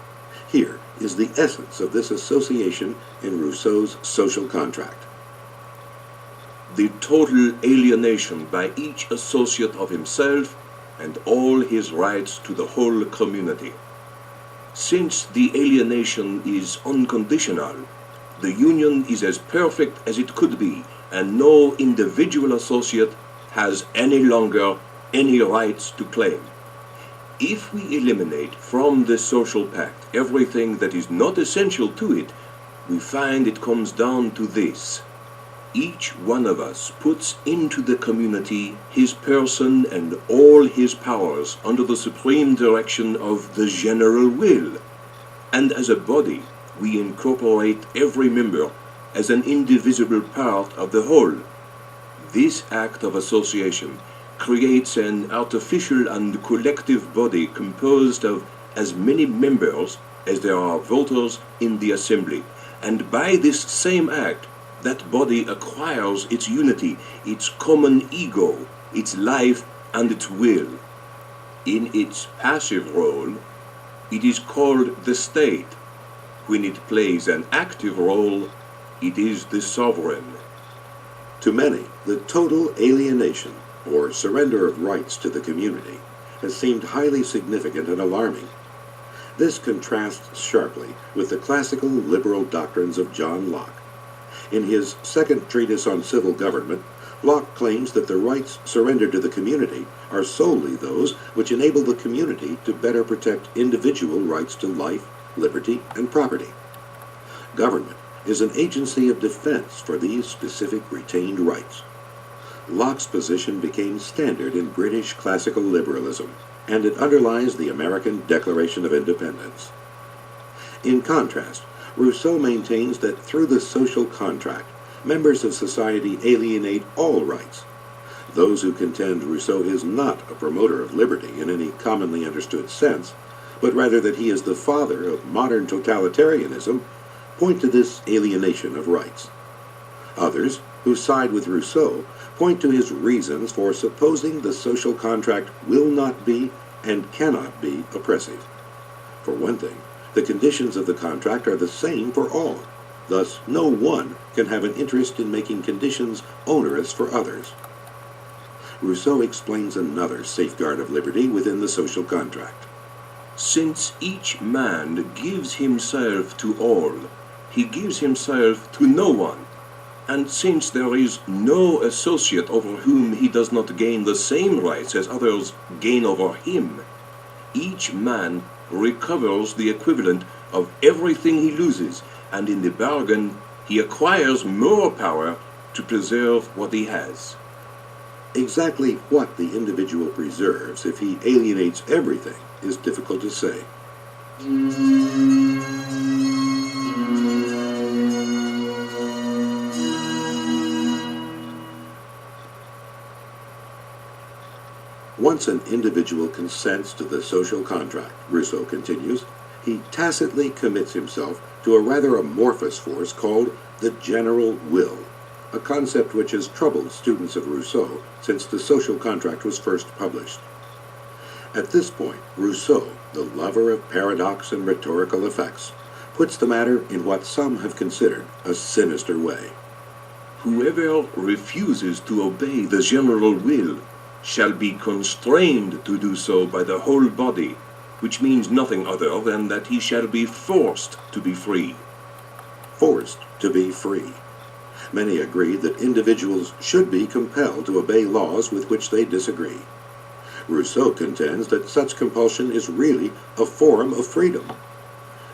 Here is the essence of this association in Rousseau's social contract. The total alienation by each associate of himself and all his rights to the whole community. Since the alienation is unconditional, the union is as perfect as it could be, and no individual associate has any longer any rights to claim. If we eliminate from the social pact everything that is not essential to it, we find it comes down to this. Each one of us puts into the community his person and all his powers under the supreme direction of the general will. And as a body, we incorporate every member as an indivisible part of the whole. This act of association creates an artificial and collective body composed of as many members as there are voters in the assembly. And by this same act, that body acquires its unity, its common ego, its life and its will. In its passive role, it is called the state. When it plays an active role, it is the sovereign. To many, the total alienation, or surrender of rights to the community, has seemed highly significant and alarming. This contrasts sharply with the classical liberal doctrines of John Locke. In his second treatise on civil government, Locke claims that the rights surrendered to the community are solely those which enable the community to better protect individual rights to life, liberty, and property. Government is an agency of defense for these specific retained rights. Locke's position became standard in British classical liberalism, and it underlies the American Declaration of Independence. In contrast, Rousseau maintains that through the social contract, members of society alienate all rights. Those who contend Rousseau is not a promoter of liberty in any commonly understood sense, but rather that he is the father of modern totalitarianism, point to this alienation of rights. Others, who side with Rousseau, point to his reasons for supposing the social contract will not be and cannot be oppressive. For one thing, the conditions of the contract are the same for all. Thus, no one can have an interest in making conditions onerous for others. Rousseau explains another safeguard of liberty within the social contract. Since each man gives himself to all, he gives himself to no one. And since there is no associate over whom he does not gain the same rights as others gain over him, each man recovers the equivalent of everything he loses, and in the bargain he acquires more power to preserve what he has. Exactly what the individual preserves if he alienates everything is difficult to say. Once an individual consents to the social contract, Rousseau continues, he tacitly commits himself to a rather amorphous force called the general will, a concept which has troubled students of Rousseau since the social contract was first published. At this point, Rousseau, the lover of paradox and rhetorical effects, puts the matter in what some have considered a sinister way. Whoever refuses to obey the general will shall be constrained to do so by the whole body, which means nothing other than that he shall be forced to be free. Forced to be free. Many agree that individuals should be compelled to obey laws with which they disagree. Rousseau contends that such compulsion is really a form of freedom.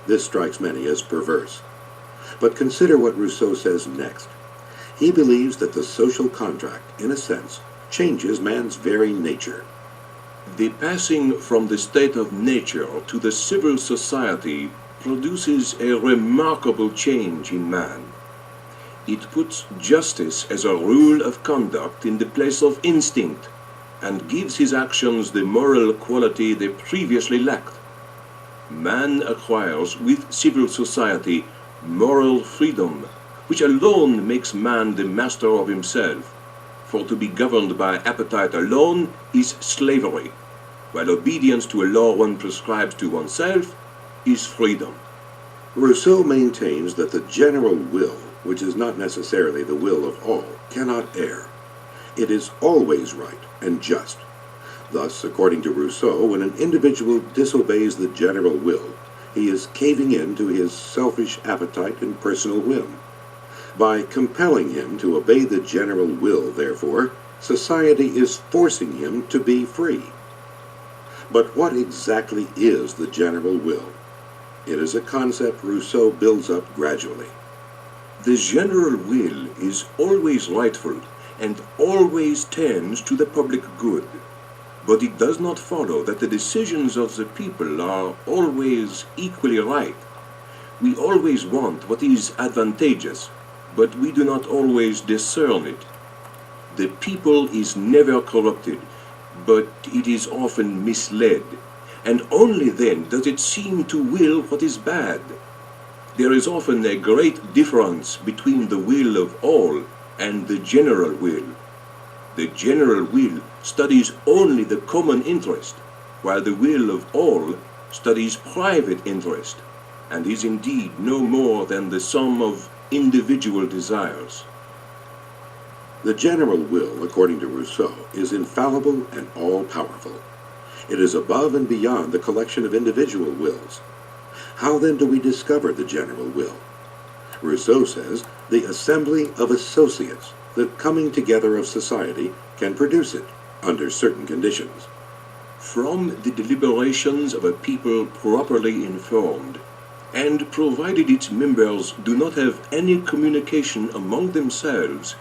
This strikes many as perverse. But consider what Rousseau says next. He believes that the social contract, in a sense, changes man's very nature. The passing from the state of nature to the civil society produces a remarkable change in man. It puts justice as a rule of conduct in the place of instinct, and gives his actions the moral quality they previously lacked. Man acquires with civil society moral freedom, which alone makes man the master of himself, for to be governed by appetite alone is slavery, while obedience to a law one prescribes to oneself is freedom. Rousseau maintains that the general will, which is not necessarily the will of all, cannot err. It is always right and just. Thus, according to Rousseau, when an individual disobeys the general will, he is caving in to his selfish appetite and personal whim. By compelling him to obey the general will, therefore, society is forcing him to be free. But what exactly is the general will? It is a concept Rousseau builds up gradually. The general will is always rightful and always tends to the public good, but it does not follow that the decisions of the people are always equally right. We always want what is advantageous, but we do not always discern it. The people is never corrupted, but it is often misled, and only then does it seem to will what is bad. There is often a great difference between the will of all and the general will. The general will studies only the common interest, while the will of all studies private interest, and is indeed no more than the sum of individual desires. The general will, according to Rousseau, is infallible and all-powerful. It is above and beyond the collection of individual wills. How then do we discover the general will? Rousseau says the assembly of associates, the coming together of society, can produce it under certain conditions. From the deliberations of a people properly informed, and provided its members do not have any communication among themselves,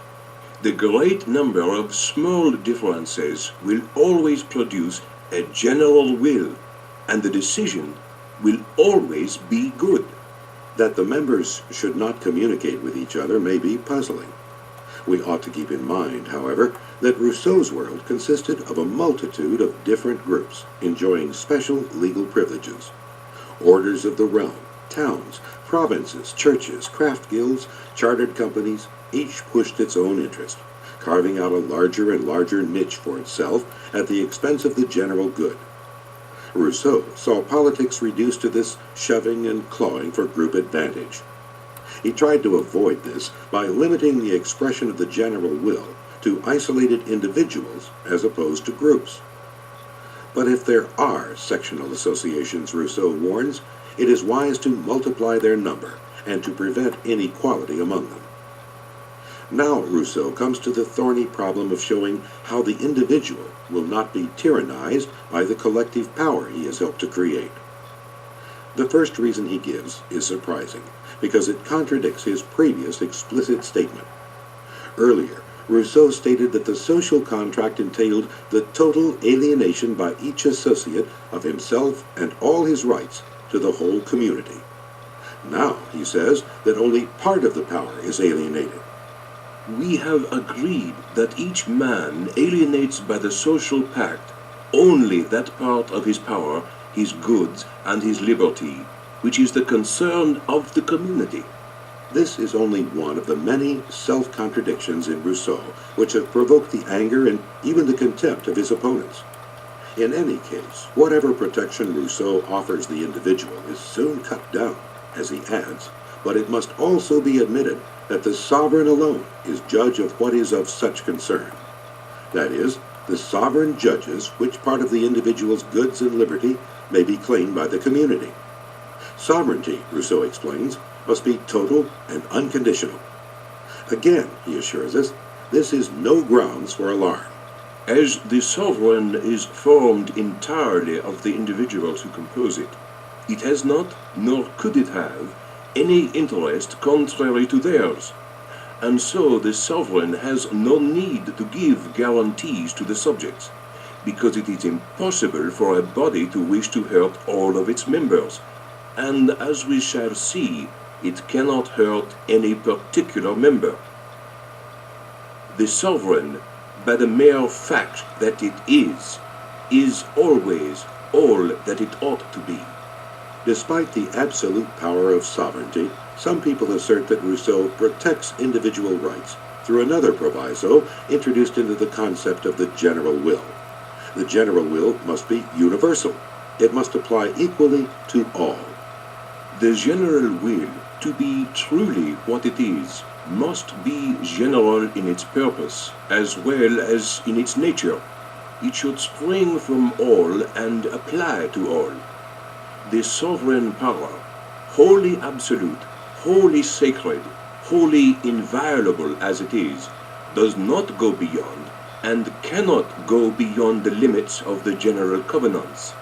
the great number of small differences will always produce a general will, and the decision will always be good. That the members should not communicate with each other may be puzzling. We ought to keep in mind, however, that Rousseau's world consisted of a multitude of different groups enjoying special legal privileges. Orders of the realm, towns, provinces, churches, craft guilds, chartered companies, each pushed its own interest, carving out a larger and larger niche for itself at the expense of the general good. Rousseau saw politics reduced to this shoving and clawing for group advantage. He tried to avoid this by limiting the expression of the general will to isolated individuals as opposed to groups. But if there are sectional associations, Rousseau warns, it is wise to multiply their number and to prevent inequality among them. Now Rousseau comes to the thorny problem of showing how the individual will not be tyrannized by the collective power he has helped to create. The first reason he gives is surprising, because it contradicts his previous explicit statement. Earlier, Rousseau stated that the social contract entailed the total alienation by each associate of himself and all his rights to the whole community. Now he says that only part of the power is alienated. We have agreed that each man alienates by the social pact only that part of his power, his goods, and his liberty, which is the concern of the community. This is only one of the many self-contradictions in Rousseau which have provoked the anger and even the contempt of his opponents. In any case, whatever protection Rousseau offers the individual is soon cut down, as he adds, but it must also be admitted that the sovereign alone is judge of what is of such concern. That is, the sovereign judges which part of the individual's goods and liberty may be claimed by the community. Sovereignty, Rousseau explains, must be total and unconditional. Again, he assures us, this is no grounds for alarm. As the sovereign is formed entirely of the individuals who compose it, it has not, nor could it have, any interest contrary to theirs, and so the sovereign has no need to give guarantees to the subjects, because it is impossible for a body to wish to hurt all of its members, and as we shall see, it cannot hurt any particular member. The sovereign by the mere fact that it is always all that it ought to be. Despite the absolute power of sovereignty, some people assert that Rousseau protects individual rights through another proviso introduced into the concept of the general will. The general will must be universal. It must apply equally to all. The general will, to be truly what it is, must be general in its purpose as well as in its nature. It should spring from all and apply to all. The sovereign power, wholly absolute, wholly sacred, wholly inviolable as it is, does not go beyond and cannot go beyond the limits of the general covenants.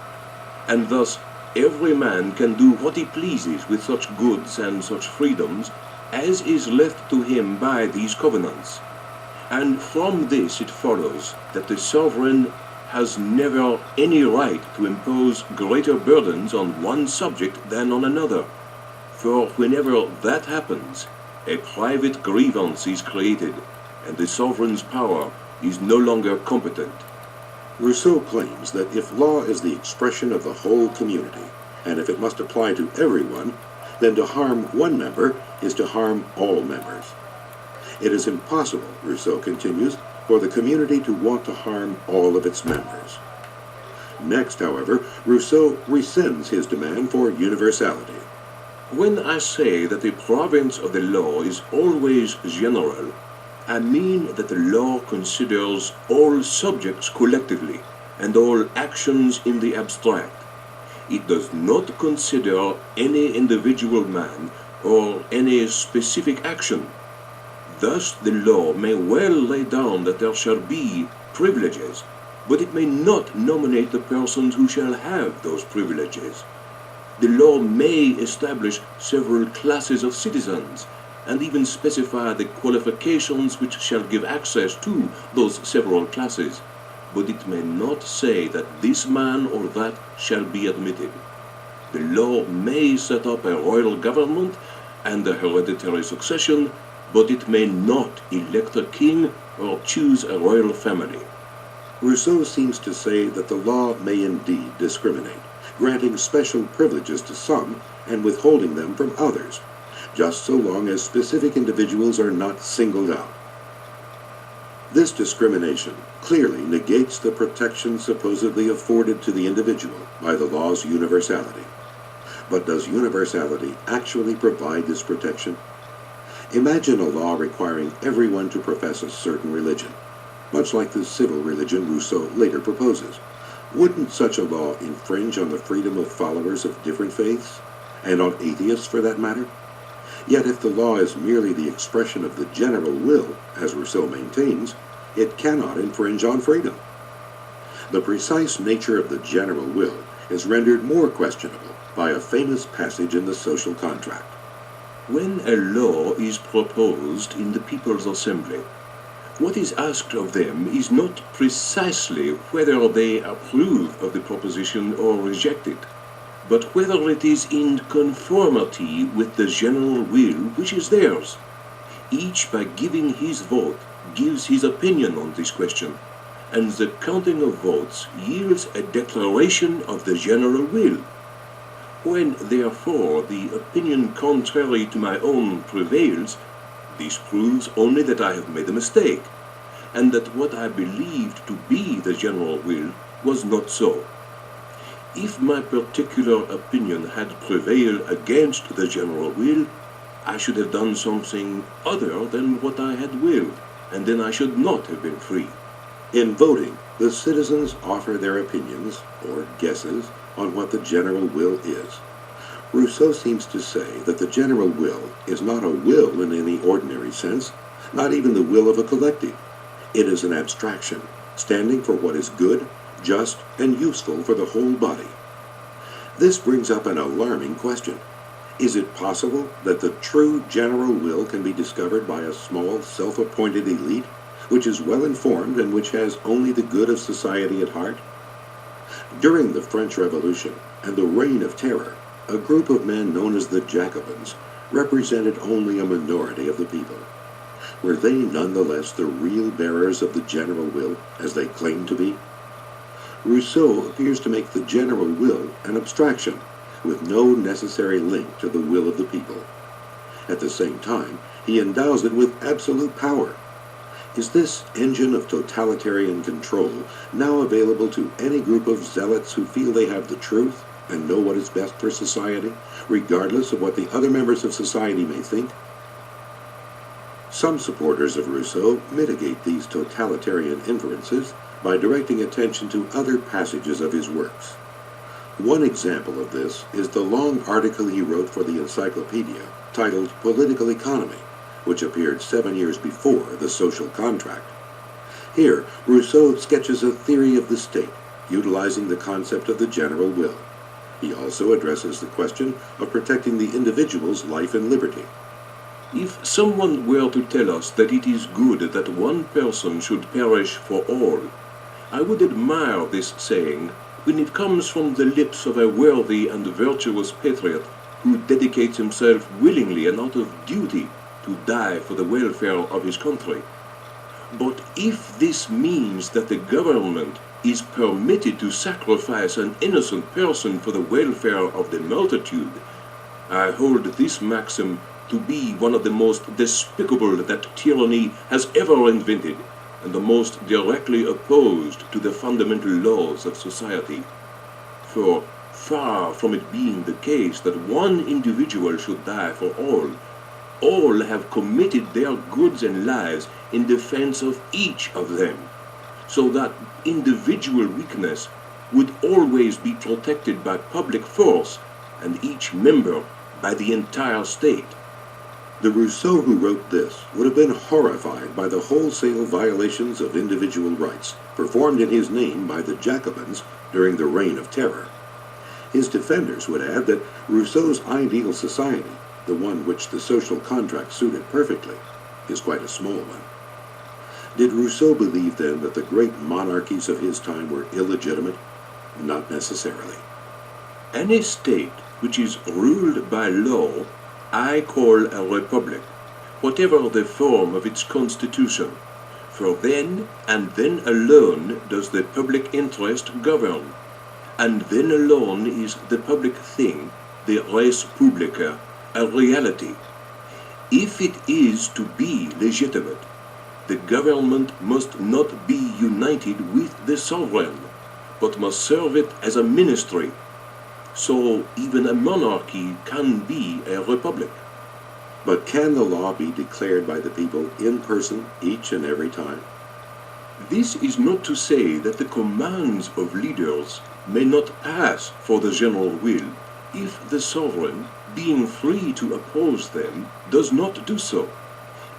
And thus every man can do what he pleases with such goods and such freedoms as is left to him by these covenants. And from this it follows that the sovereign has never any right to impose greater burdens on one subject than on another. For whenever that happens, a private grievance is created, and the sovereign's power is no longer competent. Rousseau claims that if law is the expression of the whole community, and if it must apply to everyone, then to harm one member is to harm all members. It is impossible, Rousseau continues, for the community to want to harm all of its members. Next, however, Rousseau rescinds his demand for universality. When I say that the province of the law is always general, I mean that the law considers all subjects collectively and all actions in the abstract. It does not consider any individual man or any specific action. Thus the law may well lay down that there shall be privileges, but it may not nominate the persons who shall have those privileges. The law may establish several classes of citizens, and even specify the qualifications which shall give access to those several classes, but it may not say that this man or that shall be admitted. The law may set up a royal government and a hereditary succession, but it may not elect a king or choose a royal family. Rousseau seems to say that the law may indeed discriminate, granting special privileges to some and withholding them from others, just so long as specific individuals are not singled out. This discrimination clearly negates the protection supposedly afforded to the individual by the law's universality. But does universality actually provide this protection? Imagine a law requiring everyone to profess a certain religion, much like the civil religion Rousseau later proposes. Wouldn't such a law infringe on the freedom of followers of different faiths, and on atheists for that matter? Yet if the law is merely the expression of the general will, as Rousseau maintains, it cannot infringe on freedom. The precise nature of the general will is rendered more questionable by a famous passage in the social contract. When a law is proposed in the People's Assembly, what is asked of them is not precisely whether they approve of the proposition or reject it, but whether it is in conformity with the general will which is theirs. Each, by giving his vote, gives his opinion on this question, and the counting of votes yields a declaration of the general will. When, therefore, the opinion contrary to my own prevails, this proves only that I have made a mistake, and that what I believed to be the general will was not so. If my particular opinion had prevailed against the general will, I should have done something other than what I had willed, and then I should not have been free. In voting, the citizens offer their opinions, or guesses, on what the general will is. Rousseau seems to say that the general will is not a will in any ordinary sense, not even the will of a collective. It is an abstraction, standing for what is good, just, and useful for the whole body. This brings up an alarming question. Is it possible that the true general will can be discovered by a small, self-appointed elite, which is well-informed and which has only the good of society at heart? During the French Revolution and the Reign of Terror, a group of men known as the Jacobins represented only a minority of the people. were they nonetheless the real bearers of the general will, as they claimed to be? Rousseau appears to make the general will an abstraction, with no necessary link to the will of the people. At the same time, he endows it with absolute power. Is this engine of totalitarian control now available to any group of zealots who feel they have the truth and know what is best for society, regardless of what the other members of society may think? Some supporters of Rousseau mitigate these totalitarian influences by directing attention to other passages of his works. One example of this is the long article he wrote for the Encyclopedia titled Political Economy, which appeared 7 years before The Social Contract. Here, Rousseau sketches a theory of the state, utilizing the concept of the general will. He also addresses the question of protecting the individual's life and liberty. If someone were to tell us that it is good that one person should perish for all, I would admire this saying when it comes from the lips of a worthy and virtuous patriot who dedicates himself willingly and out of duty to die for the welfare of his country. But if this means that the government is permitted to sacrifice an innocent person for the welfare of the multitude, I hold this maxim to be one of the most despicable that tyranny has ever invented, and the most directly opposed to the fundamental laws of society. For far from it being the case that one individual should die for all have committed their goods and lives in defense of each of them, so that individual weakness would always be protected by public force, and each member by the entire state. The Rousseau who wrote this would have been horrified by the wholesale violations of individual rights performed in his name by the Jacobins during the Reign of Terror. His defenders would add that Rousseau's ideal society, the one which the social contract suited perfectly, is quite a small one. Did Rousseau believe then that the great monarchies of his time were illegitimate? Not necessarily. Any state which is ruled by law I call a republic, whatever the form of its constitution, for then and then alone does the public interest govern, and then alone is the public thing, the res publica, a reality. If it is to be legitimate, the government must not be united with the sovereign, but must serve it as a ministry. So even a monarchy can be a republic. But can the law be declared by the people in person each and every time? This is not to say that the commands of leaders may not pass for the general will, if the sovereign, being free to oppose them, does not do so.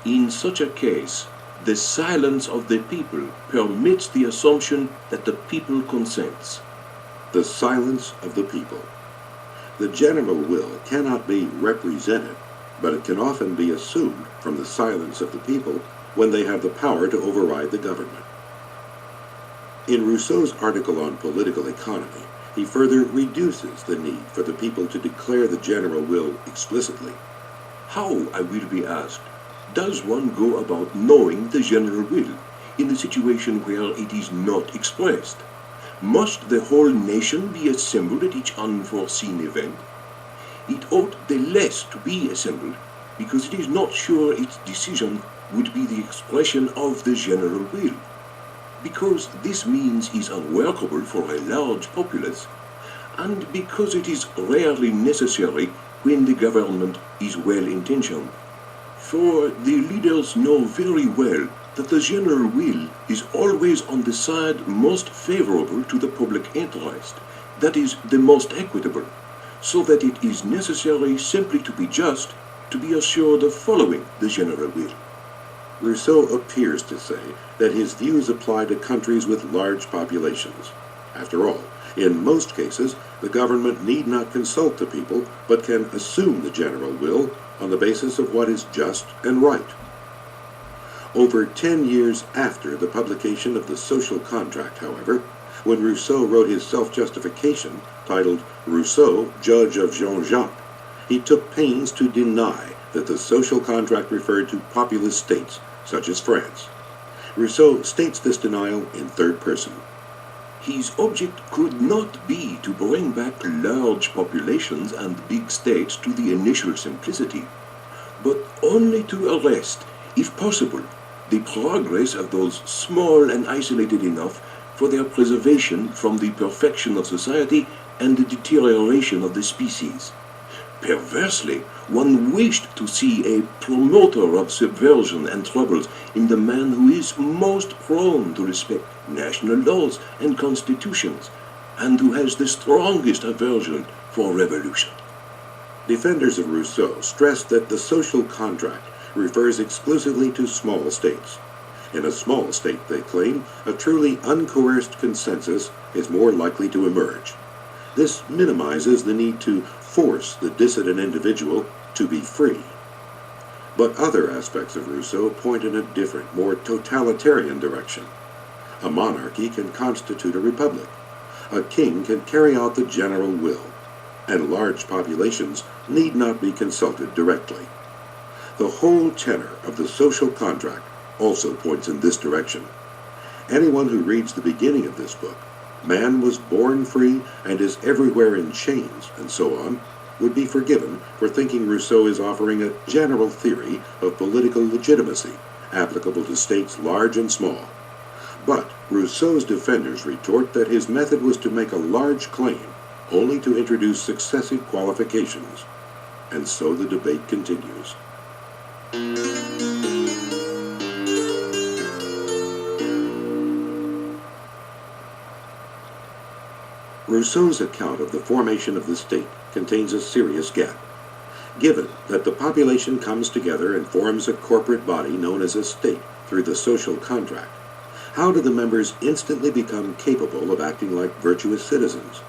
In such a case, the silence of the people permits the assumption that the people consents. The silence of the people. The general will cannot be represented, but it can often be assumed from the silence of the people when they have the power to override the government. In Rousseau's article on political economy, he further reduces the need for the people to declare the general will explicitly. How, I will be asked, does one go about knowing the general will in the situation where it is not expressed? Must the whole nation be assembled at each unforeseen event? It ought the less to be assembled, because it is not sure its decision would be the expression of the general will, because this means is unworkable for a large populace, and because it is rarely necessary when the government is well-intentioned. For the leaders know very well that the general will is always on the side most favorable to the public interest, that is, the most equitable, so that it is necessary simply to be just, to be assured of following the general will. Rousseau appears to say that his views apply to countries with large populations. After all, in most cases, the government need not consult the people, but can assume the general will on the basis of what is just and right. Over 10 years after the publication of the Social Contract, however, when Rousseau wrote his self-justification, titled Rousseau, Judge of Jean-Jacques, he took pains to deny that the Social Contract referred to populist states such as France. Rousseau states this denial in third person. His object could not be to bring back large populations and big states to the initial simplicity, but only to arrest, if possible, the progress of those small and isolated enough for their preservation from the perfection of society and the deterioration of the species. Perversely, one wished to see a promoter of subversion and troubles in the man who is most prone to respect national laws and constitutions, and who has the strongest aversion for revolution. Defenders of Rousseau stress that the social contract refers exclusively to small states. In a small state, they claim, a truly uncoerced consensus is more likely to emerge. This minimizes the need to force the dissident individual to be free. But other aspects of Rousseau point in a different, more totalitarian direction. A monarchy can constitute a republic. A king can carry out the general will, and large populations need not be consulted directly. The whole tenor of the social contract also points in this direction. Anyone who reads the beginning of this book, man was born free and is everywhere in chains, and so on, would be forgiven for thinking Rousseau is offering a general theory of political legitimacy, applicable to states large and small. But Rousseau's defenders retort that his method was to make a large claim, only to introduce successive qualifications. And so the debate continues. Rousseau's account of the formation of the state contains a serious gap. Given that the population comes together and forms a corporate body known as a state through the social contract, how do the members instantly become capable of acting like virtuous citizens?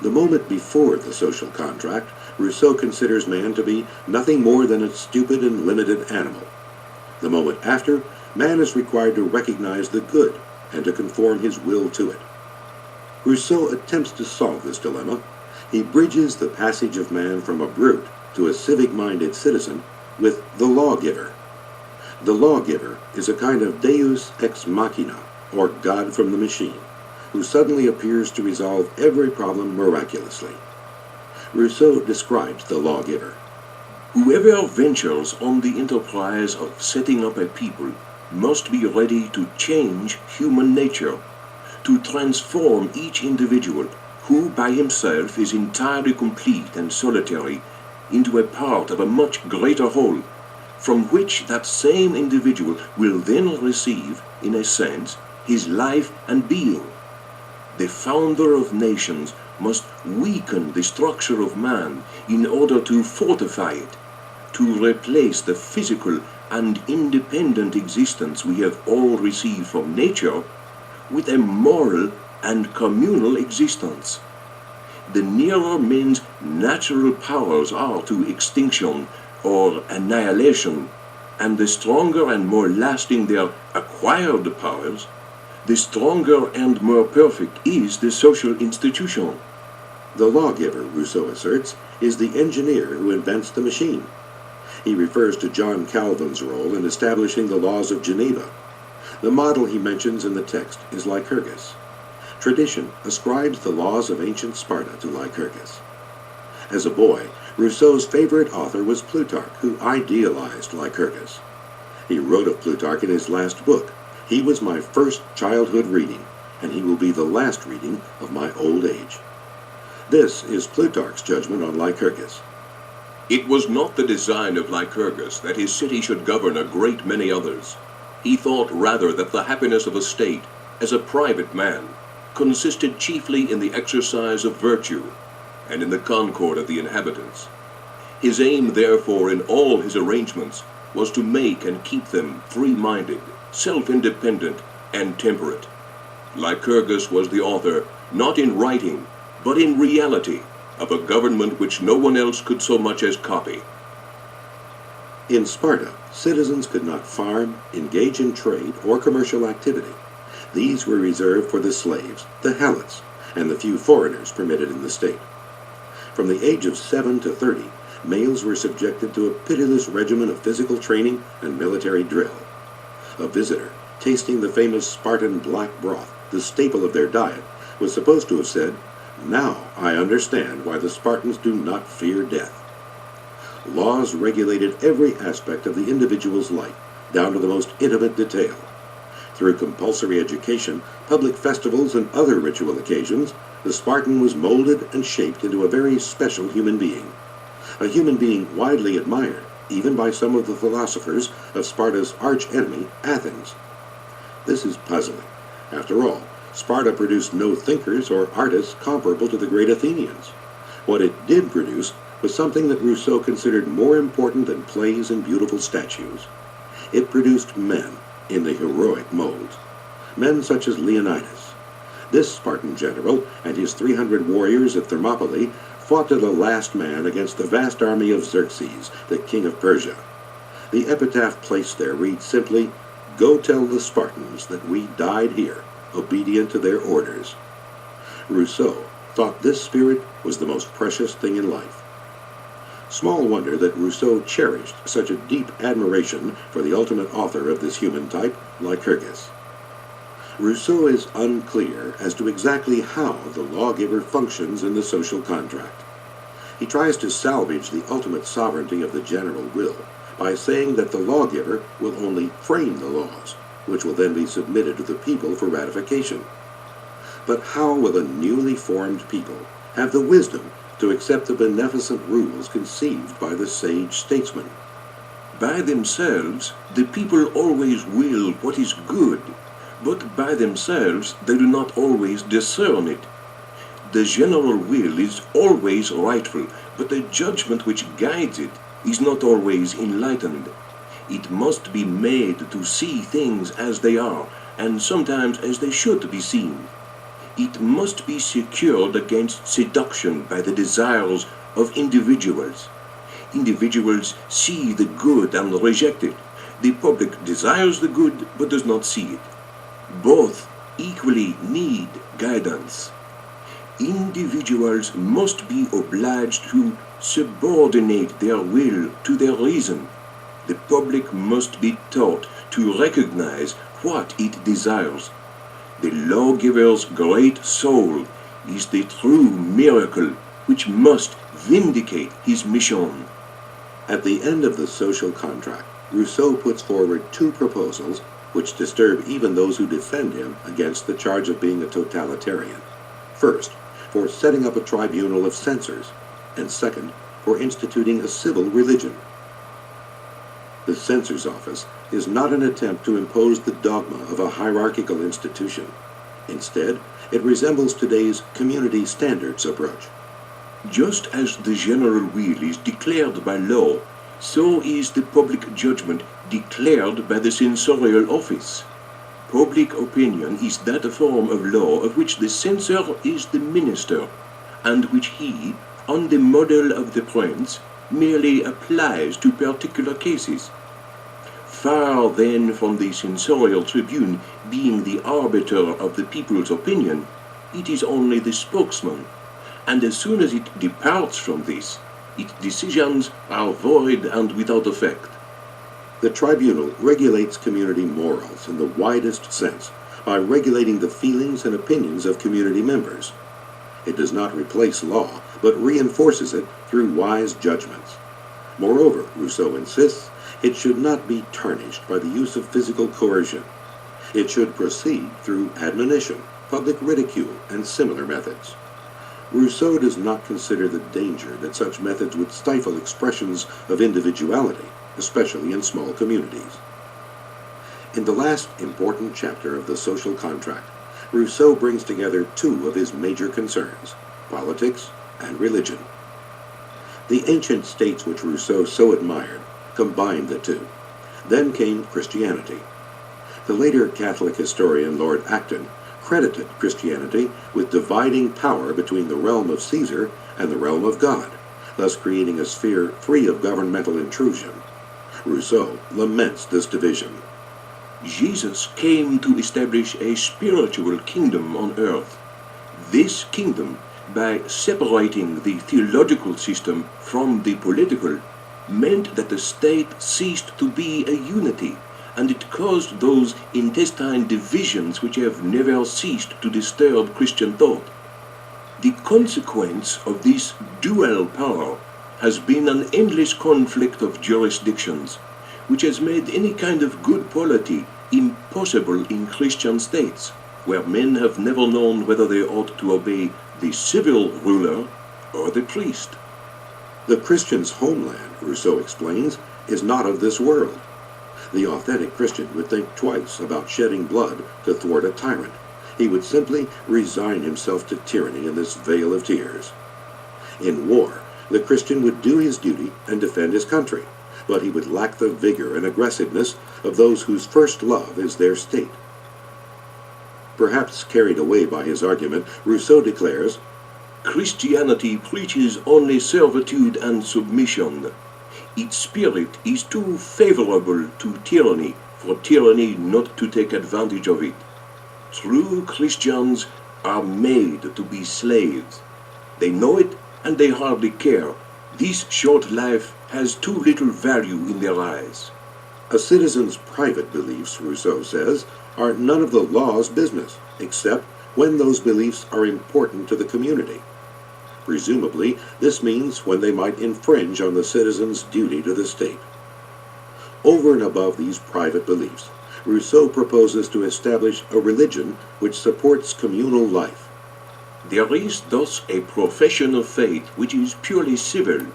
The moment before the social contract, Rousseau considers man to be nothing more than a stupid and limited animal. The moment after, man is required to recognize the good and to conform his will to it. Rousseau attempts to solve this dilemma. He bridges the passage of man from a brute to a civic-minded citizen with the lawgiver. The lawgiver is a kind of deus ex machina, or God from the machine, who suddenly appears to resolve every problem miraculously. Rousseau describes the lawgiver. Whoever ventures on the enterprise of setting up a people must be ready to change human nature, to transform each individual, who by himself is entirely complete and solitary, into a part of a much greater whole, from which that same individual will then receive, in a sense, his life and being. The founder of nations must weaken the structure of man in order to fortify it, to replace the physical and independent existence we have all received from nature with a moral and communal existence. The nearer men's natural powers are to extinction or annihilation, and the stronger and more lasting their acquired powers, the stronger and more perfect is the social institution. The lawgiver, Rousseau asserts, is the engineer who invents the machine. He refers to John Calvin's role in establishing the laws of Geneva. The model he mentions in the text is Lycurgus. Tradition ascribes the laws of ancient Sparta to Lycurgus. As a boy, Rousseau's favorite author was Plutarch, who idealized Lycurgus. He wrote of Plutarch in his last book, "He was my first childhood reading, and he will be the last reading of my old age." This is Plutarch's judgment on Lycurgus. It was not the design of Lycurgus that his city should govern a great many others. He thought rather that the happiness of a state, as a private man, consisted chiefly in the exercise of virtue, and in the concord of the inhabitants. His aim, therefore, in all his arrangements, was to make and keep them free-minded, self-independent, and temperate. Lycurgus was the author, not in writing, but in reality, of a government which no one else could so much as copy. In Sparta, citizens could not farm, engage in trade, or commercial activity. These were reserved for the slaves, the helots, and the few foreigners permitted in the state. From the age of 7 to 30, males were subjected to a pitiless regimen of physical training and military drill. A visitor, tasting the famous Spartan black broth, the staple of their diet, was supposed to have said, "Now I understand why the Spartans do not fear death." Laws regulated every aspect of the individual's life, down to the most intimate detail. Through compulsory education, public festivals, and other ritual occasions, the Spartan was molded and shaped into a very special human being. A human being widely admired, even by some of the philosophers of Sparta's arch-enemy, Athens. This is puzzling. After all, Sparta produced no thinkers or artists comparable to the great Athenians. What it did produce was something that Rousseau considered more important than plays and beautiful statues. It produced men in the heroic mold, men such as Leonidas. This Spartan general and his 300 warriors at Thermopylae fought to the last man against the vast army of Xerxes, the king of Persia. The epitaph placed there reads simply, "Go tell the Spartans that we died here, obedient to their orders." Rousseau thought this spirit was the most precious thing in life. Small wonder that Rousseau cherished such a deep admiration for the ultimate author of this human type, Lycurgus. Rousseau is unclear as to exactly how the lawgiver functions in the social contract. He tries to salvage the ultimate sovereignty of the general will by saying that the lawgiver will only frame the laws, which will then be submitted to the people for ratification. But how will a newly formed people have the wisdom to accept the beneficent rules conceived by the sage statesman? By themselves, the people always will what is good, but by themselves they do not always discern it. The general will is always rightful, but the judgment which guides it is not always enlightened. It must be made to see things as they are, and sometimes as they should be seen. It must be secured against seduction by the desires of individuals. Individuals see the good and reject it. The public desires the good but does not see it. Both equally need guidance. Individuals must be obliged to subordinate their will to their reason. The public must be taught to recognize what it desires. The lawgiver's great soul is the true miracle which must vindicate his mission. At the end of the social contract, Rousseau puts forward two proposals which disturb even those who defend him against the charge of being a totalitarian. First, for setting up a tribunal of censors, and second, for instituting a civil religion. The censor's office is not an attempt to impose the dogma of a hierarchical institution. Instead, it resembles today's community standards approach. Just as the general will is declared by law, so is the public judgment declared by the censorial office. Public opinion is that form of law of which the censor is the minister, and which he, on the model of the prince, merely applies to particular cases. Far then from the censorial tribune being the arbiter of the people's opinion, it is only the spokesman, and as soon as it departs from this, its decisions are void and without effect. The tribunal regulates community morals in the widest sense by regulating the feelings and opinions of community members. It does not replace law, but reinforces it through wise judgments. Moreover, Rousseau insists, it should not be tarnished by the use of physical coercion. It should proceed through admonition, public ridicule, and similar methods. Rousseau does not consider the danger that such methods would stifle expressions of individuality, especially in small communities. In the last important chapter of the social contract, Rousseau brings together two of his major concerns, politics and religion. The ancient states which Rousseau so admired combined the two. Then came Christianity. The later Catholic historian Lord Acton credited Christianity with dividing power between the realm of Caesar and the realm of God, thus creating a sphere free of governmental intrusion. Rousseau laments this division. Jesus came to establish a spiritual kingdom on earth. This kingdom, by separating the theological system from the political, meant that the state ceased to be a unity and it caused those intestine divisions which have never ceased to disturb Christian thought. The consequence of this dual power has been an endless conflict of jurisdictions, which has made any kind of good polity impossible in Christian states, where men have never known whether they ought to obey the civil ruler or the priest. The Christian's homeland, Rousseau explains, is not of this world. The authentic Christian would think twice about shedding blood to thwart a tyrant. He would simply resign himself to tyranny in this vale of tears. In war, the Christian would do his duty and defend his country, but he would lack the vigor and aggressiveness of those whose first love is their state. Perhaps carried away by his argument, Rousseau declares, Christianity preaches only servitude and submission. Its spirit is too favorable to tyranny for tyranny not to take advantage of it. True Christians are made to be slaves. They know it and they hardly care. This short life has too little value in their eyes. A citizen's private beliefs, Rousseau says, are none of the law's business, except when those beliefs are important to the community. Presumably, this means when they might infringe on the citizen's duty to the state. Over and above these private beliefs, Rousseau proposes to establish a religion which supports communal life. There is thus a profession of faith which is purely civil,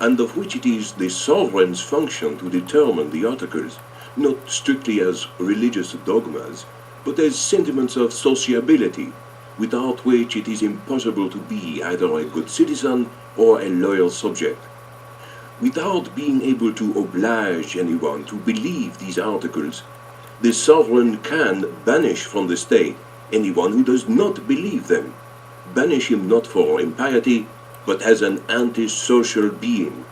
and of which it is the sovereign's function to determine the articles, not strictly as religious dogmas, but as sentiments of sociability, without which it is impossible to be either a good citizen or a loyal subject. Without being able to oblige anyone to believe these articles, the sovereign can banish from the state anyone who does not believe them, banish him not for impiety, but as an antisocial being,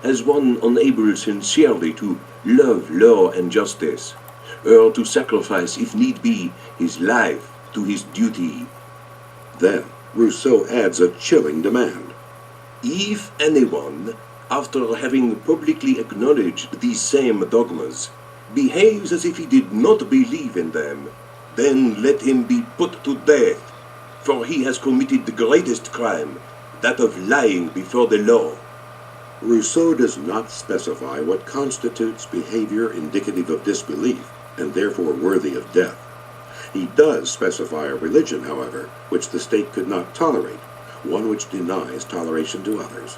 as one unable sincerely to love law and justice, or to sacrifice, if need be, his life to his duty. Then Rousseau adds a chilling demand. If anyone, after having publicly acknowledged these same dogmas, behaves as if he did not believe in them, then let him be put to death, for he has committed the greatest crime, that of lying before the law. Rousseau does not specify what constitutes behavior indicative of disbelief, and therefore worthy of death. He does specify a religion, however, which the state could not tolerate, one which denies toleration to others.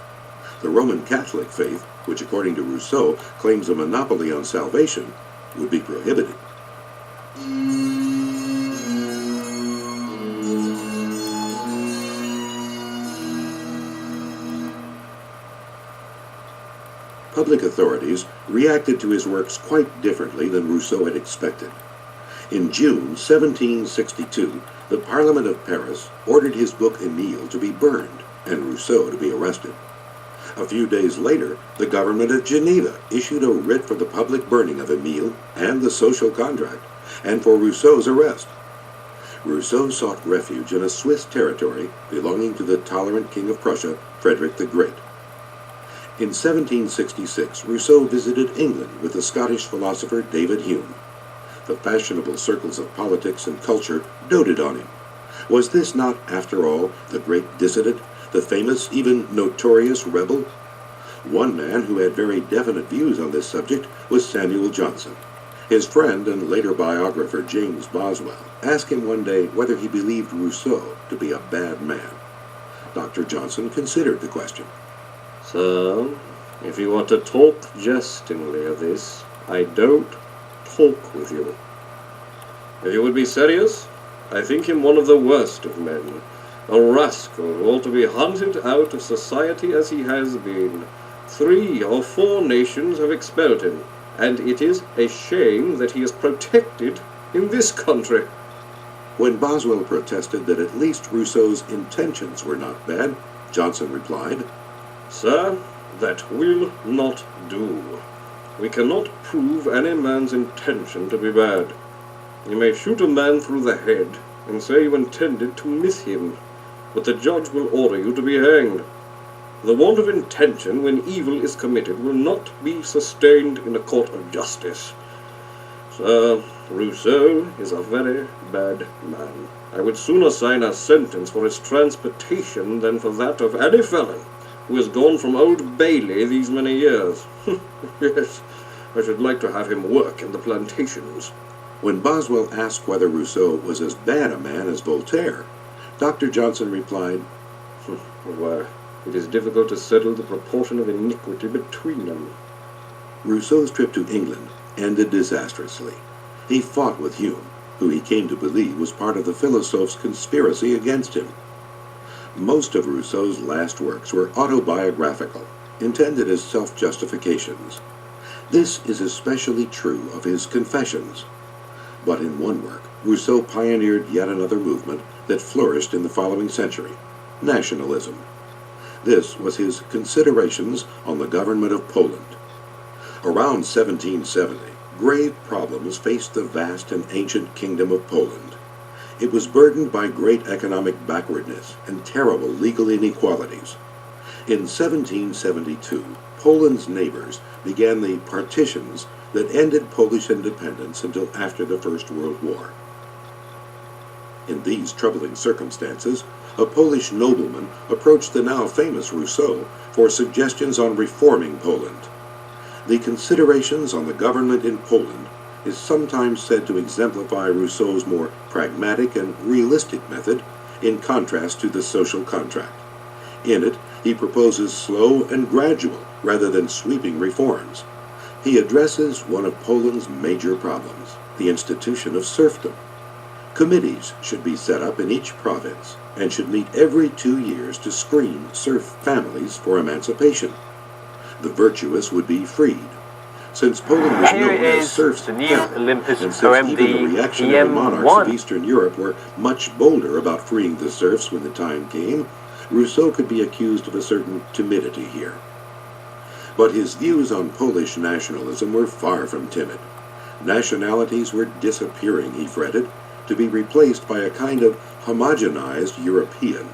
The Roman Catholic faith, which according to Rousseau claims a monopoly on salvation, would be prohibited. Public authorities reacted to his works quite differently than Rousseau had expected. In June 1762, the Parliament of Paris ordered his book Émile to be burned and Rousseau to be arrested. A few days later, the government of Geneva issued a writ for the public burning of Émile and the social contract, and for Rousseau's arrest. Rousseau sought refuge in a Swiss territory belonging to the tolerant King of Prussia, Frederick the Great. In 1766, Rousseau visited England with the Scottish philosopher David Hume. The fashionable circles of politics and culture doted on him. Was this not, after all, the great dissident, the famous, even notorious rebel? One man who had very definite views on this subject was Samuel Johnson. His friend and later biographer James Boswell asked him one day whether he believed Rousseau to be a bad man. Dr. Johnson considered the question. Sir, if you want to talk jestingly of this, I don't talk with you. If you would be serious, I think him one of the worst of men, a rascal who ought to be hunted out of society as he has been. 3 or 4 nations have expelled him, and it is a shame that he is protected in this country. When Boswell protested that at least Rousseau's intentions were not bad, Johnson replied, Sir, that will not do. We cannot prove any man's intention to be bad. You may shoot a man through the head and say you intended to miss him, but the judge will order you to be hanged. The want of intention when evil is committed will not be sustained in a court of justice. Rousseau is a very bad man. I would sooner sign a sentence for his transportation than for that of any felon who has gone from Old Bailey these many years. Yes, I should like to have him work in the plantations. When Boswell asked whether Rousseau was as bad a man as Voltaire, Dr. Johnson replied, Why, it is difficult to settle the proportion of iniquity between them. Rousseau's trip to England ended disastrously. He fought with Hume, who he came to believe was part of the philosophes' conspiracy against him. Most of Rousseau's last works were autobiographical, intended as self-justifications. This is especially true of his Confessions. But in one work, Rousseau pioneered yet another movement that flourished in the following century, nationalism. This was his Considerations on the Government of Poland. Around 1770, grave problems faced the vast and ancient kingdom of Poland. It was burdened by great economic backwardness and terrible legal inequalities. In 1772, Poland's neighbors began the partitions that ended Polish independence until after the First World War. In these troubling circumstances, a Polish nobleman approached the now famous Rousseau for suggestions on reforming Poland. The Considerations on the Government in Poland is sometimes said to exemplify Rousseau's more pragmatic and realistic method in contrast to the social contract. In it, he proposes slow and gradual rather than sweeping reforms. He addresses one of Poland's major problems, the institution of serfdom. Committees should be set up in each province and should meet every 2 years to screen serf families for emancipation. The virtuous would be freed. Since Poland was Here known as is serfs' the new capital, Olympus and since even the OMD reactionary monarchs of EM1. Eastern Europe were much bolder about freeing the serfs when the time came, Rousseau could be accused of a certain timidity here. But his views on Polish nationalism were far from timid. Nationalities were disappearing, he fretted, to be replaced by a kind of homogenized European.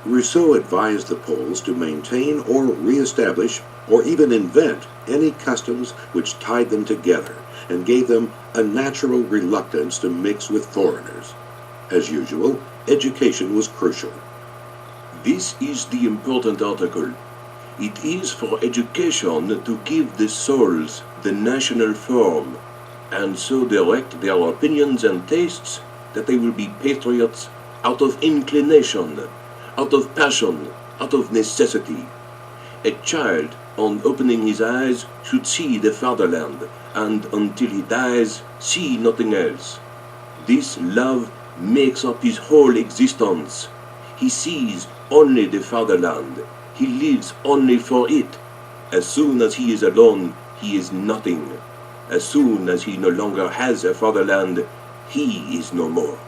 Rousseau advised the Poles to maintain or re-establish or even invent any customs which tied them together and gave them a natural reluctance to mix with foreigners. As usual, education was crucial. This is the important article. It is for education to give the souls the national form, and so direct their opinions and tastes that they will be patriots out of inclination, out of passion, out of necessity. A child, on opening his eyes, should see the fatherland, and until he dies, see nothing else. This love makes up his whole existence. He sees only the fatherland. He lives only for it. As soon as he is alone, he is nothing. As soon as he no longer has a fatherland, he is no more.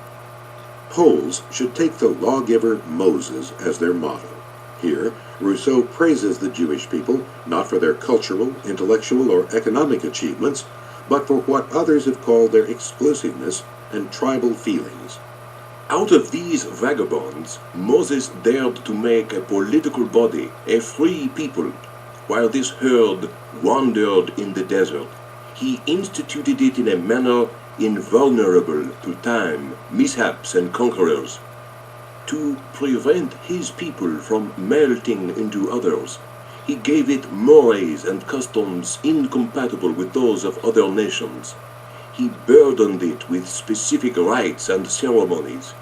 Poles should take the lawgiver Moses as their model. Here, Rousseau praises the Jewish people not for their cultural, intellectual, or economic achievements, but for what others have called their exclusiveness and tribal feelings. Out of these vagabonds, Moses dared to make a political body, a free people. While this herd wandered in the desert, he instituted it in a manner invulnerable to time, mishaps, and conquerors. To prevent his people from melting into others, he gave it mores and customs incompatible with those of other nations. He burdened it with specific rites and ceremonies.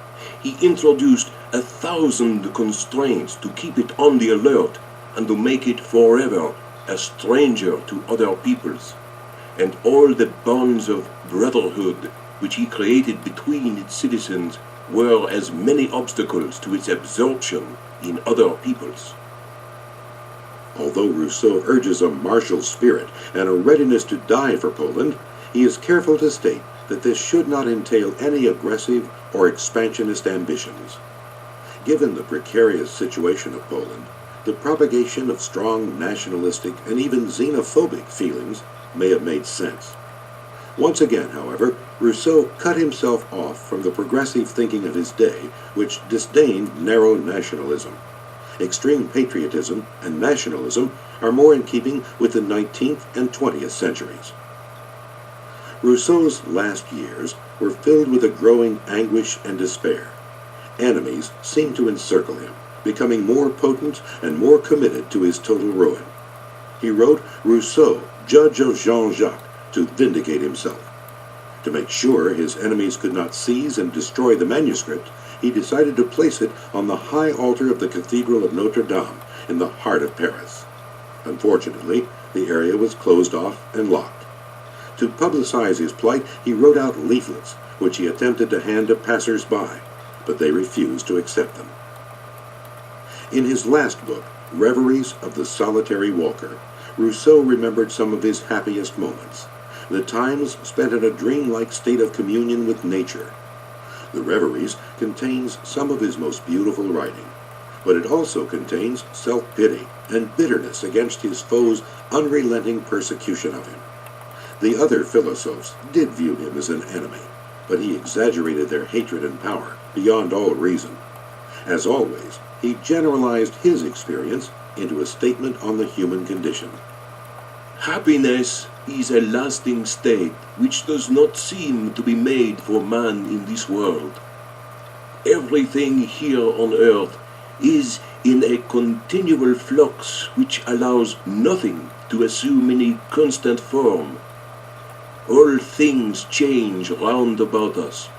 He introduced 1,000 constraints to keep it on the alert and to make it forever a stranger to other peoples. And all the bonds of brotherhood which he created between its citizens were as many obstacles to its absorption in other peoples. Although Rousseau urges a martial spirit and a readiness to die for Poland, he is careful to state that this should not entail any aggressive or expansionist ambitions. Given the precarious situation of Poland, the propagation of strong nationalistic and even xenophobic feelings may have made sense. Once again, however, Rousseau cut himself off from the progressive thinking of his day, which disdained narrow nationalism. Extreme patriotism and nationalism are more in keeping with the 19th and 20th centuries. Rousseau's last years were filled with a growing anguish and despair. Enemies seemed to encircle him, becoming more potent and more committed to his total ruin. He wrote Rousseau, judge of Jean-Jacques, to vindicate himself. To make sure his enemies could not seize and destroy the manuscript, he decided to place it on the high altar of the Cathedral of Notre Dame in the heart of Paris. Unfortunately, the area was closed off and locked. To publicize his plight, he wrote out leaflets, which he attempted to hand to passers-by, but they refused to accept them. In his last book, Reveries of the Solitary Walker, Rousseau remembered some of his happiest moments, the times spent in a dreamlike state of communion with nature. The Reveries contains some of his most beautiful writing, but it also contains self-pity and bitterness against his foes' unrelenting persecution of him. The other philosophes did view him as an enemy, but he exaggerated their hatred and power beyond all reason. As always, he generalized his experience into a statement on the human condition. Happiness is a lasting state which does not seem to be made for man in this world. Everything here on earth is in a continual flux which allows nothing to assume any constant form. All things change round about us.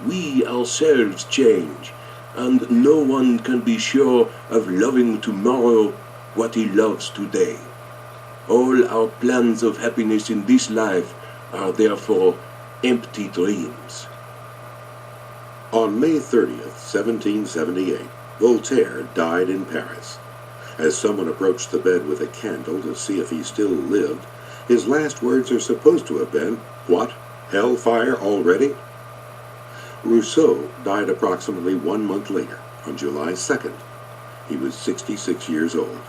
We ourselves change, and no one can be sure of loving tomorrow what he loves today. All our plans of happiness in this life are therefore empty dreams. On May 30th, 1778, Voltaire died in Paris. As someone approached the bed with a candle to see if he still lived, his last words are supposed to have been, "What? Hellfire already?" Rousseau died approximately 1 month later, on July 2nd. He was 66 years old.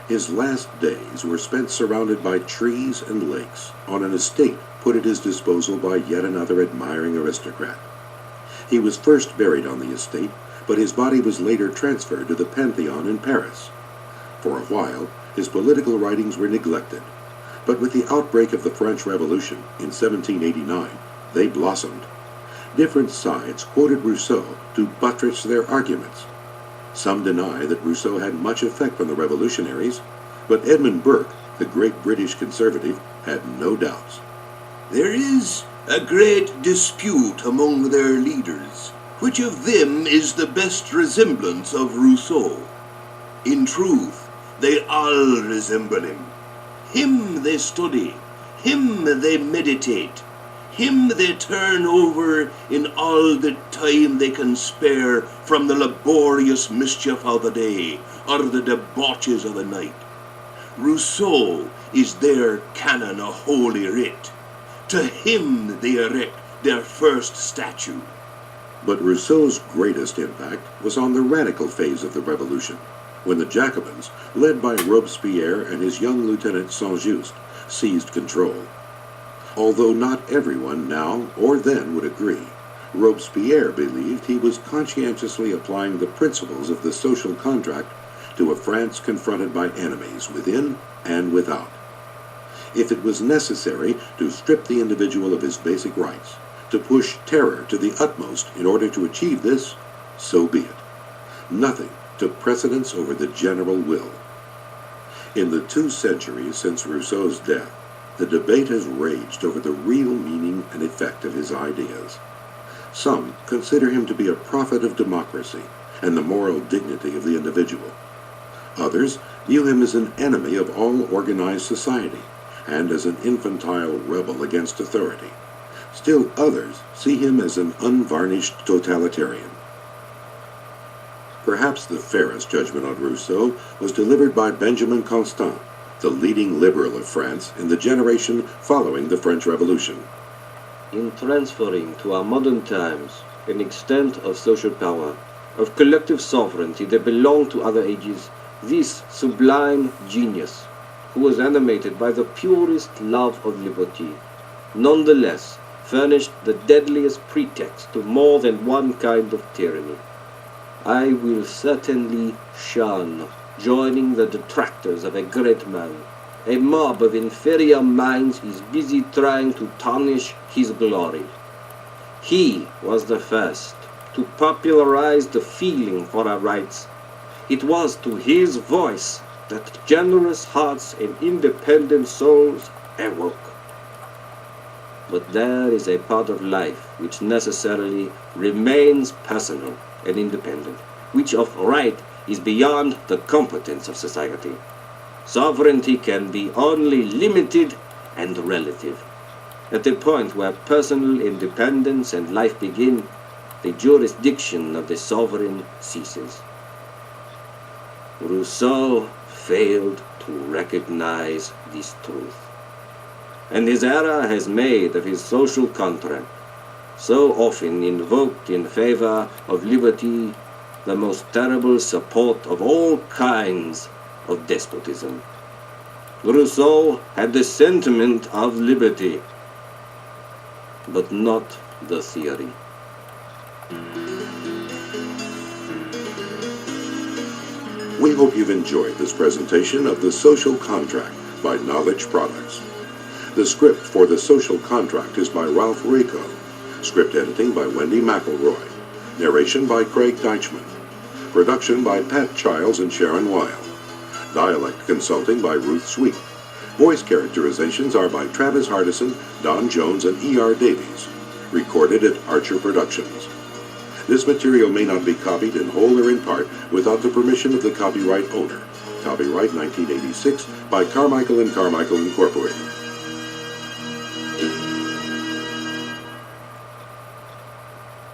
His last days were spent surrounded by trees and lakes, on an estate put at his disposal by yet another admiring aristocrat. He was first buried on the estate, but his body was later transferred to the Pantheon in Paris. For a while, his political writings were neglected, but with the outbreak of the French Revolution in 1789, they blossomed. Different sides quoted Rousseau to buttress their arguments. Some deny that Rousseau had much effect on the revolutionaries, but Edmund Burke, the great British conservative, had no doubts. There is a great dispute among their leaders, which of them is the best resemblance of Rousseau. In truth, they all resemble him. Him they study, him they meditate, him they turn over in all the time they can spare from the laborious mischief of the day or the debauches of the night. Rousseau is their canon of holy writ. To him they erect their first statue. But Rousseau's greatest impact was on the radical phase of the revolution, when the Jacobins, led by Robespierre and his young lieutenant Saint-Just, seized control. Although not everyone now or then would agree, Robespierre believed he was conscientiously applying the principles of the social contract to a France confronted by enemies within and without. If it was necessary to strip the individual of his basic rights, to push terror to the utmost in order to achieve this, so be it. Nothing took precedence over the general will. In the 2 centuries since Rousseau's death, the debate has raged over the real meaning and effect of his ideas. Some consider him to be a prophet of democracy and the moral dignity of the individual. Others view him as an enemy of all organized society and as an infantile rebel against authority. Still others see him as an unvarnished totalitarian. Perhaps the fairest judgment on Rousseau was delivered by Benjamin Constant, the leading liberal of France in the generation following the French Revolution. In transferring to our modern times an extent of social power, of collective sovereignty that belonged to other ages, this sublime genius, who was animated by the purest love of liberty, nonetheless furnished the deadliest pretext to more than one kind of tyranny. I will certainly shun joining the detractors of a great man a mob of inferior minds is busy trying to tarnish his glory. He was the first to popularize the feeling for our rights. It was to his voice that generous hearts and independent souls awoke. But there is a part of life which necessarily remains personal and independent, which of right is beyond the competence of society. Sovereignty can be only limited and relative. At the point where personal independence and life begin, the jurisdiction of the sovereign ceases. Rousseau failed to recognize this truth, and his era has made of his social contract, so often invoked in favor of liberty, the most terrible support of all kinds of despotism. Rousseau had the sentiment of liberty, but not the theory. We hope you've enjoyed this presentation of The Social Contract by Knowledge Products. The script for The Social Contract is by Ralph Rayco. Script editing by Wendy McElroy. Narration by Craig Deichman. Production by Pat Childs and Sharon Weil. Dialect consulting by Ruth Sweet. Voice characterizations are by Travis Hardison, Don Jones, and E.R. Davies. Recorded at Archer Productions. This material may not be copied in whole or in part without the permission of the copyright owner. Copyright 1986 by Carmichael & Carmichael Incorporated.